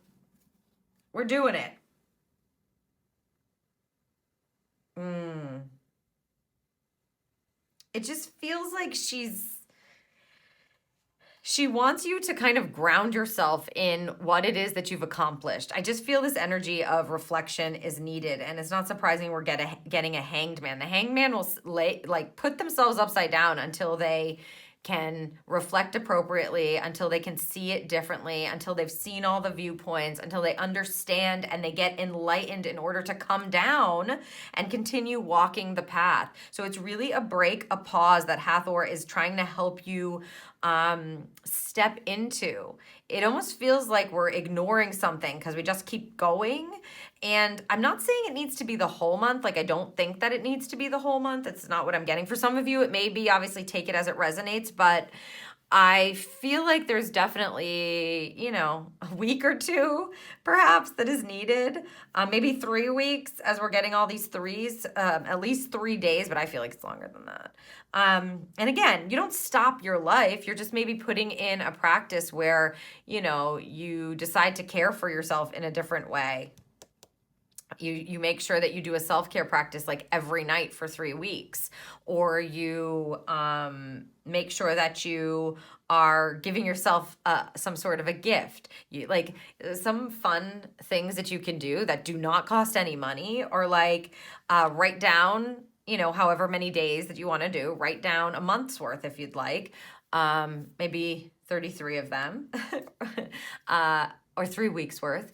we're doing it. Mm. It just feels like she wants you to kind of ground yourself in what it is that you've accomplished. I just feel this energy of reflection is needed, and it's not surprising we're getting a hanged man. The hanged man will put themselves upside down until they can reflect appropriately, until they can see it differently, until they've seen all the viewpoints, until they understand and they get enlightened in order to come down and continue walking the path. So it's really a break, a pause that Hathor is trying to help you step into. It almost feels like we're ignoring something because we just keep going. And I'm not saying it needs to be the whole month. Like, I don't think that it needs to be the whole month. It's not what I'm getting. For some of you, it may be. Obviously, take it as it resonates. But I feel like there's definitely, a week or two perhaps that is needed. Maybe 3 weeks as we're getting all these threes, at least 3 days, but I feel like it's longer than that. And again, you don't stop your life. You're just maybe putting in a practice where, you decide to care for yourself in a different way. You make sure that you do a self-care practice like every night for 3 weeks, or you make sure that you are giving yourself some sort of a gift. Like some fun things that you can do that do not cost any money, or like write down, however many days that you want to do, write down a month's worth if you'd like, maybe 33 of them. Or 3 weeks worth,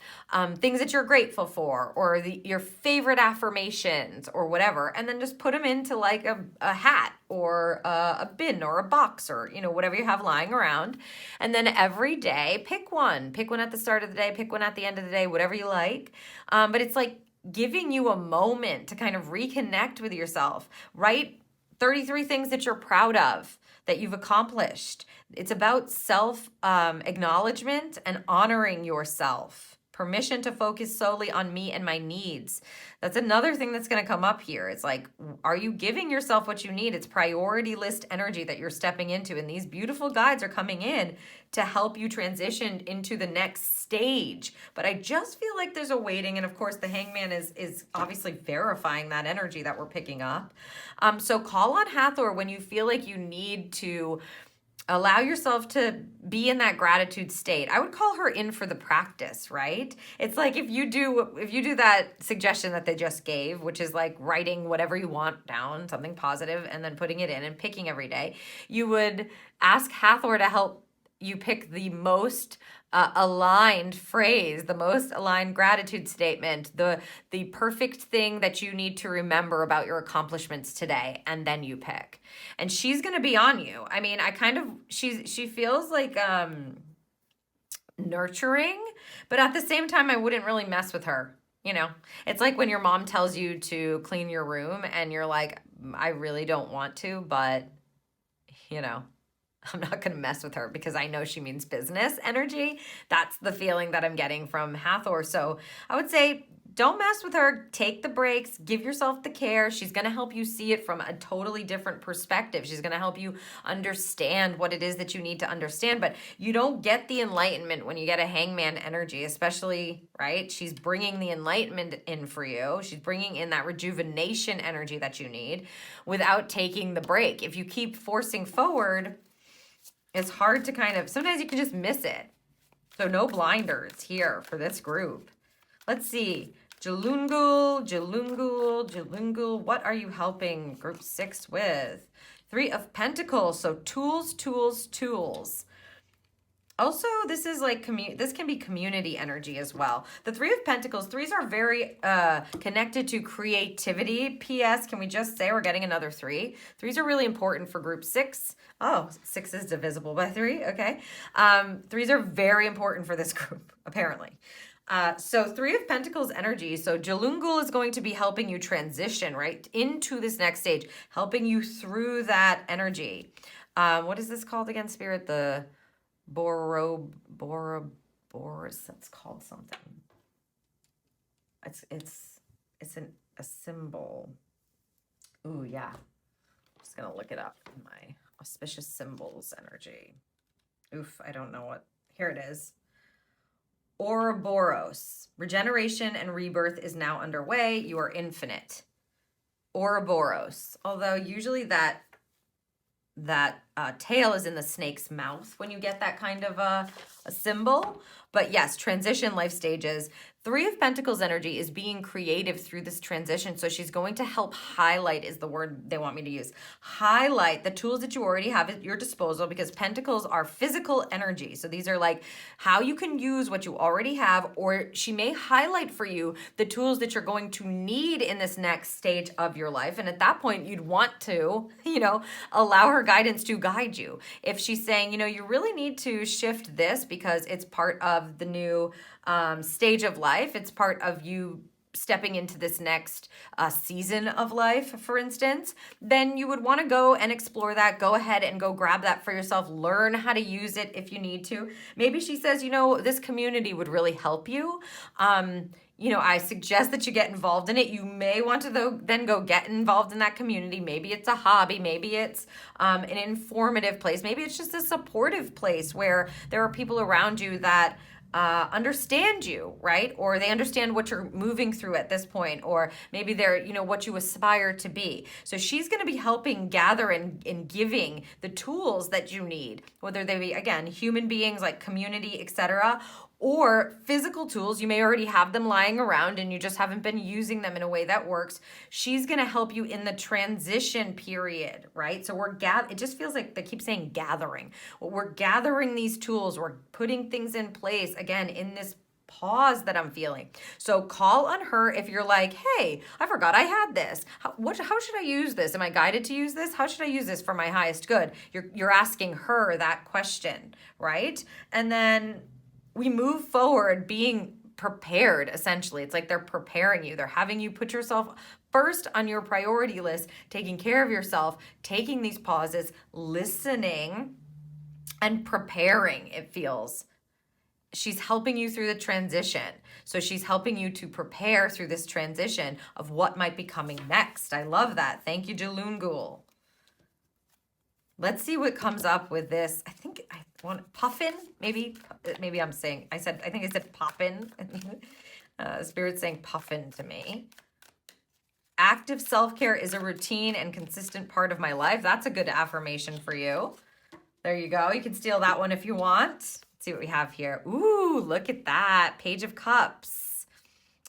things that you're grateful for, or your favorite affirmations or whatever, and then just put them into like a hat or a bin or a box or, whatever you have lying around. And then every day, pick one at the start of the day, pick one at the end of the day, whatever you like. But it's like giving you a moment to kind of reconnect with yourself. Write 33 things that you're proud of, that you've accomplished. It's about self acknowledgement and honoring yourself. Permission to focus solely on me and my needs. That's another thing that's going to come up here. It's like, are you giving yourself what you need? It's priority list energy that you're stepping into. And these beautiful guides are coming in to help you transition into the next stage. But I just feel like there's a waiting. And of course, the hangman is obviously verifying that energy that we're picking up. So call on Hathor when you feel like you need to allow yourself to be in that gratitude state. I would call her in for the practice, right? It's like if you do that suggestion that they just gave, which is like writing whatever you want down, something positive, and then putting it in and picking every day, you would ask Hathor to help you pick the most aligned phrase, the most aligned gratitude statement, the perfect thing that you need to remember about your accomplishments today, and then you pick. And she's going to be on you. I mean, she feels like nurturing, but at the same time, I wouldn't really mess with her. It's like when your mom tells you to clean your room and you're like, I really don't want to, but I'm not going to mess with her because I know she means business energy. That's the feeling that I'm getting from Hathor. So I would say, don't mess with her. Take the breaks. Give yourself the care. She's going to help you see it from a totally different perspective. She's going to help you understand what it is that you need to understand. But you don't get the enlightenment when you get a hangman energy, especially, right? She's bringing the enlightenment in for you. She's bringing in that rejuvenation energy that you need without taking the break. If you keep forcing forward, it's hard to sometimes you can just miss it. So no blinders here for this group. Let's see. Jalungul, what are you helping group 6 with? 3 of Pentacles, so tools. Also, this is like this can be community energy as well. The 3 of Pentacles, 3s are very connected to creativity. P.S. Can we just say we're getting another 3? 3s are really important for group 6. Oh, 6 is divisible by 3. Okay. 3s are very important for this group, apparently. So 3 of Pentacles energy. So Jalungul is going to be helping you transition right into this next stage, helping you through that energy. What is this called again, Spirit? The Boroboros, that's called something. It's a symbol. Ooh, yeah. Just gonna look it up in my auspicious symbols energy. Oof, I don't know what. Here it is. Ouroboros. Regeneration and rebirth is now underway. You are infinite. Ouroboros, although usually that tail is in the snake's mouth when you get that kind of a symbol. But yes, transition, life stages. Three of Pentacles energy is being creative through this transition. So she's going to help highlight, is the word they want me to use. Highlight the tools that you already have at your disposal, because Pentacles are physical energy. So these are like how you can use what you already have, or she may highlight for you the tools that you're going to need in this next stage of your life. And at that point, you'd want to, allow her guidance to guide you. If she's saying, you really need to shift this because it's part of the new stage of life. It's part of you stepping into this next season of life, for instance, then you would want to go and explore that. Go ahead and go grab that for yourself. Learn how to use it if you need to. Maybe she says, this community would really help you. I suggest that you get involved in it. You may want to then go get involved in that community. Maybe it's a hobby. Maybe it's an informative place. Maybe it's just a supportive place where there are people around you that understand you, right? Or they understand what you're moving through at this point, or maybe they're, what you aspire to be. So she's going to be helping gather and giving the tools that you need, whether they be, again, human beings like community, etc., or physical tools. You may already have them lying around and you just haven't been using them in a way that works. She's going to help you in the transition period, right? So it just feels like they keep saying gathering. Well, we're gathering these tools. We're putting things in place, again, in this pause that I'm feeling. So call on her if you're like, hey, I forgot I had this. How should I use this? Am I guided to use this? How should I use this for my highest good? You're asking her that question, right? And then we move forward being prepared, essentially. It's like they're preparing you. They're having you put yourself first on your priority list, taking care of yourself, taking these pauses, listening, and preparing, it feels. She's helping you through the transition. So she's helping you to prepare through this transition of what might be coming next. I love that. Thank you, Jalungul. Let's see what comes up with this. I think I want puffin. Maybe I'm saying, I think I said poppin. Spirit's saying puffin to me. Active self-care is a routine and consistent part of my life. That's a good affirmation for you. There you go. You can steal that one if you want. Let's see what we have here. Ooh, look at that. Page of Cups.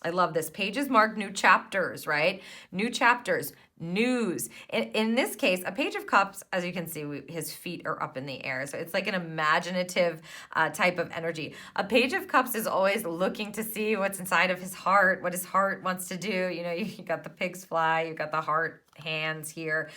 I love this. Pages mark new chapters, right? New chapters. News. In this case, a Page of Cups, as you can see, his feet are up in the air. So it's like an imaginative type of energy. A Page of Cups is always looking to see what's inside of his heart, what his heart wants to do. You got the pig's fly, you got the heart hands here.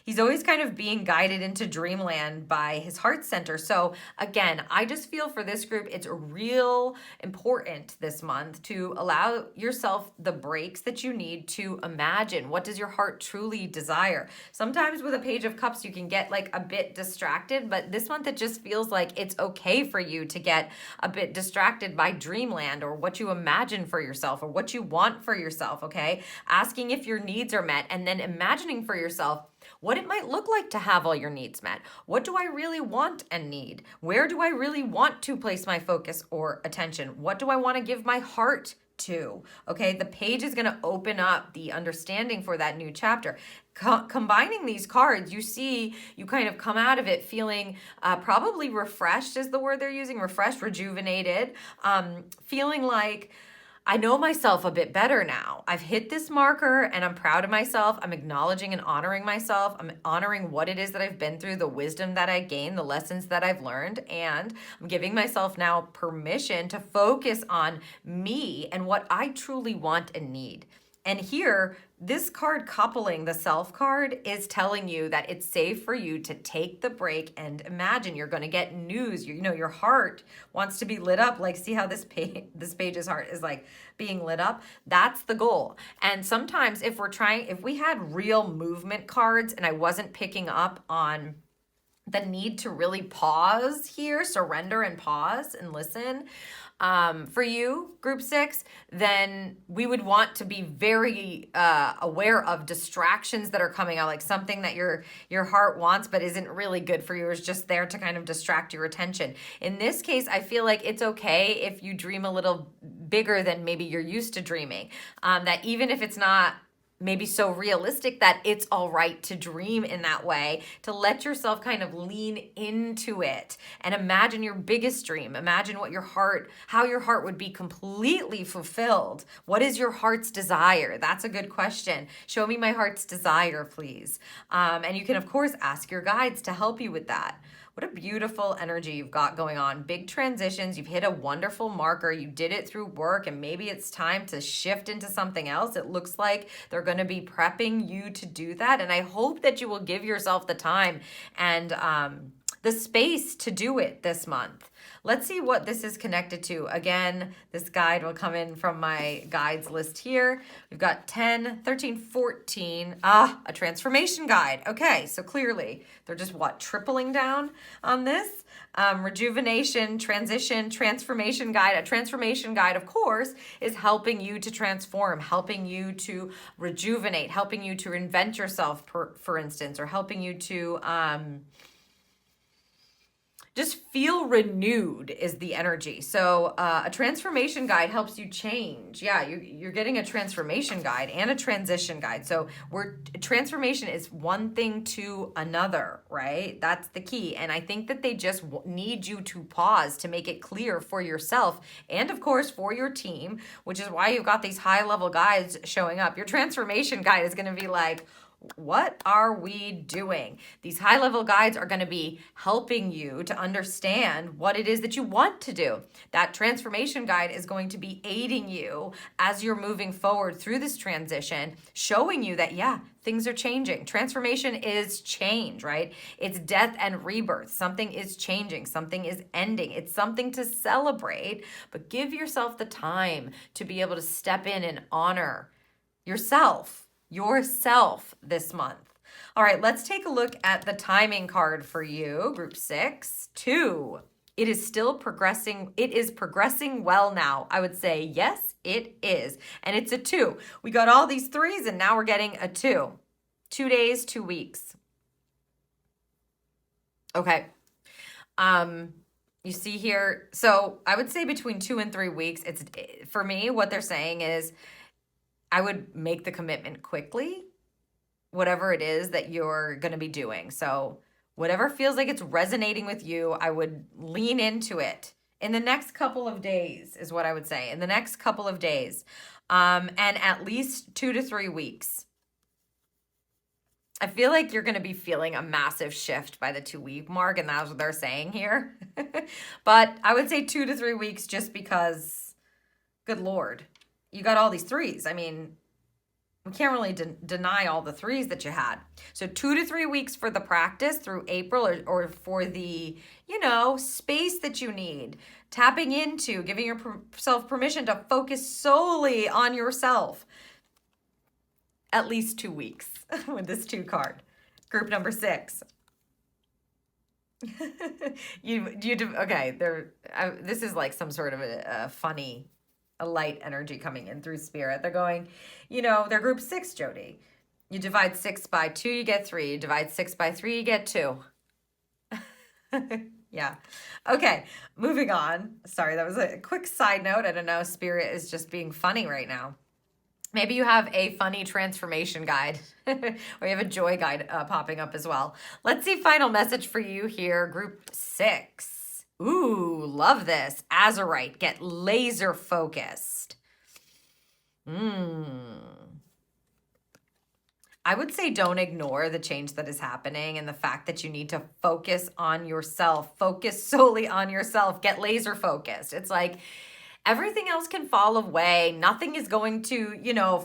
He's always kind of being guided into dreamland by his heart center. So again, I just feel for this group, it's real important this month to allow yourself the breaks that you need to imagine. What does your heart truly desire? Sometimes with a Page of Cups, you can get like a bit distracted, but this month it just feels like it's okay for you to get a bit distracted by dreamland or what you imagine for yourself or what you want for yourself, okay? Asking if your needs are met, and then imagining for yourself what it might look like to have all your needs met. What do I really want and need? Where do I really want to place my focus or attention? What do I want to give my heart to? Okay, the page is going to open up the understanding for that new chapter. Combining these cards, you kind of come out of it feeling probably refreshed is the word they're using, refreshed, rejuvenated, feeling like I know myself a bit better now. I've hit this marker and I'm proud of myself. I'm acknowledging and honoring myself. I'm honoring what it is that I've been through, the wisdom that I gained, the lessons that I've learned, and I'm giving myself now permission to focus on me and what I truly want and need. And here, this card coupling, the self card, is telling you that it's safe for you to take the break and imagine you're going to get news. Your heart wants to be lit up. Like, see how this page's heart is like being lit up? That's the goal. And sometimes if we had real movement cards and I wasn't picking up on the need to really pause here, surrender and pause and listen, for you, group 6, then we would want to be very aware of distractions that are coming out, like something that your heart wants but isn't really good for you, is just there to kind of distract your attention. In this case, I feel like it's okay if you dream a little bigger than maybe you're used to dreaming, that even if it's not maybe so realistic that it's all right to dream in that way, to let yourself kind of lean into it and imagine your biggest dream. Imagine how your heart would be completely fulfilled. What is your heart's desire? That's a good question. Show me my heart's desire, please. And you can, of course, ask your guides to help you with that. What a beautiful energy you've got going on. Big transitions. You've hit a wonderful marker. You did it through work, and maybe it's time to shift into something else. It looks like they're going to be prepping you to do that. And I hope that you will give yourself the time and the space to do it this month. Let's see what this is connected to. Again, this guide will come in from my guides list here. We've got 10, 13, 14. A transformation guide. Okay, so clearly they're just tripling down on this. Rejuvenation, transition, transformation guide. A transformation guide, of course, is helping you to transform, helping you to rejuvenate, helping you to reinvent yourself, for instance, or helping you to just feel renewed is the energy. So a transformation guide helps you change. Yeah, you're getting a transformation guide and a transition guide. So transformation is one thing to another, right? That's the key. And I think that they just need you to pause to make it clear for yourself and, of course, for your team, which is why you've got these high-level guides showing up. Your transformation guide is going to be like, what are we doing? These high-level guides are going to be helping you to understand what it is that you want to do. That transformation guide is going to be aiding you as you're moving forward through this transition, showing you that, yeah, things are changing. Transformation is change, right? It's death and rebirth. Something is changing. Something is ending. It's something to celebrate, but give yourself the time to be able to step in and honor yourself this month. All right, let's take a look at the timing card for you, group 6. 2. It is still progressing. It is progressing well now. I would say, yes, it is. And it's a 2. We got all these 3s and now we're getting a 2. 2 days, 2 weeks. Okay. You see here, so I would say between 2 and 3 weeks. It's, for me, what they're saying is, I would make the commitment quickly, whatever it is that you're going to be doing. So whatever feels like it's resonating with you, I would lean into it in the next couple of days is what I would say. In the next couple of days, and at least 2 to 3 weeks. I feel like you're going to be feeling a massive shift by the 2-week mark, and that's what they're saying here. But I would say 2 to 3 weeks just because, good Lord, you got all these 3s. I mean, we can't really deny all the 3s that you had. So 2 to 3 weeks for the practice through April or for the, space that you need. Tapping into, giving yourself permission to focus solely on yourself. At least 2 weeks with this 2 card. Group number 6. Okay, this is like some sort of a funny, a light energy coming in through spirit. They're going, they're group 6, Jody. You divide 6 by 2, you get 3. You divide 6 by 3, you get 2. Yeah. Okay, moving on. Sorry, that was a quick side note. I don't know, spirit is just being funny right now. Maybe you have a funny transformation guide or you have a joy guide popping up as well. Let's see final message for you here, group 6. Ooh, love this. Azurite, get laser focused. I would say don't ignore the change that is happening and the fact that you need to focus on yourself. Focus solely on yourself. Get laser focused. It's like everything else can fall away. Nothing is going to,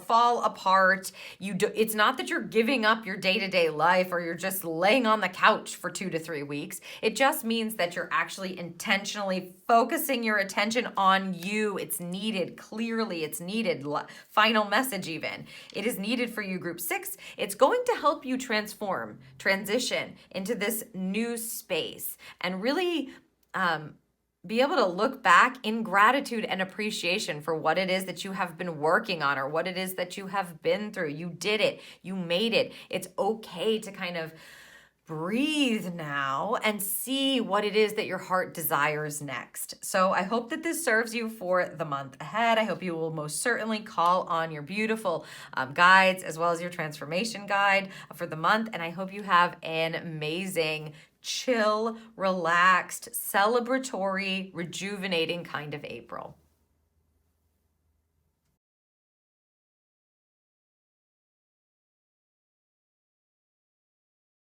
fall apart. It's not that you're giving up your day-to-day life or you're just laying on the couch for 2 to 3 weeks. It just means that you're actually intentionally focusing your attention on you. It's needed. Clearly, it's needed. Final message even. It is needed for you, group 6. It's going to help you transition into this new space and really be able to look back in gratitude and appreciation for what it is that you have been working on or what it is that you have been through. You did it. You made it. It's okay to kind of breathe now and see what it is that your heart desires next. So I hope that this serves you for the month ahead. I hope you will most certainly call on your beautiful guides as well as your transformation guide for the month. And I hope you have an amazing, chill, relaxed, celebratory, rejuvenating kind of April.